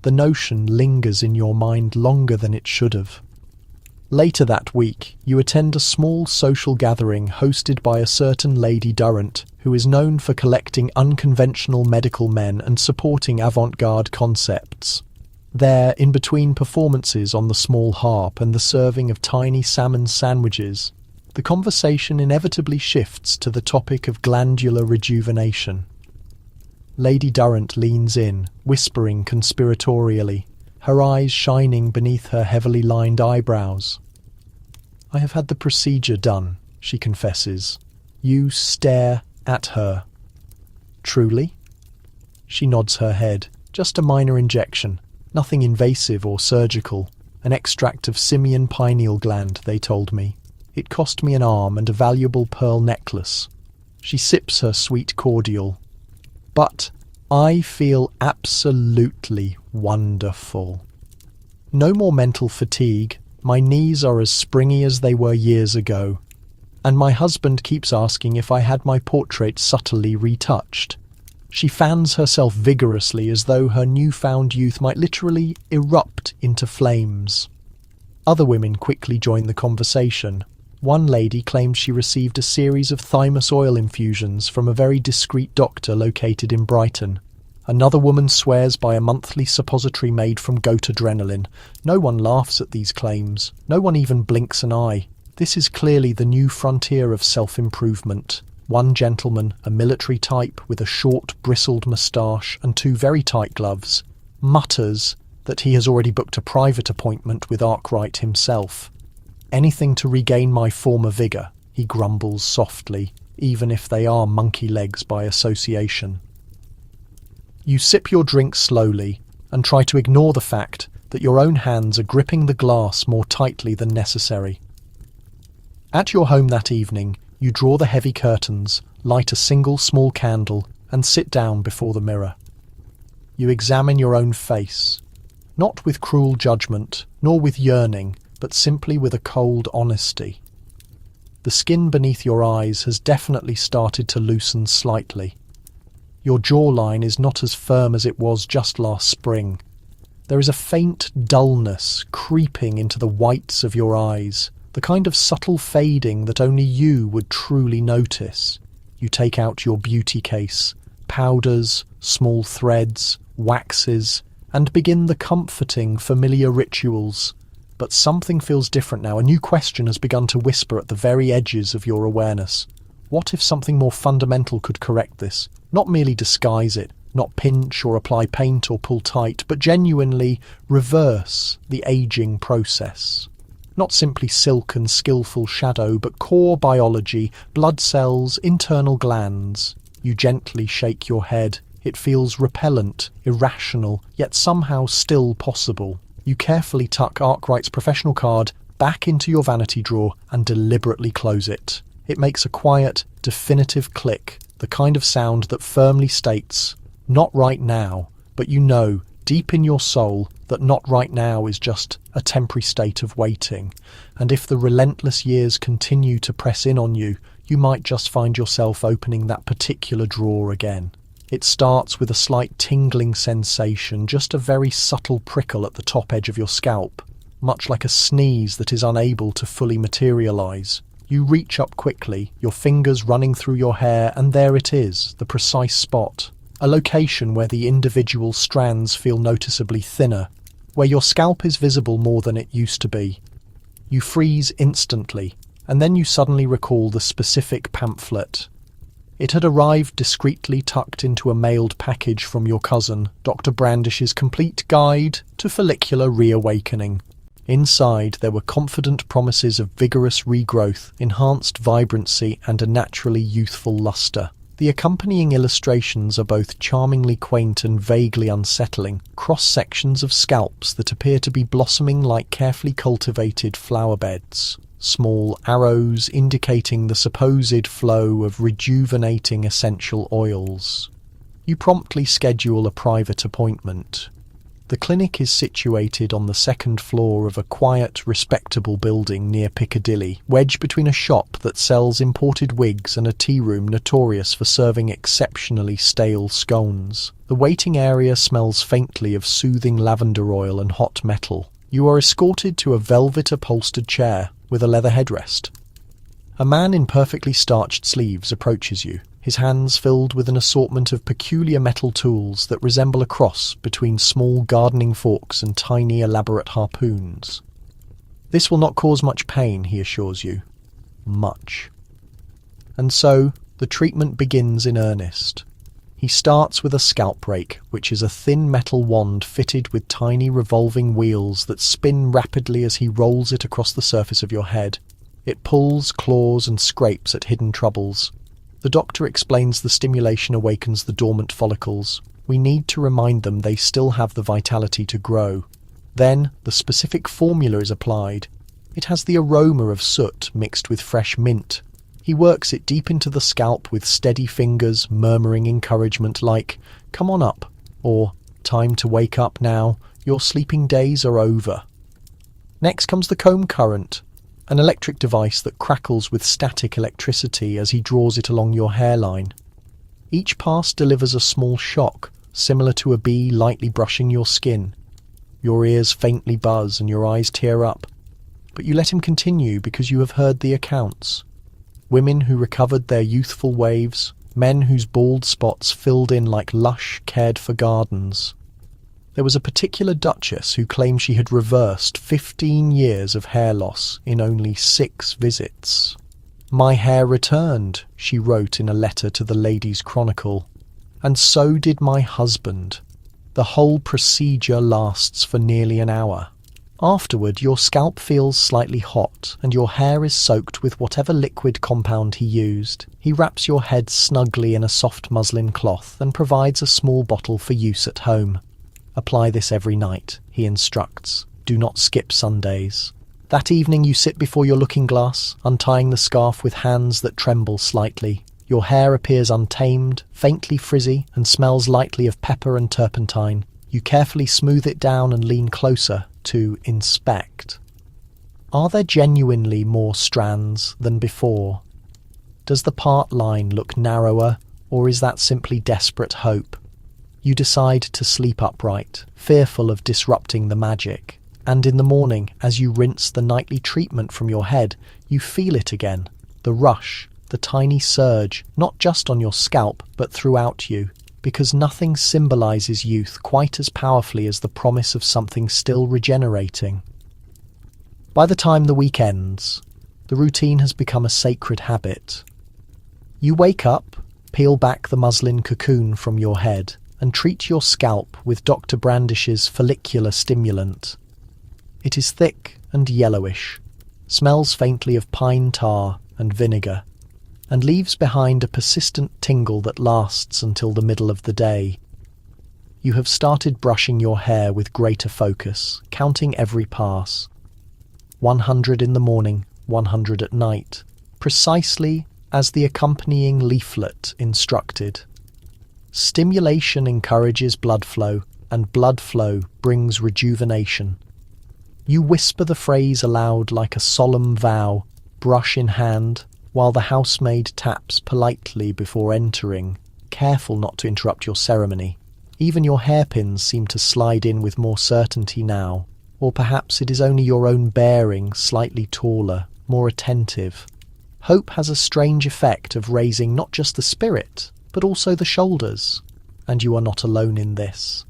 The notion lingers in your mind longer than it should have. Later that week, you attend a small social gathering hosted by a certain Lady Durrant, who is known for collecting unconventional medical men and supporting avant-garde concepts. There, in between performances on the small harp and the serving of tiny salmon sandwiches, the conversation inevitably shifts to the topic of glandular rejuvenation. Lady Durrant leans in, whispering conspiratorially, her eyes shining beneath her heavily lined eyebrows. "I have had the procedure done," she confesses. You stare at her. "Truly?" She nods her head. "Just a minor injection. Nothing invasive or surgical. An extract of simian pineal gland, they told me. It cost me an arm and a valuable pearl necklace." She sips her sweet cordial. "But I feel absolutely wonderful. No more mental fatigue. My knees are as springy as they were years ago. And my husband keeps asking if I had my portrait subtly retouched." She fans herself vigorously as though her newfound youth might literally erupt into flames. Other women quickly join the conversation. One lady claims she received a series of thymus oil infusions from a very discreet doctor located in Brighton. Another woman swears by a monthly suppository made from goat adrenaline. No one laughs at these claims. No one even blinks an eye. This is clearly the new frontier of self-improvement. One gentleman, a military type with a short, bristled moustache and two very tight gloves, mutters that he has already booked a private appointment with Arkwright himself. "Anything to regain my former vigour," he grumbles softly, even if they are monkey legs by association. You sip your drink slowly and try to ignore the fact that your own hands are gripping the glass more tightly than necessary. At your home that evening, you draw the heavy curtains, light a single small candle, and sit down before the mirror. You examine your own face, not with cruel judgment, nor with yearning, but simply with a cold honesty. The skin beneath your eyes has definitely started to loosen slightly. Your jawline is not as firm as it was just last spring. There is a faint dullness creeping into the whites of your eyes, the kind of subtle fading that only you would truly notice. You take out your beauty case, powders, small threads, waxes, and begin the comforting, familiar rituals. But something feels different now. A new question has begun to whisper at the very edges of your awareness. What if something more fundamental could correct this? Not merely disguise it, not pinch or apply paint or pull tight, but genuinely reverse the aging process. Not simply silk and skillful shadow, but core biology, blood cells, internal glands. You gently shake your head. It feels repellent, irrational, yet somehow still possible. You carefully tuck Arkwright's professional card back into your vanity drawer and deliberately close it. It makes a quiet, definitive click, the kind of sound that firmly states, not right now, but you know, deep in your soul, that not right now is just a temporary state of waiting. And if the relentless years continue to press in on you, you might just find yourself opening that particular drawer again. It starts with a slight tingling sensation, just a very subtle prickle at the top edge of your scalp, much like a sneeze that is unable to fully materialize. You reach up quickly, your fingers running through your hair, and there it is, the precise spot. A location where the individual strands feel noticeably thinner, where your scalp is visible more than it used to be. You freeze instantly, and then you suddenly recall the specific pamphlet. It had arrived discreetly tucked into a mailed package from your cousin, Dr. Brandish's complete guide to follicular reawakening. Inside, there were confident promises of vigorous regrowth, enhanced vibrancy, and a naturally youthful luster. The accompanying illustrations are both charmingly quaint and vaguely unsettling, cross-sections of scalps that appear to be blossoming like carefully cultivated flower beds. Small arrows indicating the supposed flow of rejuvenating essential oils. You promptly schedule a private appointment. The clinic is situated on the second floor of a quiet, respectable building near Piccadilly, wedged between a shop that sells imported wigs and a tea room notorious for serving exceptionally stale scones. The waiting area smells faintly of soothing lavender oil and hot metal. You are escorted to a velvet-upholstered chair with a leather headrest. A man in perfectly starched sleeves approaches you, his hands filled with an assortment of peculiar metal tools that resemble a cross between small gardening forks and tiny elaborate harpoons. This will not cause much pain, he assures you. Much. And so, the treatment begins in earnest. He starts with a scalp rake, which is a thin metal wand fitted with tiny revolving wheels that spin rapidly as he rolls it across the surface of your head. It pulls, claws, and scrapes at hidden troubles. The doctor explains the stimulation awakens the dormant follicles. We need to remind them they still have the vitality to grow. Then, the specific formula is applied. It has the aroma of soot mixed with fresh mint. He works it deep into the scalp with steady fingers, murmuring encouragement like, "Come on up," or "Time to wake up now, your sleeping days are over." Next comes the comb current, an electric device that crackles with static electricity as he draws it along your hairline. Each pass delivers a small shock, similar to a bee lightly brushing your skin. Your ears faintly buzz and your eyes tear up, but you let him continue because you have heard the accounts. Women who recovered their youthful waves, men whose bald spots filled in like lush, cared-for gardens. There was a particular duchess who claimed she had reversed 15 years of hair loss in only 6 visits. "My hair returned," she wrote in a letter to the Ladies' Chronicle, "and so did my husband. The whole procedure lasts for nearly an hour. Afterward, your scalp feels slightly hot, and your hair is soaked with whatever liquid compound he used. He wraps your head snugly in a soft muslin cloth and provides a small bottle for use at home. Apply this every night, he instructs. Do not skip Sundays. That evening you sit before your looking glass, untying the scarf with hands that tremble slightly. Your hair appears untamed, faintly frizzy, and smells lightly of pepper and turpentine. You carefully smooth it down and lean closer to inspect. Are there genuinely more strands than before? Does the part line look narrower, or is that simply desperate hope? You decide to sleep upright, fearful of disrupting the magic. And in the morning, as you rinse the nightly treatment from your head, you feel it again. The rush, the tiny surge, not just on your scalp, but throughout you. Because nothing symbolizes youth quite as powerfully as the promise of something still regenerating. By the time the week ends, the routine has become a sacred habit. You wake up, peel back the muslin cocoon from your head, and treat your scalp with Dr. Brandish's follicular stimulant. It is thick and yellowish, smells faintly of pine tar and vinegar, and leaves behind a persistent tingle that lasts until the middle of the day. You have started brushing your hair with greater focus, counting every pass. 100 in the morning, 100 at night, precisely as the accompanying leaflet instructed. Stimulation encourages blood flow, and blood flow brings rejuvenation. You whisper the phrase aloud like a solemn vow, brush in hand, while the housemaid taps politely before entering, careful not to interrupt your ceremony. Even your hairpins seem to slide in with more certainty now, or perhaps it is only your own bearing, slightly taller, more attentive. Hope has a strange effect of raising not just the spirit, but also the shoulders, and you are not alone in this.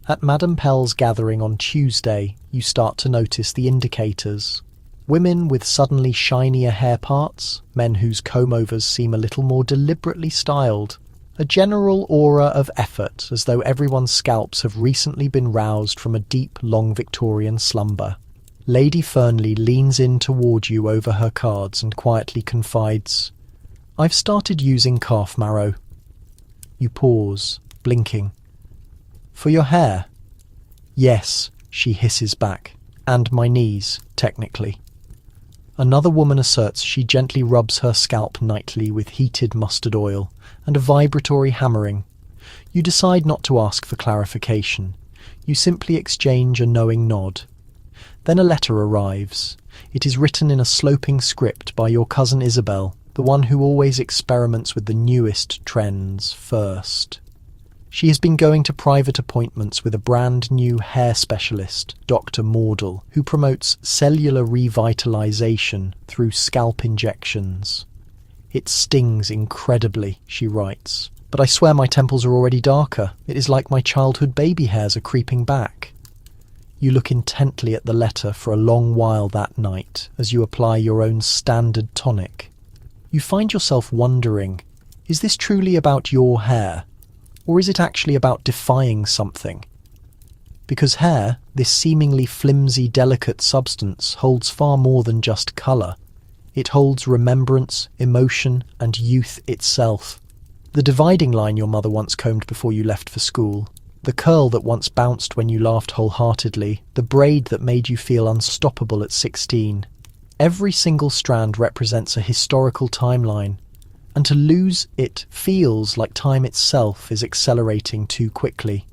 At Madame Pell's gathering on Tuesday, you start to notice the indicators. Women with suddenly shinier hair parts, men whose comb-overs seem a little more deliberately styled, a general aura of effort as though everyone's scalps have recently been roused from a deep, long Victorian slumber. Lady Fernley leans in toward you over her cards and quietly confides, "I've started using calf marrow." You pause, blinking. "For your hair?" "Yes," she hisses back. "And my knees, technically." Another woman asserts she gently rubs her scalp nightly with heated mustard oil and a vibratory hammering. You decide not to ask for clarification. You simply exchange a knowing nod. Then a letter arrives. It is written in a sloping script by your cousin Isabel, the one who always experiments with the newest trends first. She has been going to private appointments with a brand new hair specialist, Dr. Mordell, who promotes cellular revitalization through scalp injections. "It stings incredibly," she writes, "but I swear my temples are already darker. It is like my childhood baby hairs are creeping back." You look intently at the letter for a long while that night as you apply your own standard tonic. You find yourself wondering, is this truly about your hair? Or is it actually about defying something? Because hair, this seemingly flimsy, delicate substance, holds far more than just colour. It holds remembrance, emotion, and youth itself. The dividing line your mother once combed before you left for school, the curl that once bounced when you laughed wholeheartedly, the braid that made you feel unstoppable at 16. Every single strand represents a historical timeline, and to lose it feels like time itself is accelerating too quickly.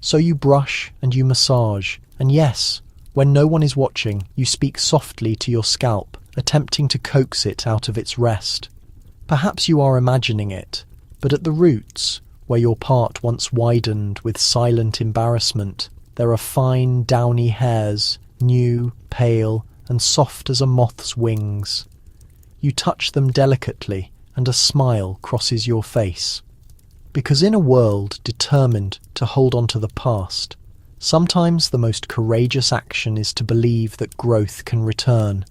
So you brush and you massage, and yes, when no one is watching, you speak softly to your scalp, attempting to coax it out of its rest. Perhaps you are imagining it, but at the roots, where your part once widened with silent embarrassment, there are fine, downy hairs, new, pale, and soft as a moth's wings. You touch them delicately, and a smile crosses your face. Because in a world determined to hold on to the past, sometimes the most courageous action is to believe that growth can return.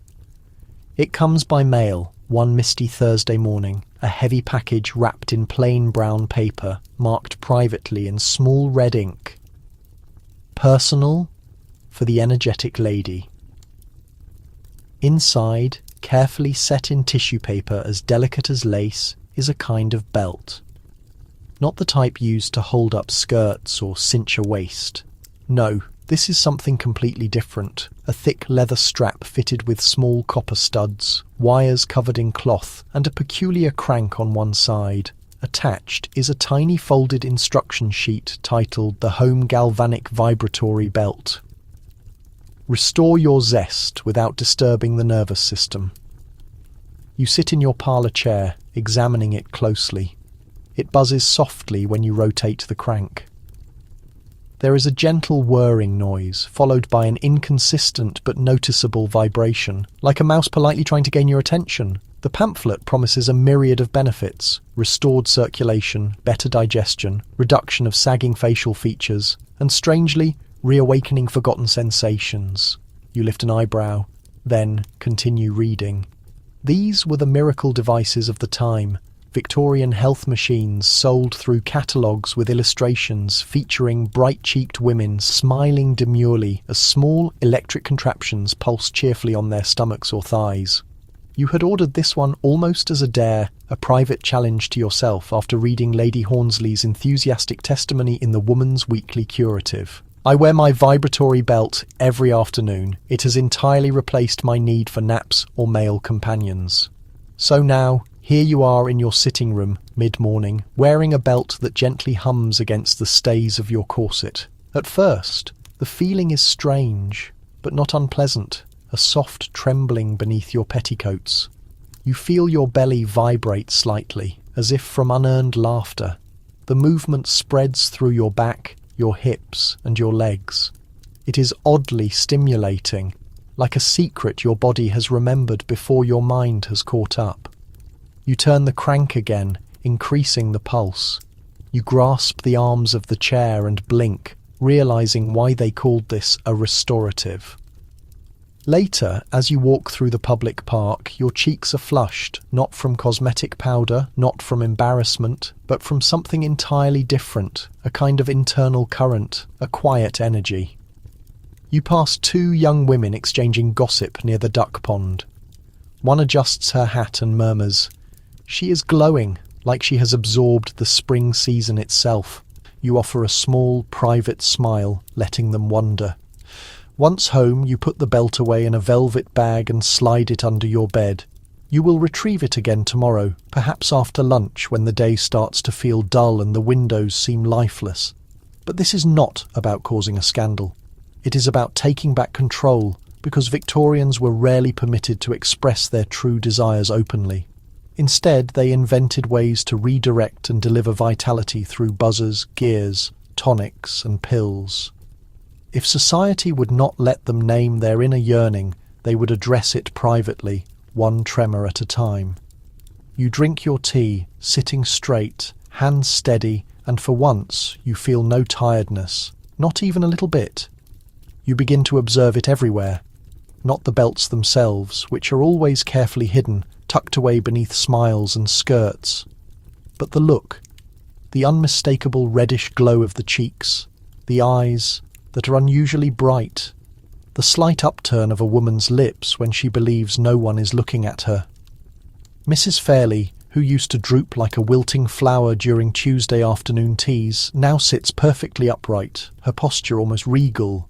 It comes by mail, one misty Thursday morning, a heavy package wrapped in plain brown paper, marked privately in small red ink. Personal, for the energetic lady. Inside, carefully set in tissue paper as delicate as lace, is a kind of belt. Not the type used to hold up skirts or cinch a waist. No, This is something completely different. A thick leather strap fitted with small copper studs, wires covered in cloth, and a peculiar crank on one side. Attached is a tiny folded instruction sheet titled the Home Galvanic Vibratory Belt. Restore your zest without disturbing the nervous system. You sit in your parlour chair, examining it closely. It buzzes softly when you rotate the crank. There is a gentle whirring noise, followed by an inconsistent but noticeable vibration, like a mouse politely trying to gain your attention. The pamphlet promises a myriad of benefits: restored circulation, better digestion, reduction of sagging facial features, and strangely, reawakening forgotten sensations. You lift an eyebrow, then continue reading. These were the miracle devices of the time. Victorian health machines sold through catalogues with illustrations featuring bright-cheeked women smiling demurely as small electric contraptions pulsed cheerfully on their stomachs or thighs. You had ordered this one almost as a dare, a private challenge to yourself after reading Lady Hornsley's enthusiastic testimony in the Woman's Weekly Curative. I wear my vibratory belt every afternoon. It has entirely replaced my need for naps or male companions. So now, here you are in your sitting room, mid-morning, wearing a belt that gently hums against the stays of your corset. At first, the feeling is strange, but not unpleasant, a soft trembling beneath your petticoats. You feel your belly vibrate slightly, as if from unearned laughter. The movement spreads through your back, your hips, and your legs. It is oddly stimulating, like a secret your body has remembered before your mind has caught up. You turn the crank again, increasing the pulse. You grasp the arms of the chair and blink, realizing why they called this a restorative. Later, as you walk through the public park, your cheeks are flushed, not from cosmetic powder, not from embarrassment, but from something entirely different, a kind of internal current, a quiet energy. You pass two young women exchanging gossip near the duck pond. One adjusts her hat and murmurs, "She is glowing, like she has absorbed the spring season itself." You offer a small, private smile, letting them wonder. Once home, you put the belt away in a velvet bag and slide it under your bed. You will retrieve it again tomorrow, perhaps after lunch when the day starts to feel dull and the windows seem lifeless. But this is not about causing a scandal. It is about taking back control, because Victorians were rarely permitted to express their true desires openly. Instead, they invented ways to redirect and deliver vitality through buzzers, gears, tonics, and pills. If society would not let them name their inner yearning, they would address it privately, one tremor at a time. You drink your tea, sitting straight, hands steady, and for once you feel no tiredness, not even a little bit. You begin to observe it everywhere, not the belts themselves, which are always carefully hidden, tucked away beneath smiles and skirts, but the look, the unmistakable reddish glow of the cheeks, the eyes that are unusually bright, the slight upturn of a woman's lips when she believes no one is looking at her. Mrs. Fairley, who used to droop like a wilting flower during Tuesday afternoon teas, now sits perfectly upright, her posture almost regal.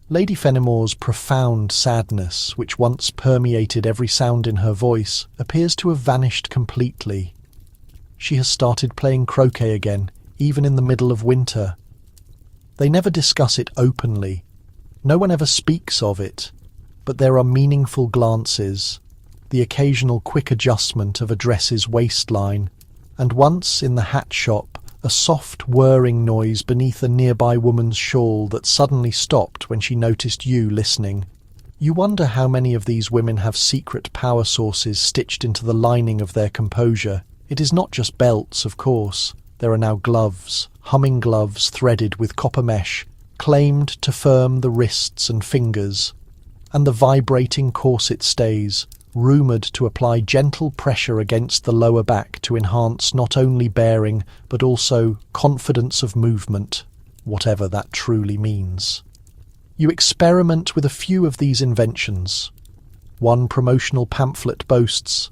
Lady Fenimore's profound sadness, which once permeated every sound in her voice, appears to have vanished completely. She has started playing croquet again, even in the middle of winter. They never discuss it openly. No one ever speaks of it, but there are meaningful glances, the occasional quick adjustment of a dress's waistline, and once in the hat shop, a soft whirring noise beneath a nearby woman's shawl that suddenly stopped when she noticed you listening. You wonder how many of these women have secret power sources stitched into the lining of their composure. It is not just belts, of course. There are now gloves, humming gloves threaded with copper mesh, claimed to firm the wrists and fingers, and the vibrating corset stays, rumoured to apply gentle pressure against the lower back to enhance not only bearing but also confidence of movement, whatever that truly means. You experiment with a few of these inventions. One promotional pamphlet boasts,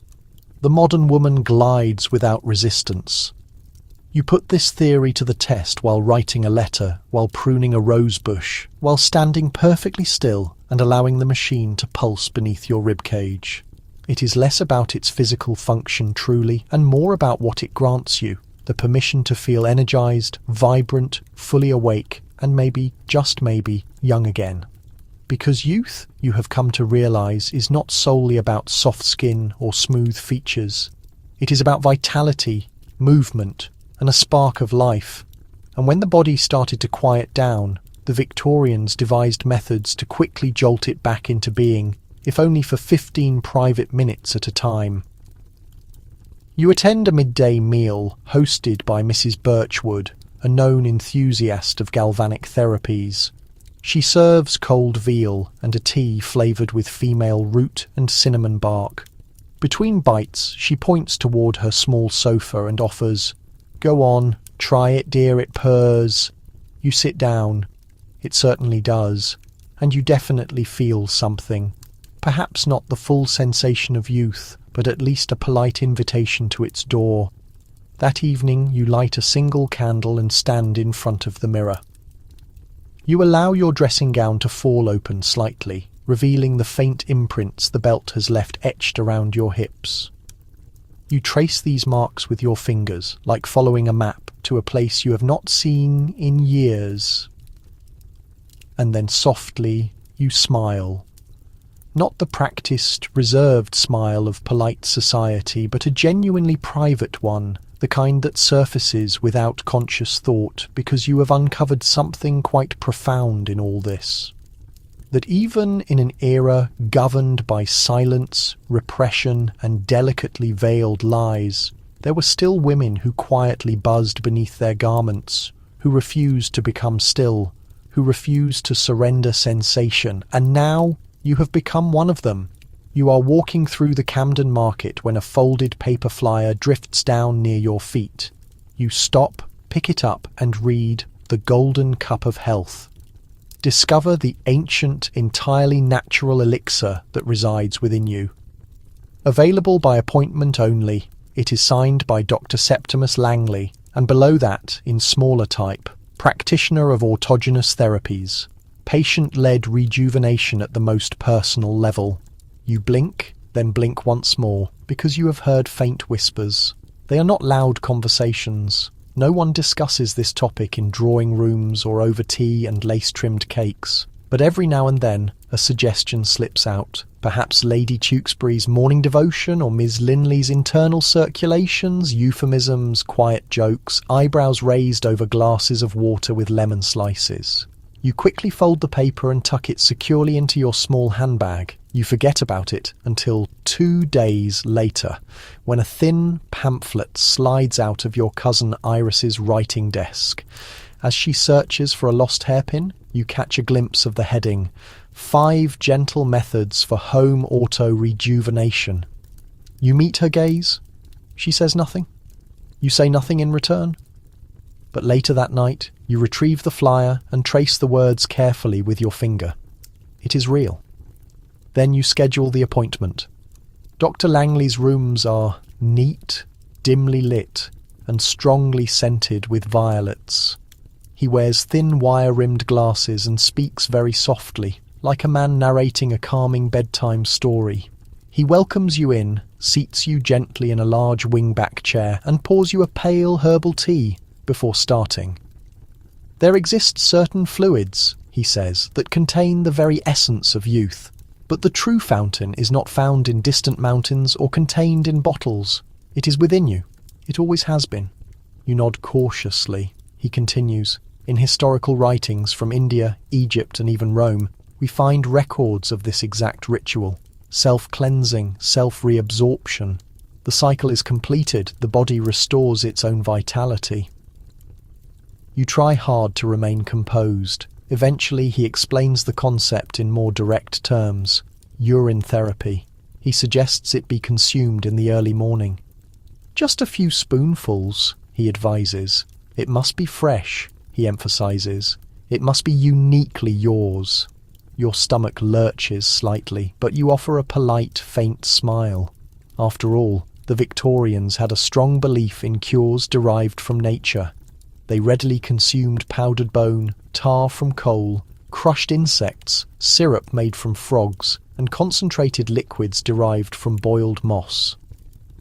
"The modern woman glides without resistance." You put this theory to the test while writing a letter, while pruning a rose bush, while standing perfectly still and allowing the machine to pulse beneath your ribcage. It is less about its physical function truly, and more about what it grants you, the permission to feel energized, vibrant, fully awake, and maybe, just maybe, young again. Because youth, you have come to realize, is not solely about soft skin or smooth features. It is about vitality, movement, and a spark of life. And when the body started to quiet down, the Victorians devised methods to quickly jolt it back into being, if only for 15 private minutes at a time. You attend a midday meal hosted by Mrs. Birchwood, a known enthusiast of galvanic therapies. She serves cold veal and a tea flavoured with female root and cinnamon bark. Between bites, she points toward her small sofa and offers, "Go on, try it, dear, it purrs." You sit down. It certainly does. And you definitely feel something. Perhaps not the full sensation of youth, but at least a polite invitation to its door. That evening you light a single candle and stand in front of the mirror. You allow your dressing gown to fall open slightly, revealing the faint imprints the belt has left etched around your hips. You trace these marks with your fingers, like following a map to a place you have not seen in years. And then softly you smile. Not the practiced, reserved smile of polite society, but a genuinely private one, the kind that surfaces without conscious thought, because you have uncovered something quite profound in all this. That even in an era governed by silence, repression, and delicately veiled lies, there were still women who quietly buzzed beneath their garments, who refused to become still, who refused to surrender sensation, and now you have become one of them. You are walking through the Camden Market when a folded paper flyer drifts down near your feet. You stop, pick it up, and read "The Golden Cup of Health." Discover the ancient, entirely natural elixir that resides within you. Available by appointment only, it is signed by Dr. Septimus Langley, and below that, in smaller type, practitioner of autogenous therapies. Patient-led rejuvenation at the most personal level. You blink, then blink once more, because you have heard faint whispers. They are not loud conversations. No one discusses this topic in drawing rooms or over tea and lace-trimmed cakes. But every now and then, a suggestion slips out. Perhaps Lady Tewkesbury's morning devotion or Ms. Linley's internal circulations, euphemisms, quiet jokes, eyebrows raised over glasses of water with lemon slices. You quickly fold the paper and tuck it securely into your small handbag. You forget about it until 2 days later, when a thin pamphlet slides out of your cousin Iris's writing desk. As she searches for a lost hairpin, you catch a glimpse of the heading, 5 Gentle Methods for Home Auto Rejuvenation. You meet her gaze. She says nothing. You say nothing in return. But later that night, you retrieve the flyer and trace the words carefully with your finger. It is real. Then you schedule the appointment. Dr. Langley's rooms are neat, dimly lit, and strongly scented with violets. He wears thin wire-rimmed glasses and speaks very softly, like a man narrating a calming bedtime story. He welcomes you in, seats you gently in a large wing-back chair, and pours you a pale herbal tea before starting. There exist certain fluids, he says, that contain the very essence of youth. But the true fountain is not found in distant mountains or contained in bottles. It is within you. It always has been. You nod cautiously. He continues, in historical writings from India, Egypt, and even Rome, we find records of this exact ritual. Self-cleansing, self-reabsorption. The cycle is completed. The body restores its own vitality. You try hard to remain composed. Eventually, he explains the concept in more direct terms. Urine therapy. He suggests it be consumed in the early morning. Just a few spoonfuls, he advises. It must be fresh, he emphasizes. It must be uniquely yours. Your stomach lurches slightly, but you offer a polite, faint smile. After all, The Victorians had a strong belief in cures derived from nature. They readily consumed powdered bone, tar from coal, crushed insects, syrup made from frogs, and concentrated liquids derived from boiled moss.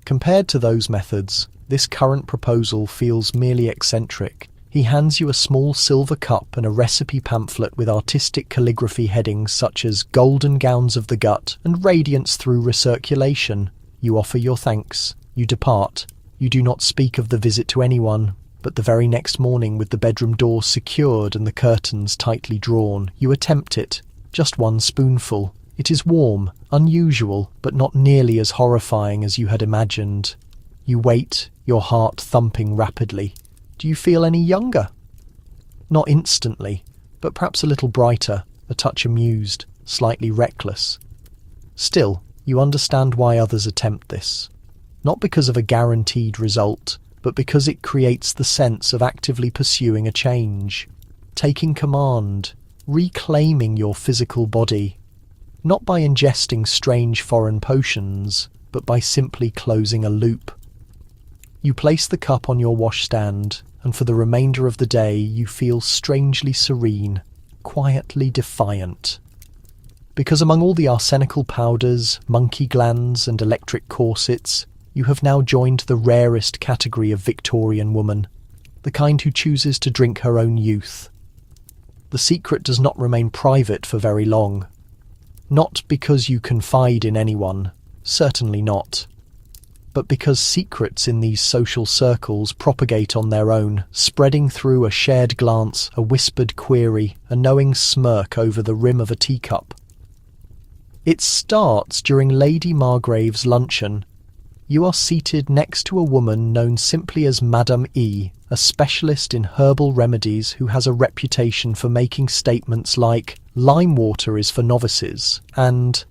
Compared to those methods, this current proposal feels merely eccentric. He hands you a small silver cup and a recipe pamphlet with artistic calligraphy headings such as "Golden Gowns of the Gut" and "Radiance through Recirculation." You offer your thanks. You depart. You do not speak of the visit to anyone, but the very next morning, with the bedroom door secured and the curtains tightly drawn, you attempt it. Just one spoonful. It is warm, unusual, but not nearly as horrifying as you had imagined. You wait, your heart thumping rapidly. Do you feel any younger? Not instantly, but perhaps a little brighter, a touch amused, slightly reckless. Still, you understand why others attempt this. Not because of a guaranteed result, but because it creates the sense of actively pursuing a change, taking command, reclaiming your physical body, not by ingesting strange foreign potions, but by simply closing a loop. You place the cup on your washstand, and for the remainder of the day you feel strangely serene, quietly defiant. Because among all the arsenical powders, monkey glands, and electric corsets, you have now joined the rarest category of Victorian woman, the kind who chooses to drink her own youth. The secret does not remain private for very long. Not because you confide in anyone, certainly not, but because secrets in these social circles propagate on their own, spreading through a shared glance, a whispered query, a knowing smirk over the rim of a teacup. It starts during Lady Margrave's luncheon. You are seated next to a woman known simply as Madame E, a specialist in herbal remedies who has a reputation for making statements like, "Lime water is for novices," and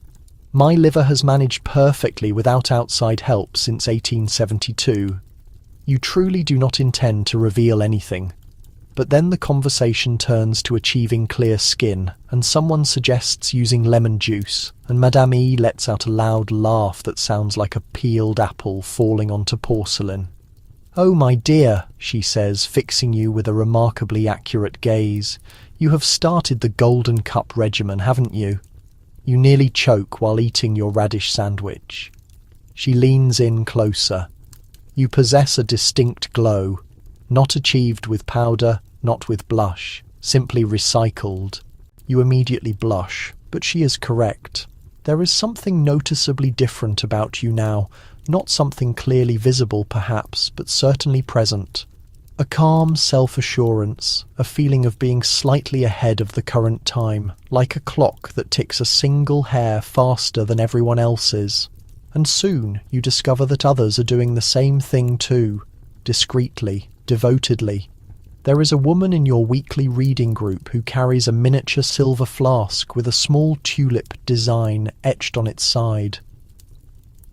"My liver has managed perfectly without outside help since 1872. You truly do not intend to reveal anything. But then the conversation turns to achieving clear skin, and someone suggests using lemon juice, and Madame E lets out a loud laugh that sounds like a peeled apple falling onto porcelain. "Oh, my dear," she says, fixing you with a remarkably accurate gaze, "you have started the Golden Cup regimen, haven't you?" You nearly choke while eating your radish sandwich. She leans in closer. You possess a distinct glow, not achieved with powder, not with blush, simply recycled. You immediately blush, but she is correct. There is something noticeably different about you now, not something clearly visible perhaps, but certainly present. A calm self-assurance, a feeling of being slightly ahead of the current time, like a clock that ticks a single hair faster than everyone else's. And soon you discover that others are doing the same thing too, discreetly, devotedly. There is a woman in your weekly reading group who carries a miniature silver flask with a small tulip design etched on its side.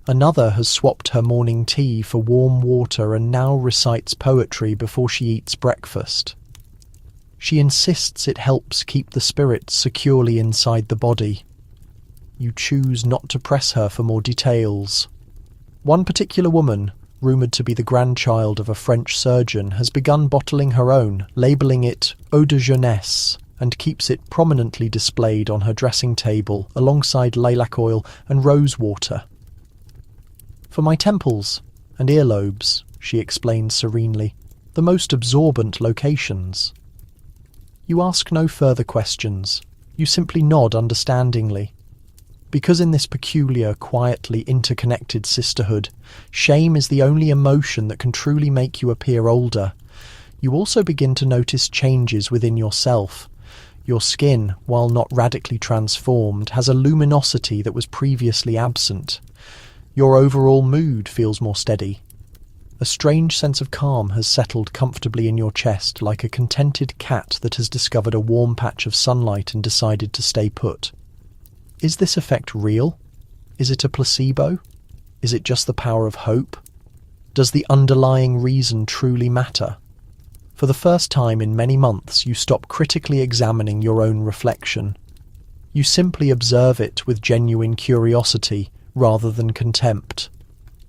Another has swapped her morning tea for warm water and now recites poetry before she eats breakfast. She insists it helps keep the spirit securely inside the body. You choose not to press her for more details. One particular woman, rumoured to be the grandchild of a French surgeon, has begun bottling her own, labelling it eau de jeunesse, and keeps it prominently displayed on her dressing table alongside lilac oil and rose water. "For my temples and earlobes," she explains serenely, "the most absorbent locations." You ask no further questions. You simply nod understandingly. Because in this peculiar, quietly interconnected sisterhood, shame is the only emotion that can truly make you appear older, you also begin to notice changes within yourself. Your skin, while not radically transformed, has a luminosity that was previously absent. Your overall mood feels more steady. A strange sense of calm has settled comfortably in your chest, like a contented cat that has discovered a warm patch of sunlight and decided to stay put. Is this effect real? Is it a placebo? Is it just the power of hope? Does the underlying reason truly matter? For the first time in many months, you stop critically examining your own reflection. You simply observe it with genuine curiosity rather than contempt.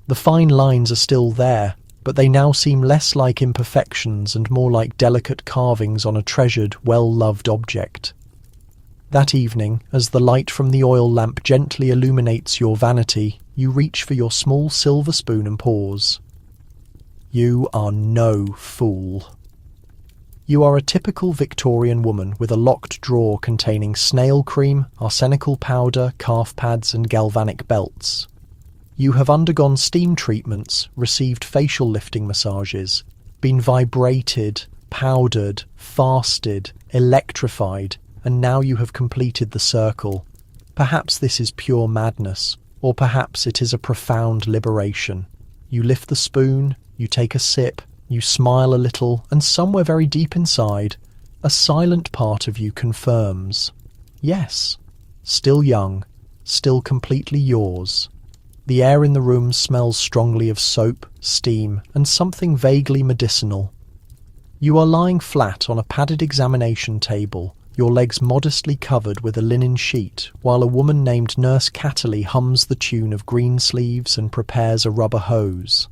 The fine lines are still there, but they now seem less like imperfections and more like delicate carvings on a treasured, well-loved object. That evening, as the light from the oil lamp gently illuminates your vanity, you reach for your small silver spoon and pause. You are no fool. You are a typical Victorian woman with a locked drawer containing snail cream, arsenical powder, calf pads and galvanic belts. You have undergone steam treatments, received facial lifting massages, been vibrated, powdered, fasted, electrified, and now you have completed the circle. Perhaps this is pure madness, or perhaps it is a profound liberation. You lift the spoon, you take a sip, you smile a little, and somewhere very deep inside, a silent part of you confirms. Yes, still young, still completely yours. The air in the room smells strongly of soap, steam, and something vaguely medicinal. You are lying flat on a padded examination table, your legs modestly covered with a linen sheet, while a woman named Nurse Catterley hums the tune of Greensleeves and prepares a rubber hose.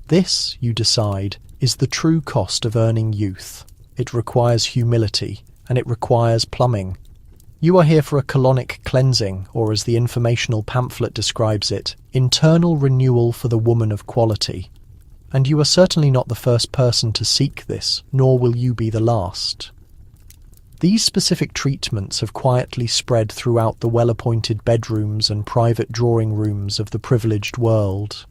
This, you decide, is the true cost of earning youth. It requires humility, and it requires plumbing. You are here for a colonic cleansing, or as the informational pamphlet describes it, internal renewal for the woman of quality. And you are certainly not the first person to seek this, nor will you be the last. These specific treatments have quietly spread throughout the well-appointed bedrooms and private drawing rooms of the privileged world.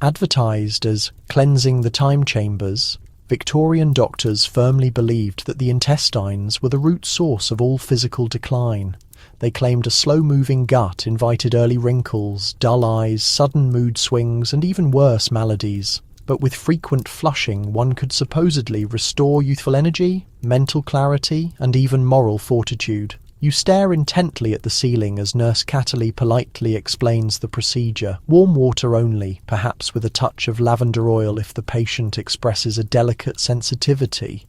Advertised as cleansing the time chambers, Victorian doctors firmly believed that the intestines were the root source of all physical decline. They claimed a slow-moving gut invited early wrinkles, dull eyes, sudden mood swings, and even worse maladies. But with frequent flushing, one could supposedly restore youthful energy, mental clarity, and even moral fortitude. You stare intently at the ceiling as Nurse Catterley politely explains the procedure. Warm water only, perhaps with a touch of lavender oil if the patient expresses a delicate sensitivity.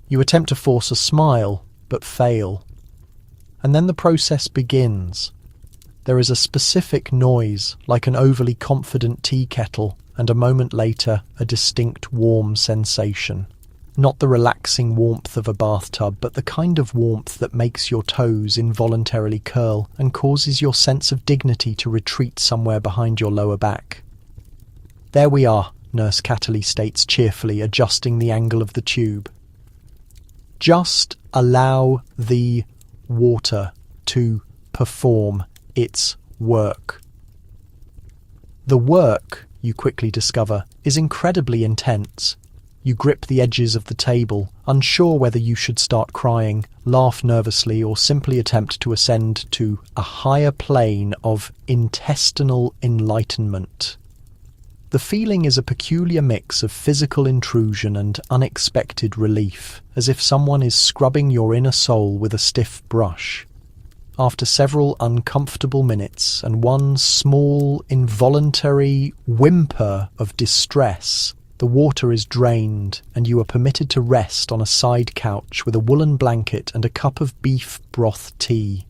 You attempt to force a smile, but fail. And then the process begins. There is a specific noise, like an overly confident tea kettle, and a moment later, a distinct warm sensation. Not the relaxing warmth of a bathtub, but the kind of warmth that makes your toes involuntarily curl and causes your sense of dignity to retreat somewhere behind your lower back. There we are, Nurse Catterley states cheerfully, adjusting the angle of the tube. Just allow the water to perform its work. The work, you quickly discover, is incredibly intense. You grip the edges of the table, unsure whether you should start crying, laugh nervously, or simply attempt to ascend to a higher plane of intestinal enlightenment. The feeling is a peculiar mix of physical intrusion and unexpected relief, as if someone is scrubbing your inner soul with a stiff brush. After several uncomfortable minutes and one small, involuntary whimper of distress, the water is drained and you are permitted to rest on a side couch with a woolen blanket and a cup of beef broth tea.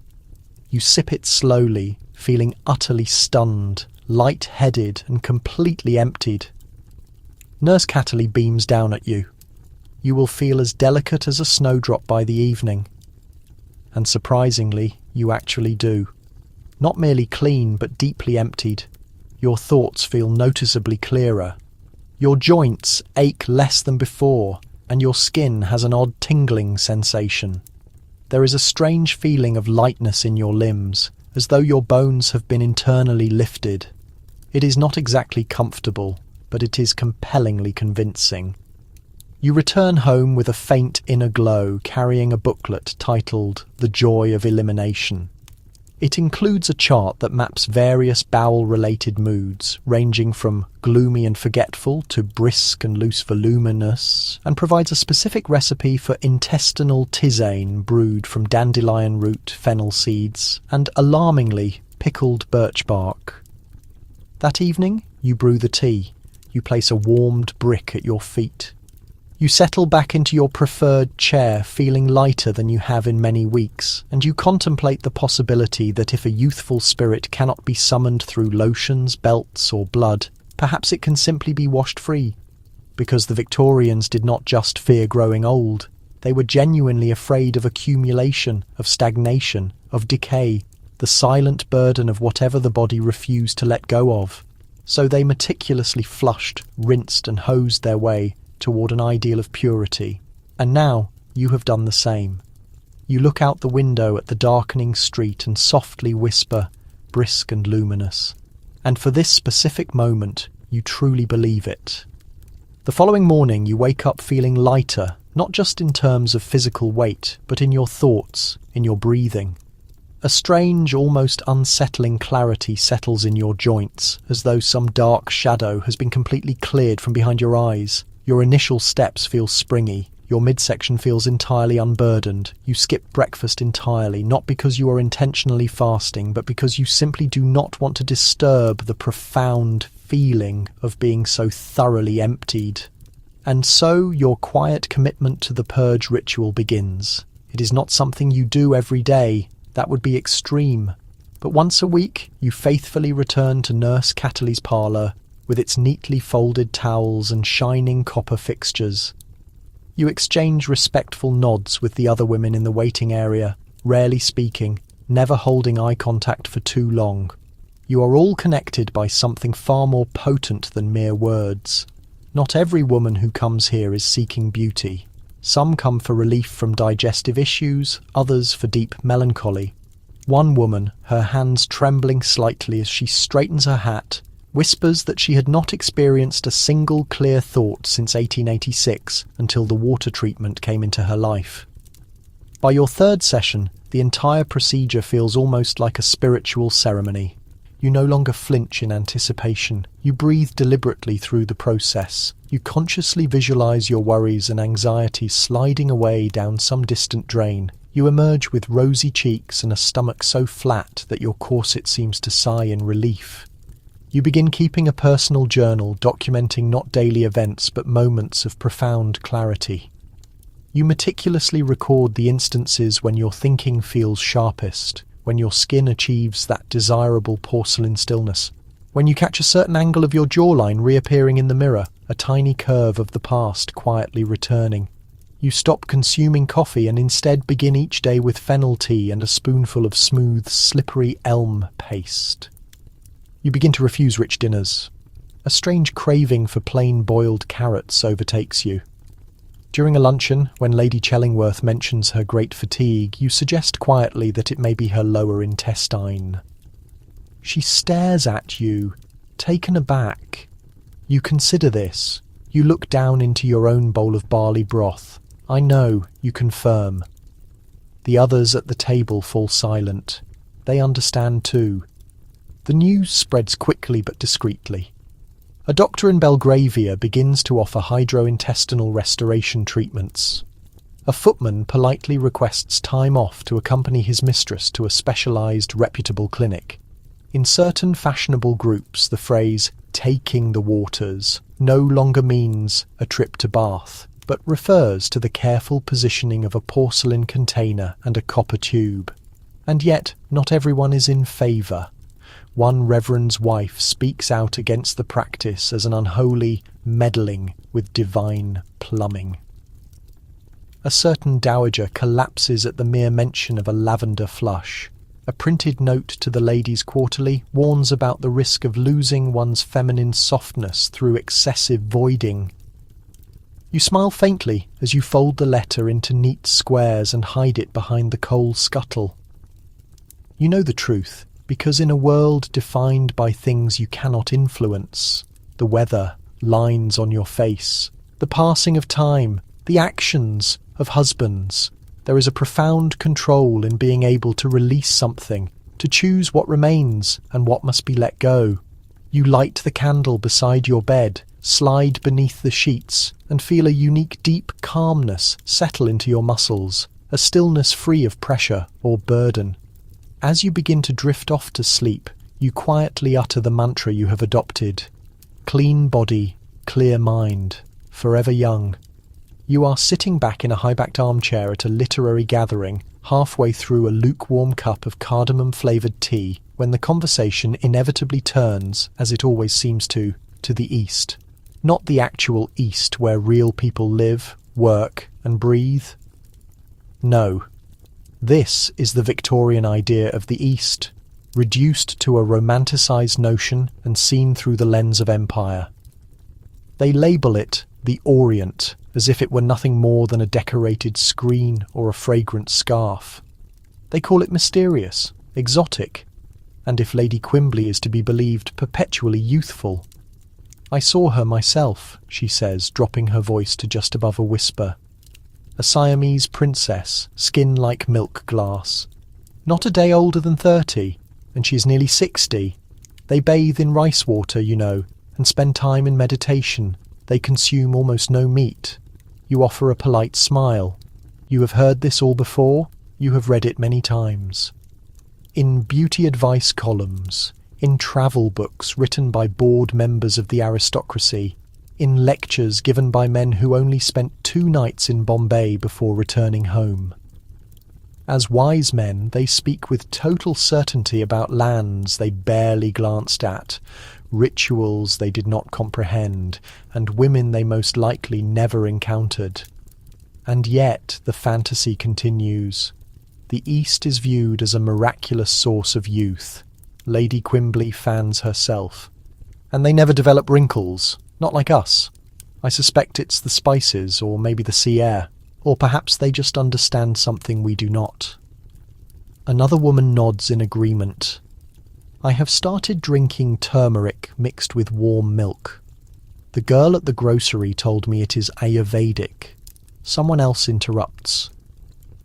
You sip it slowly, feeling utterly stunned, light-headed and completely emptied. Nurse Catterley beams down at you. You will feel as delicate as a snowdrop by the evening. And surprisingly, you actually do. Not merely clean, but deeply emptied. Your thoughts feel noticeably clearer. Your joints ache less than before, and your skin has an odd tingling sensation. There is a strange feeling of lightness in your limbs, as though your bones have been internally lifted. It is not exactly comfortable, but it is compellingly convincing. You return home with a faint inner glow, carrying a booklet titled The Joy of Elimination. It includes a chart that maps various bowel-related moods, ranging from gloomy and forgetful to brisk and loose voluminous, and provides a specific recipe for intestinal tisane brewed from dandelion root, fennel seeds, and, alarmingly, pickled birch bark. That evening, you brew the tea. You place a warmed brick at your feet. You settle back into your preferred chair, feeling lighter than you have in many weeks, and you contemplate the possibility that if a youthful spirit cannot be summoned through lotions, belts, or blood, Perhaps it can simply be washed free. Because the Victorians did not just fear growing old, they were genuinely afraid of accumulation, of stagnation, of decay, the silent burden of whatever the body refused to let go of. So they meticulously flushed, rinsed and hosed their way toward an ideal of purity. And now you have done the same. You look out the window at the darkening street and softly whisper, brisk and luminous. And for this specific moment, you truly believe it. The following morning you wake up feeling lighter, not just in terms of physical weight, but in your thoughts, in your breathing. A strange, almost unsettling clarity settles in your joints, as though some dark shadow has been completely cleared from behind your eyes. Your initial steps feel springy. Your midsection feels entirely unburdened. You skip breakfast entirely, not because you are intentionally fasting, but because you simply do not want to disturb the profound feeling of being so thoroughly emptied. And so your quiet commitment to the purge ritual begins. It is not something you do every day. That would be extreme. But once a week, you faithfully return to Nurse Cataly's parlour with its neatly folded towels and shining copper fixtures. You exchange respectful nods with the other women in the waiting area, rarely speaking, never holding eye contact for too long. You are all connected by something far more potent than mere words. Not every woman who comes here is seeking beauty. Some come for relief from digestive issues, others for deep melancholy. One woman, her hands trembling slightly as she straightens her hat, whispers that she had not experienced a single clear thought since 1886 until the water treatment came into her life. By your third session, the entire procedure feels almost like a spiritual ceremony. You no longer flinch in anticipation. You breathe deliberately through the process. You consciously visualize your worries and anxieties sliding away down some distant drain. You emerge with rosy cheeks and a stomach so flat that your corset seems to sigh in relief. You begin keeping a personal journal documenting not daily events but moments of profound clarity. You meticulously record the instances when your thinking feels sharpest, when your skin achieves that desirable porcelain stillness, when you catch a certain angle of your jawline reappearing in the mirror, a tiny curve of the past quietly returning. You stop consuming coffee and instead begin each day with fennel tea and a spoonful of smooth, slippery elm paste. You begin to refuse rich dinners. A strange craving for plain boiled carrots overtakes you. During a luncheon, when Lady Chellingworth mentions her great fatigue, you suggest quietly that it may be her lower intestine. She stares at you, taken aback. You consider this. You look down into your own bowl of barley broth. I know, you confirm. The others at the table fall silent. They understand too. The news spreads quickly but discreetly. A doctor in Belgravia begins to offer hydrointestinal restoration treatments. A footman politely requests time off to accompany his mistress to a specialised, reputable clinic. In certain fashionable groups, the phrase "taking the waters" no longer means a trip to Bath, but refers to the careful positioning of a porcelain container and a copper tube. And yet, not everyone is in favour. One reverend's wife speaks out against the practice as an unholy meddling with divine plumbing. A certain dowager collapses at the mere mention of a lavender flush. A printed note to the Ladies' Quarterly warns about the risk of losing one's feminine softness through excessive voiding. You smile faintly as you fold the letter into neat squares and hide it behind the coal scuttle. You know the truth. Because in a world defined by things you cannot influence, the weather, lines on your face, the passing of time, the actions of husbands, there is a profound control in being able to release something, to choose what remains and what must be let go. You light the candle beside your bed, slide beneath the sheets, and feel a unique deep calmness settle into your muscles, a stillness free of pressure or burden. As you begin to drift off to sleep, you quietly utter the mantra you have adopted. Clean body, clear mind, forever young. You are sitting back in a high-backed armchair at a literary gathering, halfway through a lukewarm cup of cardamom-flavoured tea, when the conversation inevitably turns, as it always seems to to the East. Not the actual East where real people live, work, and breathe. No. This is the Victorian idea of the East, reduced to a romanticised notion and seen through the lens of empire. They label it the Orient, as if it were nothing more than a decorated screen or a fragrant scarf. They call it mysterious, exotic, and if Lady Quimbly is to be believed, perpetually youthful. I saw her myself, she says, dropping her voice to just above a whisper. A Siamese princess, skin like milk glass. Not a day older than 30, and she is nearly 60. They bathe in rice water, you know, and spend time in meditation. They consume almost no meat. You offer a polite smile. You have heard this all before. You have read it many times. In beauty advice columns, in travel books written by bored members of the aristocracy, in lectures given by men who only spent 2 nights in Bombay before returning home. As wise men, they speak with total certainty about lands they barely glanced at, rituals they did not comprehend, and women they most likely never encountered. And yet the fantasy continues. The East is viewed as a miraculous source of youth. Lady Quimbly fans herself. And they never develop wrinkles, not like us. I suspect it's the spices, or maybe the sea air, or perhaps they just understand something we do not. Another woman nods in agreement. I have started drinking turmeric mixed with warm milk. The girl at the grocery told me it is Ayurvedic. Someone else interrupts.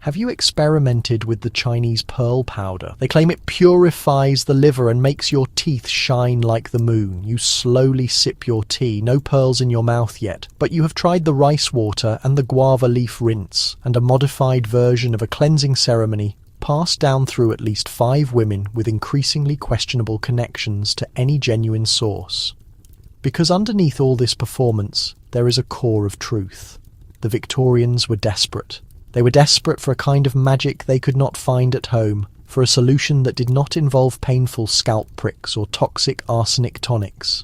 Have you experimented with the Chinese pearl powder? They claim it purifies the liver and makes your teeth shine like the moon. You slowly sip your tea, no pearls in your mouth yet, but you have tried the rice water and the guava leaf rinse, and a modified version of a cleansing ceremony passed down through at least 5 women with increasingly questionable connections to any genuine source. Because underneath all this performance, there is a core of truth. The Victorians were desperate. They were desperate for a kind of magic they could not find at home, for a solution that did not involve painful scalp pricks or toxic arsenic tonics.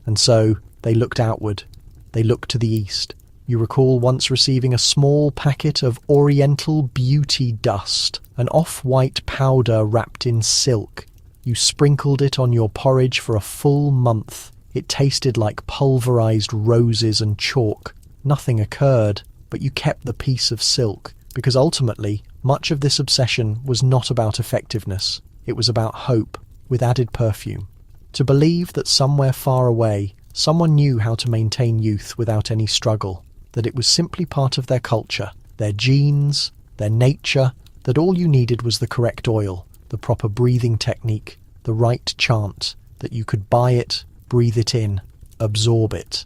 And so they looked outward. They looked to the East. You recall once receiving a small packet of Oriental beauty dust, an off-white powder wrapped in silk. You sprinkled it on your porridge for a full month. It tasted like pulverized roses and chalk. Nothing occurred. But you kept the piece of silk, because ultimately, much of this obsession was not about effectiveness. It was about hope, with added perfume. To believe that somewhere far away, someone knew how to maintain youth without any struggle, that it was simply part of their culture, their genes, their nature, that all you needed was the correct oil, the proper breathing technique, the right chant, that you could buy it, breathe it in, absorb it.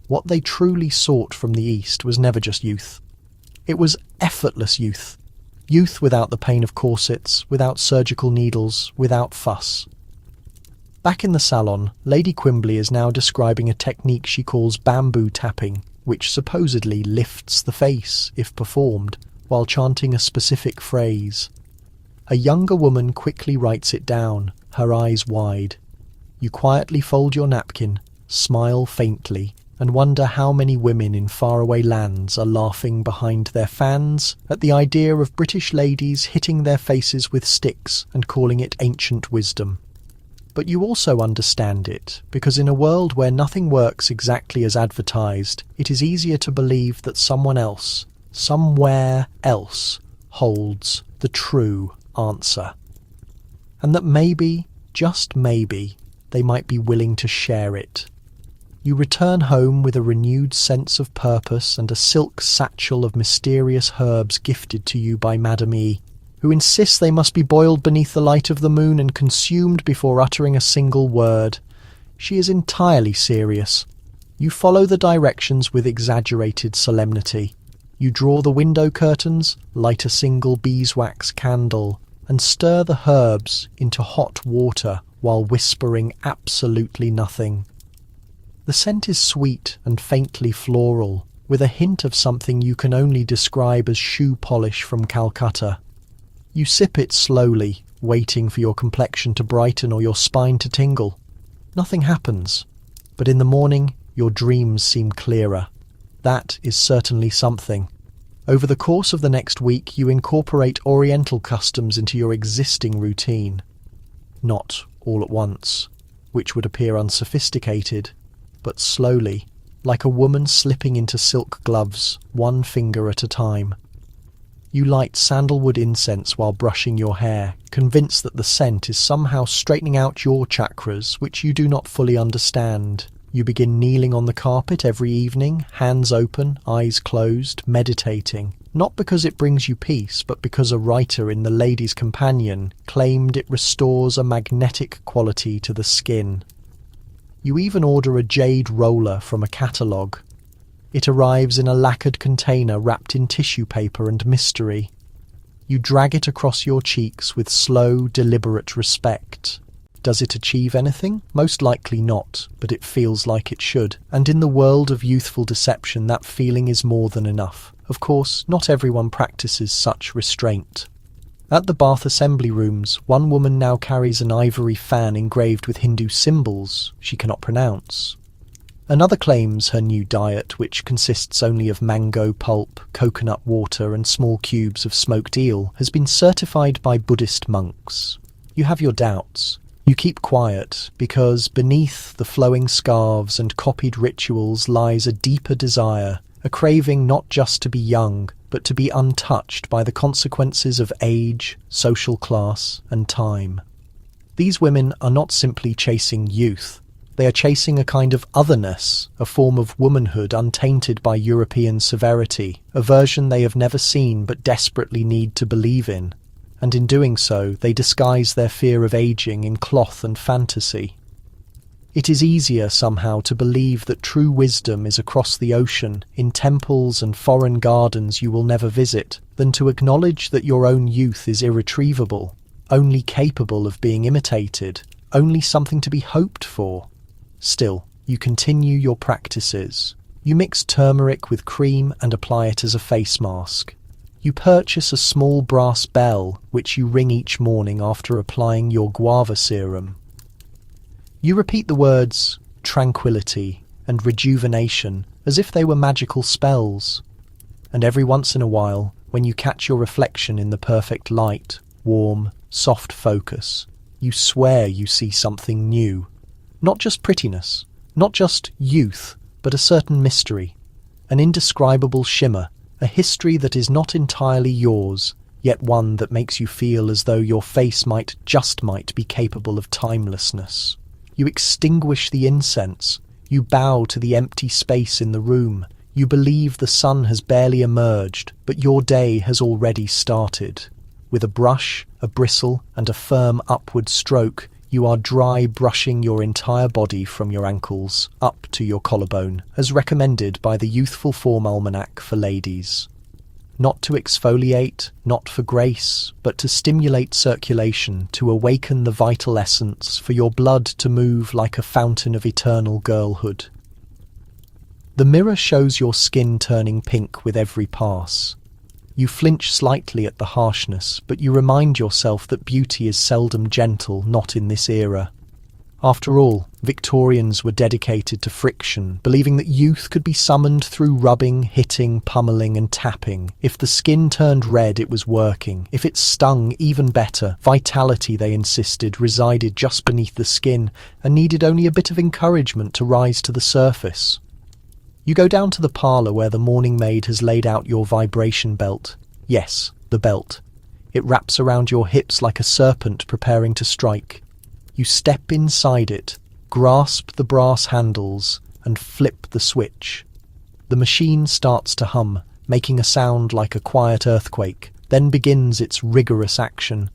What they truly sought from the East was never just youth. It was effortless youth. Youth without the pain of corsets, without surgical needles, without fuss. Back in the salon, Lady Quimbly is now describing a technique she calls bamboo tapping, which supposedly lifts the face, if performed, while chanting a specific phrase. A younger woman quickly writes it down, her eyes wide. You quietly fold your napkin, smile faintly, and wonder how many women in faraway lands are laughing behind their fans at the idea of British ladies hitting their faces with sticks and calling it ancient wisdom. But you also understand it, because in a world where nothing works exactly as advertised, it is easier to believe that someone else, somewhere else, holds the true answer. And that maybe, just maybe, they might be willing to share it. You return home with a renewed sense of purpose and a silk satchel of mysterious herbs gifted to you by Madame E, who insists they must be boiled beneath the light of the moon and consumed before uttering a single word. She is entirely serious. You follow the directions with exaggerated solemnity. You draw the window curtains, light a single beeswax candle, and stir the herbs into hot water while whispering absolutely nothing. The scent is sweet and faintly floral, with a hint of something you can only describe as shoe polish from Calcutta. You sip it slowly, waiting for your complexion to brighten or your spine to tingle. Nothing happens, But in the morning, your dreams seem clearer. That is certainly something. Over the course of the next week, you incorporate Oriental customs into your existing routine. Not all at once, which would appear unsophisticated, but slowly, like a woman slipping into silk gloves, one finger at a time. You light sandalwood incense while brushing your hair, convinced that the scent is somehow straightening out your chakras, which you do not fully understand. You begin kneeling on the carpet every evening, hands open, eyes closed, meditating. Not because it brings you peace, but because a writer in The Lady's Companion claimed it restores a magnetic quality to the skin. You even order a jade roller from a catalogue. It arrives in a lacquered container wrapped in tissue paper and mystery. You drag it across your cheeks with slow, deliberate respect. Does it achieve anything? Most likely not, but it feels like it should. And in the world of youthful deception, that feeling is more than enough. Of course, not everyone practices such restraint. At the bath assembly rooms, one woman now carries an ivory fan engraved with Hindu symbols she cannot pronounce. Another claims her new diet, which consists only of mango pulp, coconut water and small cubes of smoked eel, has been certified by Buddhist monks. You have your doubts. You keep quiet, because beneath the flowing scarves and copied rituals lies a deeper desire, a craving not just to be young, but to be untouched by the consequences of age, social class, and time. These women are not simply chasing youth. They are chasing a kind of otherness, a form of womanhood untainted by European severity, a version they have never seen but desperately need to believe in. And in doing so, they disguise their fear of aging in cloth and fantasy. It is easier somehow to believe that true wisdom is across the ocean, in temples and foreign gardens you will never visit, than to acknowledge that your own youth is irretrievable, only capable of being imitated, only something to be hoped for. Still, you continue your practices. You mix turmeric with cream and apply it as a face mask. You purchase a small brass bell, which you ring each morning after applying your guava serum. You repeat the words tranquility and rejuvenation as if they were magical spells. And every once in a while, when you catch your reflection in the perfect light, warm, soft focus, you swear you see something new. Not just prettiness, not just youth, but a certain mystery, an indescribable shimmer, a history that is not entirely yours, yet one that makes you feel as though your face might be capable of timelessness. You extinguish the incense, you bow to the empty space in the room, you believe the sun has barely emerged, but your day has already started. With a brush, a bristle, and a firm upward stroke, you are dry brushing your entire body from your ankles up to your collarbone, as recommended by the Youthful Form Almanac for ladies. Not to exfoliate, not for grace, but to stimulate circulation, to awaken the vital essence, for your blood to move like a fountain of eternal girlhood. The mirror shows your skin turning pink with every pass. You flinch slightly at the harshness, but you remind yourself that beauty is seldom gentle, not in this era. After all, Victorians were dedicated to friction, believing that youth could be summoned through rubbing, hitting, pummeling and tapping. If the skin turned red, it was working. If it stung, even better. Vitality, they insisted, resided just beneath the skin and needed only a bit of encouragement to rise to the surface. You go down to the parlour where the morning maid has laid out your vibration belt. Yes, the belt. It wraps around your hips like a serpent preparing to strike. You step inside it, grasp the brass handles, and flip the switch. The machine starts to hum, making a sound like a quiet earthquake, then begins its rigorous action.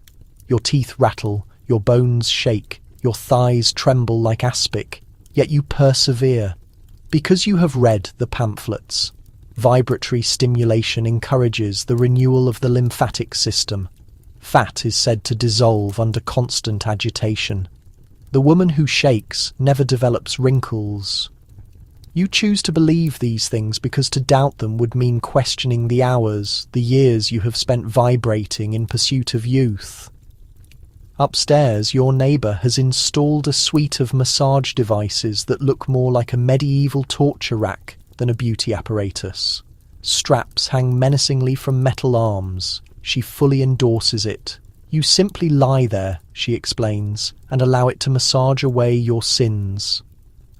Your teeth rattle, your bones shake, your thighs tremble like aspic, yet you persevere. Because you have read the pamphlets. Vibratory stimulation encourages the renewal of the lymphatic system. Fat is said to dissolve under constant agitation. The woman who shakes never develops wrinkles. You choose to believe these things because to doubt them would mean questioning the hours, the years you have spent vibrating in pursuit of youth. Upstairs, your neighbour has installed a suite of massage devices that look more like a medieval torture rack than a beauty apparatus. Straps hang menacingly from metal arms. She fully endorses it. You simply lie there, she explains, and allow it to massage away your sins.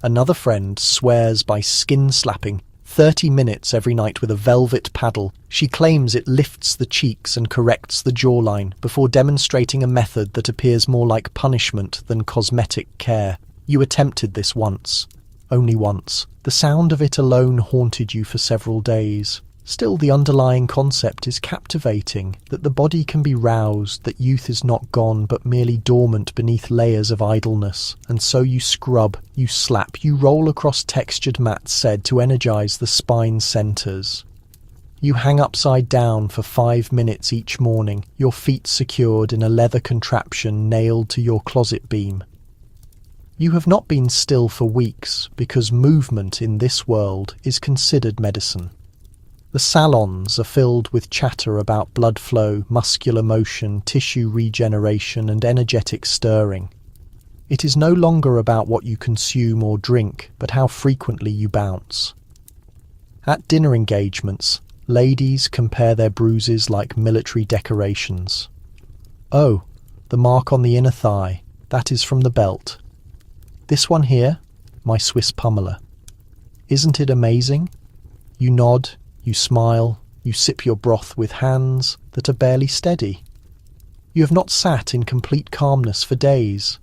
Another friend swears by skin-slapping 30 minutes every night with a velvet paddle. She claims it lifts the cheeks and corrects the jawline before demonstrating a method that appears more like punishment than cosmetic care. You attempted this once. Only once. The sound of it alone haunted you for several days. Still, the underlying concept is captivating, that the body can be roused, that youth is not gone but merely dormant beneath layers of idleness, and so you scrub, you slap, you roll across textured mats said to energize the spine centers. You hang upside down for 5 minutes each morning, your feet secured in a leather contraption nailed to your closet beam. You have not been still for weeks because movement in this world is considered medicine. The salons are filled with chatter about blood flow, muscular motion, tissue regeneration, and energetic stirring. It is no longer about what you consume or drink, but how frequently you bounce. At dinner engagements, ladies compare their bruises like military decorations. Oh, the mark on the inner thigh, that is from the belt. This one here, my Swiss pummeler. Isn't it amazing? You nod. You smile, you sip your broth with hands that are barely steady. You have not sat in complete calmness for days.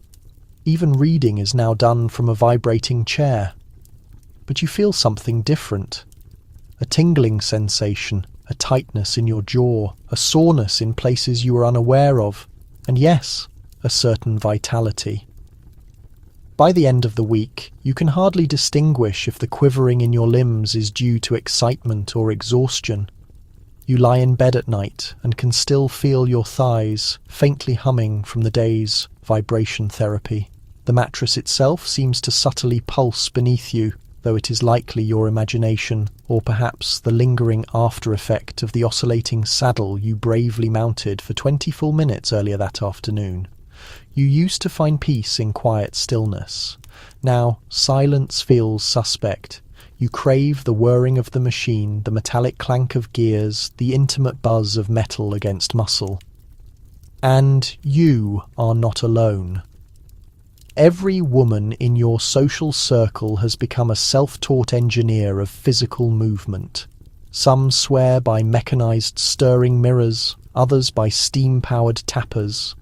Even reading is now done from a vibrating chair. But you feel something different. A tingling sensation, a tightness in your jaw, a soreness in places you were unaware of, and yes, a certain vitality. By the end of the week, you can hardly distinguish if the quivering in your limbs is due to excitement or exhaustion. You lie in bed at night and can still feel your thighs faintly humming from the day's vibration therapy. The mattress itself seems to subtly pulse beneath you, though it is likely your imagination, or perhaps the lingering after-effect of the oscillating saddle you bravely mounted for 20 full minutes earlier that afternoon. You used to find peace in quiet stillness. Now, silence feels suspect. You crave the whirring of the machine, the metallic clank of gears, the intimate buzz of metal against muscle. And you are not alone. Every woman in your social circle has become a self-taught engineer of physical movement. Some swear by mechanized stirring mirrors, others by steam-powered tappers.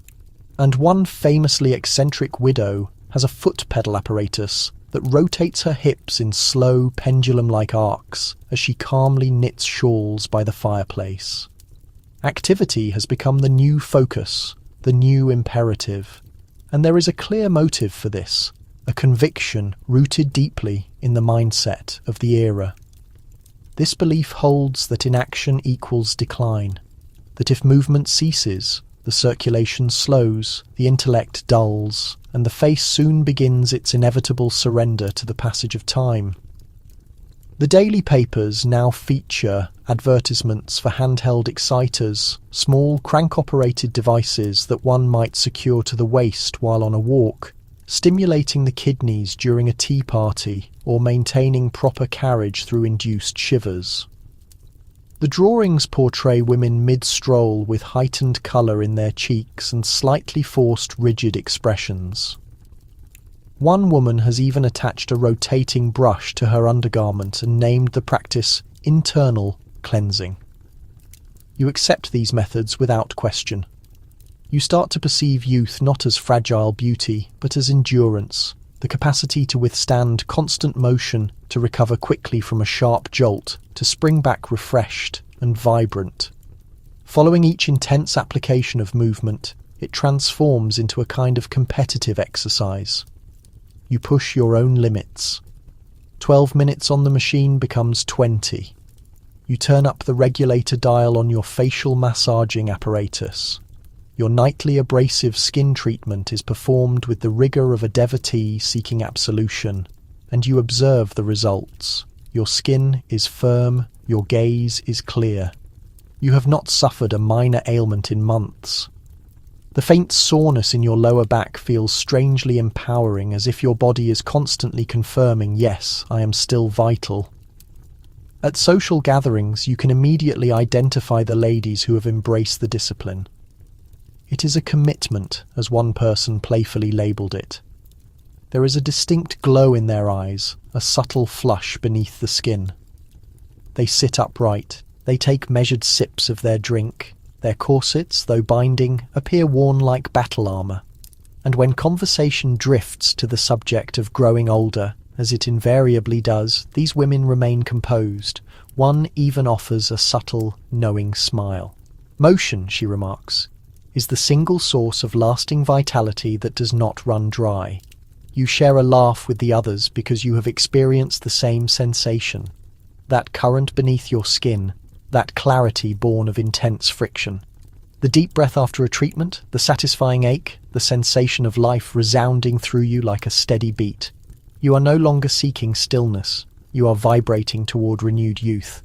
And one famously eccentric widow has a foot pedal apparatus that rotates her hips in slow pendulum-like arcs as she calmly knits shawls by the fireplace. Activity has become the new focus, the new imperative, and there is a clear motive for this, a conviction rooted deeply in the mindset of the era. This belief holds that inaction equals decline, that if movement ceases, the circulation slows, the intellect dulls, and the face soon begins its inevitable surrender to the passage of time. The daily papers now feature advertisements for handheld exciters, small crank-operated devices that one might secure to the waist while on a walk, stimulating the kidneys during a tea party or maintaining proper carriage through induced shivers. The drawings portray women mid-stroll with heightened colour in their cheeks and slightly forced rigid expressions. One woman has even attached a rotating brush to her undergarment and named the practice internal cleansing. You accept these methods without question. You start to perceive youth not as fragile beauty, but as endurance, the capacity to withstand constant motion, to recover quickly from a sharp jolt, to spring back refreshed and vibrant. Following each intense application of movement, it transforms into a kind of competitive exercise. You push your own limits. 12 minutes on the machine becomes 20. You turn up the regulator dial on your facial massaging apparatus. Your nightly abrasive skin treatment is performed with the rigour of a devotee seeking absolution, and you observe the results. Your skin is firm, your gaze is clear. You have not suffered a minor ailment in months. The faint soreness in your lower back feels strangely empowering, as if your body is constantly confirming, yes, I am still vital. At social gatherings, you can immediately identify the ladies who have embraced the discipline. It is a commitment, as one person playfully labelled it. There is a distinct glow in their eyes, a subtle flush beneath the skin. They sit upright, they take measured sips of their drink. Their corsets, though binding, appear worn like battle armour. And when conversation drifts to the subject of growing older, as it invariably does, these women remain composed. One even offers a subtle, knowing smile. Motion, she remarks, is the single source of lasting vitality that does not run dry. You share a laugh with the others because you have experienced the same sensation. That current beneath your skin, that clarity born of intense friction. The deep breath after a treatment, the satisfying ache, the sensation of life resounding through you like a steady beat. You are no longer seeking stillness, you are vibrating toward renewed youth.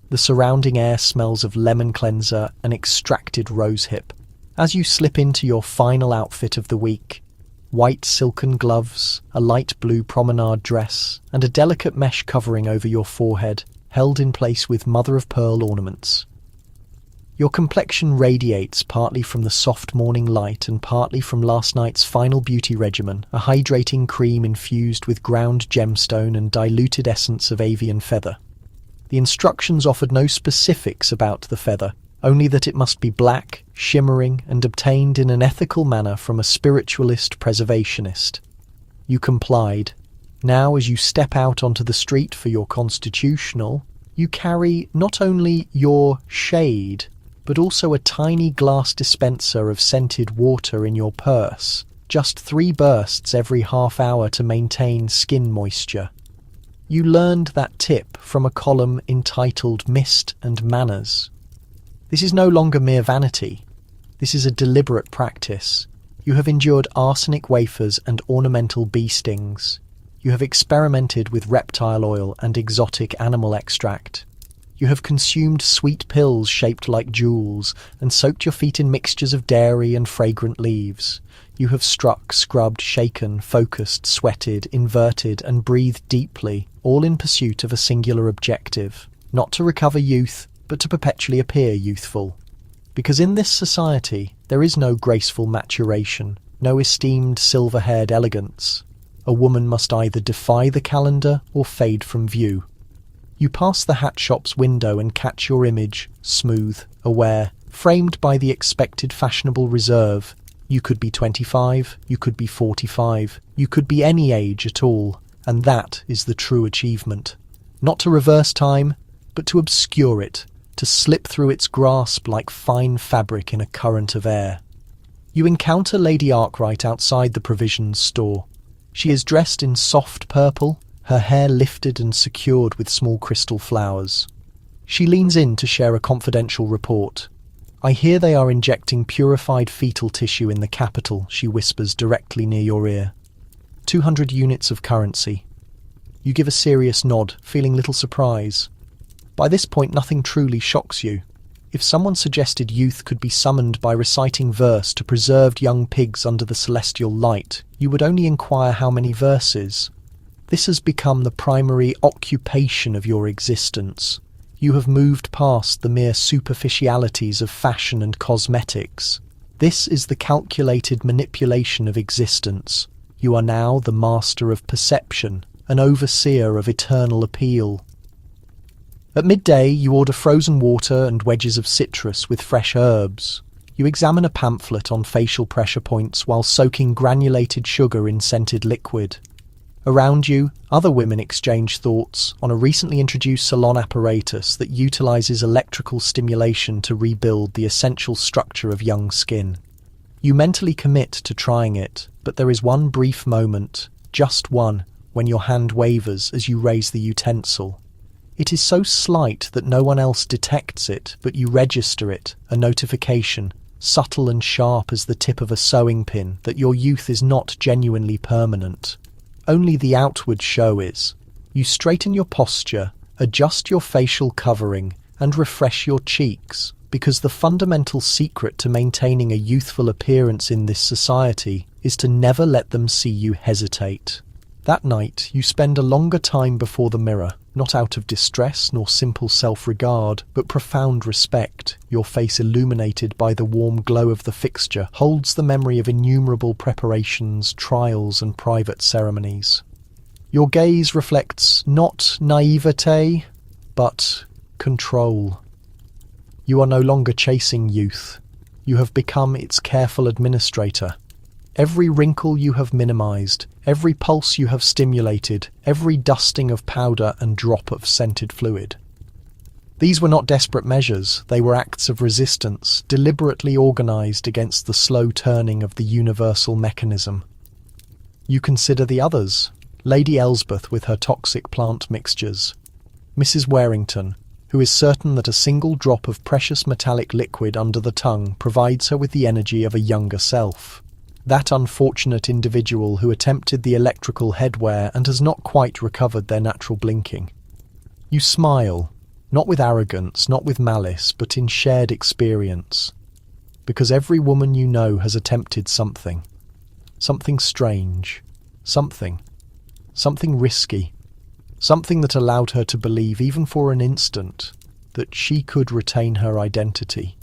The surrounding air smells of lemon cleanser and extracted rosehip. As you slip into your final outfit of the week, white silken gloves, a light blue promenade dress, and a delicate mesh covering over your forehead, held in place with mother-of-pearl ornaments. Your complexion radiates partly from the soft morning light and partly from last night's final beauty regimen, a hydrating cream infused with ground gemstone and diluted essence of avian feather. The instructions offered no specifics about the feather, only that it must be black, shimmering, and obtained in an ethical manner from a spiritualist preservationist. You complied. Now, as you step out onto the street for your constitutional, you carry not only your shade, but also a tiny glass dispenser of scented water in your purse, just 3 bursts every half hour to maintain skin moisture. You learned that tip from a column entitled Mist and Manners. This is no longer mere vanity. This is a deliberate practice. You have endured arsenic wafers and ornamental bee stings. You have experimented with reptile oil and exotic animal extract. You have consumed sweet pills shaped like jewels and soaked your feet in mixtures of dairy and fragrant leaves. You have struck, scrubbed, shaken, focused, sweated, inverted, and breathed deeply, all in pursuit of a singular objective, not to recover youth, but to perpetually appear youthful. Because in this society, there is no graceful maturation, no esteemed silver-haired elegance. A woman must either defy the calendar or fade from view. You pass the hat shop's window and catch your image, smooth, aware, framed by the expected fashionable reserve. You could be 25, you could be 45, you could be any age at all, and that is the true achievement. Not to reverse time, but to obscure it, to slip through its grasp like fine fabric in a current of air. You encounter Lady Arkwright outside the provisions store. She is dressed in soft purple, her hair lifted and secured with small crystal flowers. She leans in to share a confidential report. I hear they are injecting purified fetal tissue in the capital, she whispers directly near your ear. 200 units of currency. You give a serious nod, feeling little surprise. By this point, nothing truly shocks you. If someone suggested youth could be summoned by reciting verse to preserved young pigs under the celestial light, you would only inquire how many verses. This has become the primary occupation of your existence. You have moved past the mere superficialities of fashion and cosmetics. This is the calculated manipulation of existence. You are now the master of perception, an overseer of eternal appeal. At midday, you order frozen water and wedges of citrus with fresh herbs. You examine a pamphlet on facial pressure points while soaking granulated sugar in scented liquid. Around you, other women exchange thoughts on a recently introduced salon apparatus that utilizes electrical stimulation to rebuild the essential structure of young skin. You mentally commit to trying it, but there is one brief moment, just one, when your hand wavers as you raise the utensil. It is so slight that no one else detects it, but you register it, a notification, subtle and sharp as the tip of a sewing pin, that your youth is not genuinely permanent. Only the outward show is. You straighten your posture, adjust your facial covering, and refresh your cheeks, because the fundamental secret to maintaining a youthful appearance in this society is to never let them see you hesitate. That night, you spend a longer time before the mirror, not out of distress nor simple self-regard, but profound respect. Your face, illuminated by the warm glow of the fixture, holds the memory of innumerable preparations, trials, and private ceremonies. Your gaze reflects not naivete, but control. You are no longer chasing youth. You have become its careful administrator. Every wrinkle you have minimized, every pulse you have stimulated, every dusting of powder and drop of scented fluid. These were not desperate measures, they were acts of resistance, deliberately organized against the slow turning of the universal mechanism. You consider the others, Lady Elsbeth with her toxic plant mixtures, Mrs. Warrington, who is certain that a single drop of precious metallic liquid under the tongue provides her with the energy of a younger self. That unfortunate individual who attempted the electrical headwear and has not quite recovered their natural blinking. You smile, not with arrogance, not with malice, but in shared experience, because every woman you know has attempted something strange, something risky, something that allowed her to believe, even for an instant, that she could retain her identity.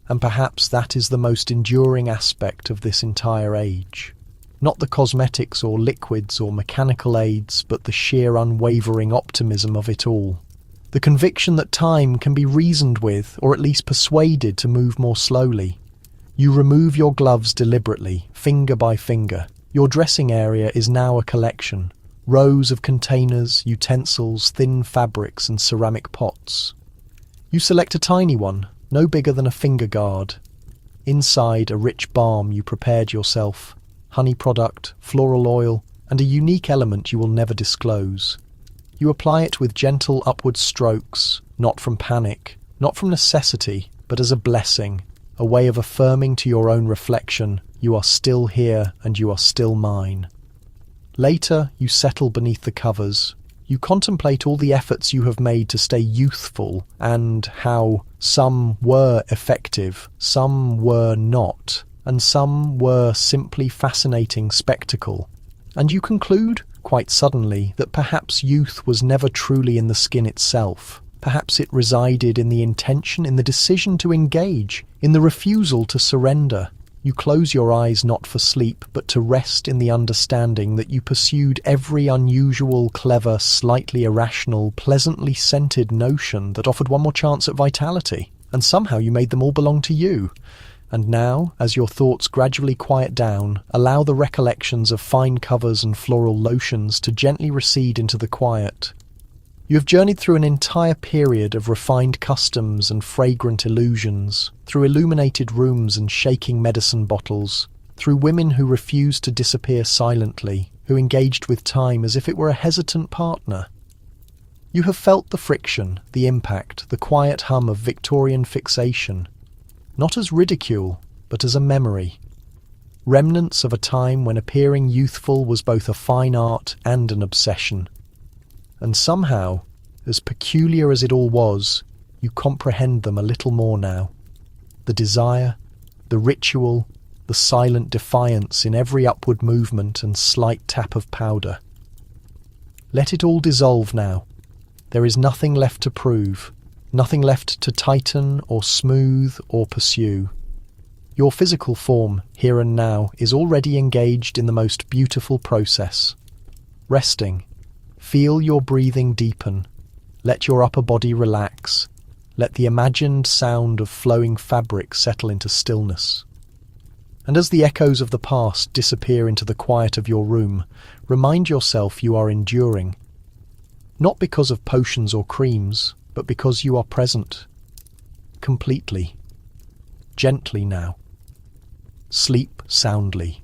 And perhaps that is the most enduring aspect of this entire age. Not the cosmetics or liquids or mechanical aids, but the sheer unwavering optimism of it all. The conviction that time can be reasoned with, or at least persuaded to move more slowly. You remove your gloves deliberately, finger by finger. Your dressing area is now a collection. Rows of containers, utensils, thin fabrics and ceramic pots. You select a tiny one, no bigger than a finger guard. Inside, a rich balm you prepared yourself, honey product, floral oil, and a unique element you will never disclose. You apply it with gentle upward strokes, not from panic, not from necessity, but as a blessing, a way of affirming to your own reflection, you are still here and you are still mine. Later, you settle beneath the covers. You contemplate all the efforts you have made to stay youthful and how some were effective, some were not, and some were simply fascinating spectacle. And you conclude, quite suddenly, that perhaps youth was never truly in the skin itself. Perhaps it resided in the intention, in the decision to engage, in the refusal to surrender. You close your eyes not for sleep, but to rest in the understanding that you pursued every unusual, clever, slightly irrational, pleasantly scented notion that offered one more chance at vitality, and somehow you made them all belong to you. And now, as your thoughts gradually quiet down, allow the recollections of fine covers and floral lotions to gently recede into the quiet. You have journeyed through an entire period of refined customs and fragrant illusions, through illuminated rooms and shaking medicine bottles, through women who refused to disappear silently, who engaged with time as if it were a hesitant partner. You have felt the friction, the impact, the quiet hum of Victorian fixation, not as ridicule, but as a memory. Remnants of a time when appearing youthful was both a fine art and an obsession. And somehow, as peculiar as it all was, you comprehend them a little more now. The desire, the ritual, the silent defiance in every upward movement and slight tap of powder. Let it all dissolve now. There is nothing left to prove, nothing left to tighten or smooth or pursue. Your physical form, here and now, is already engaged in the most beautiful process. Resting. Feel your breathing deepen. Let your upper body relax. Let the imagined sound of flowing fabric settle into stillness. And as the echoes of the past disappear into the quiet of your room, remind yourself you are enduring. Not because of potions or creams, but because you are present. Completely. Gently now. Sleep soundly.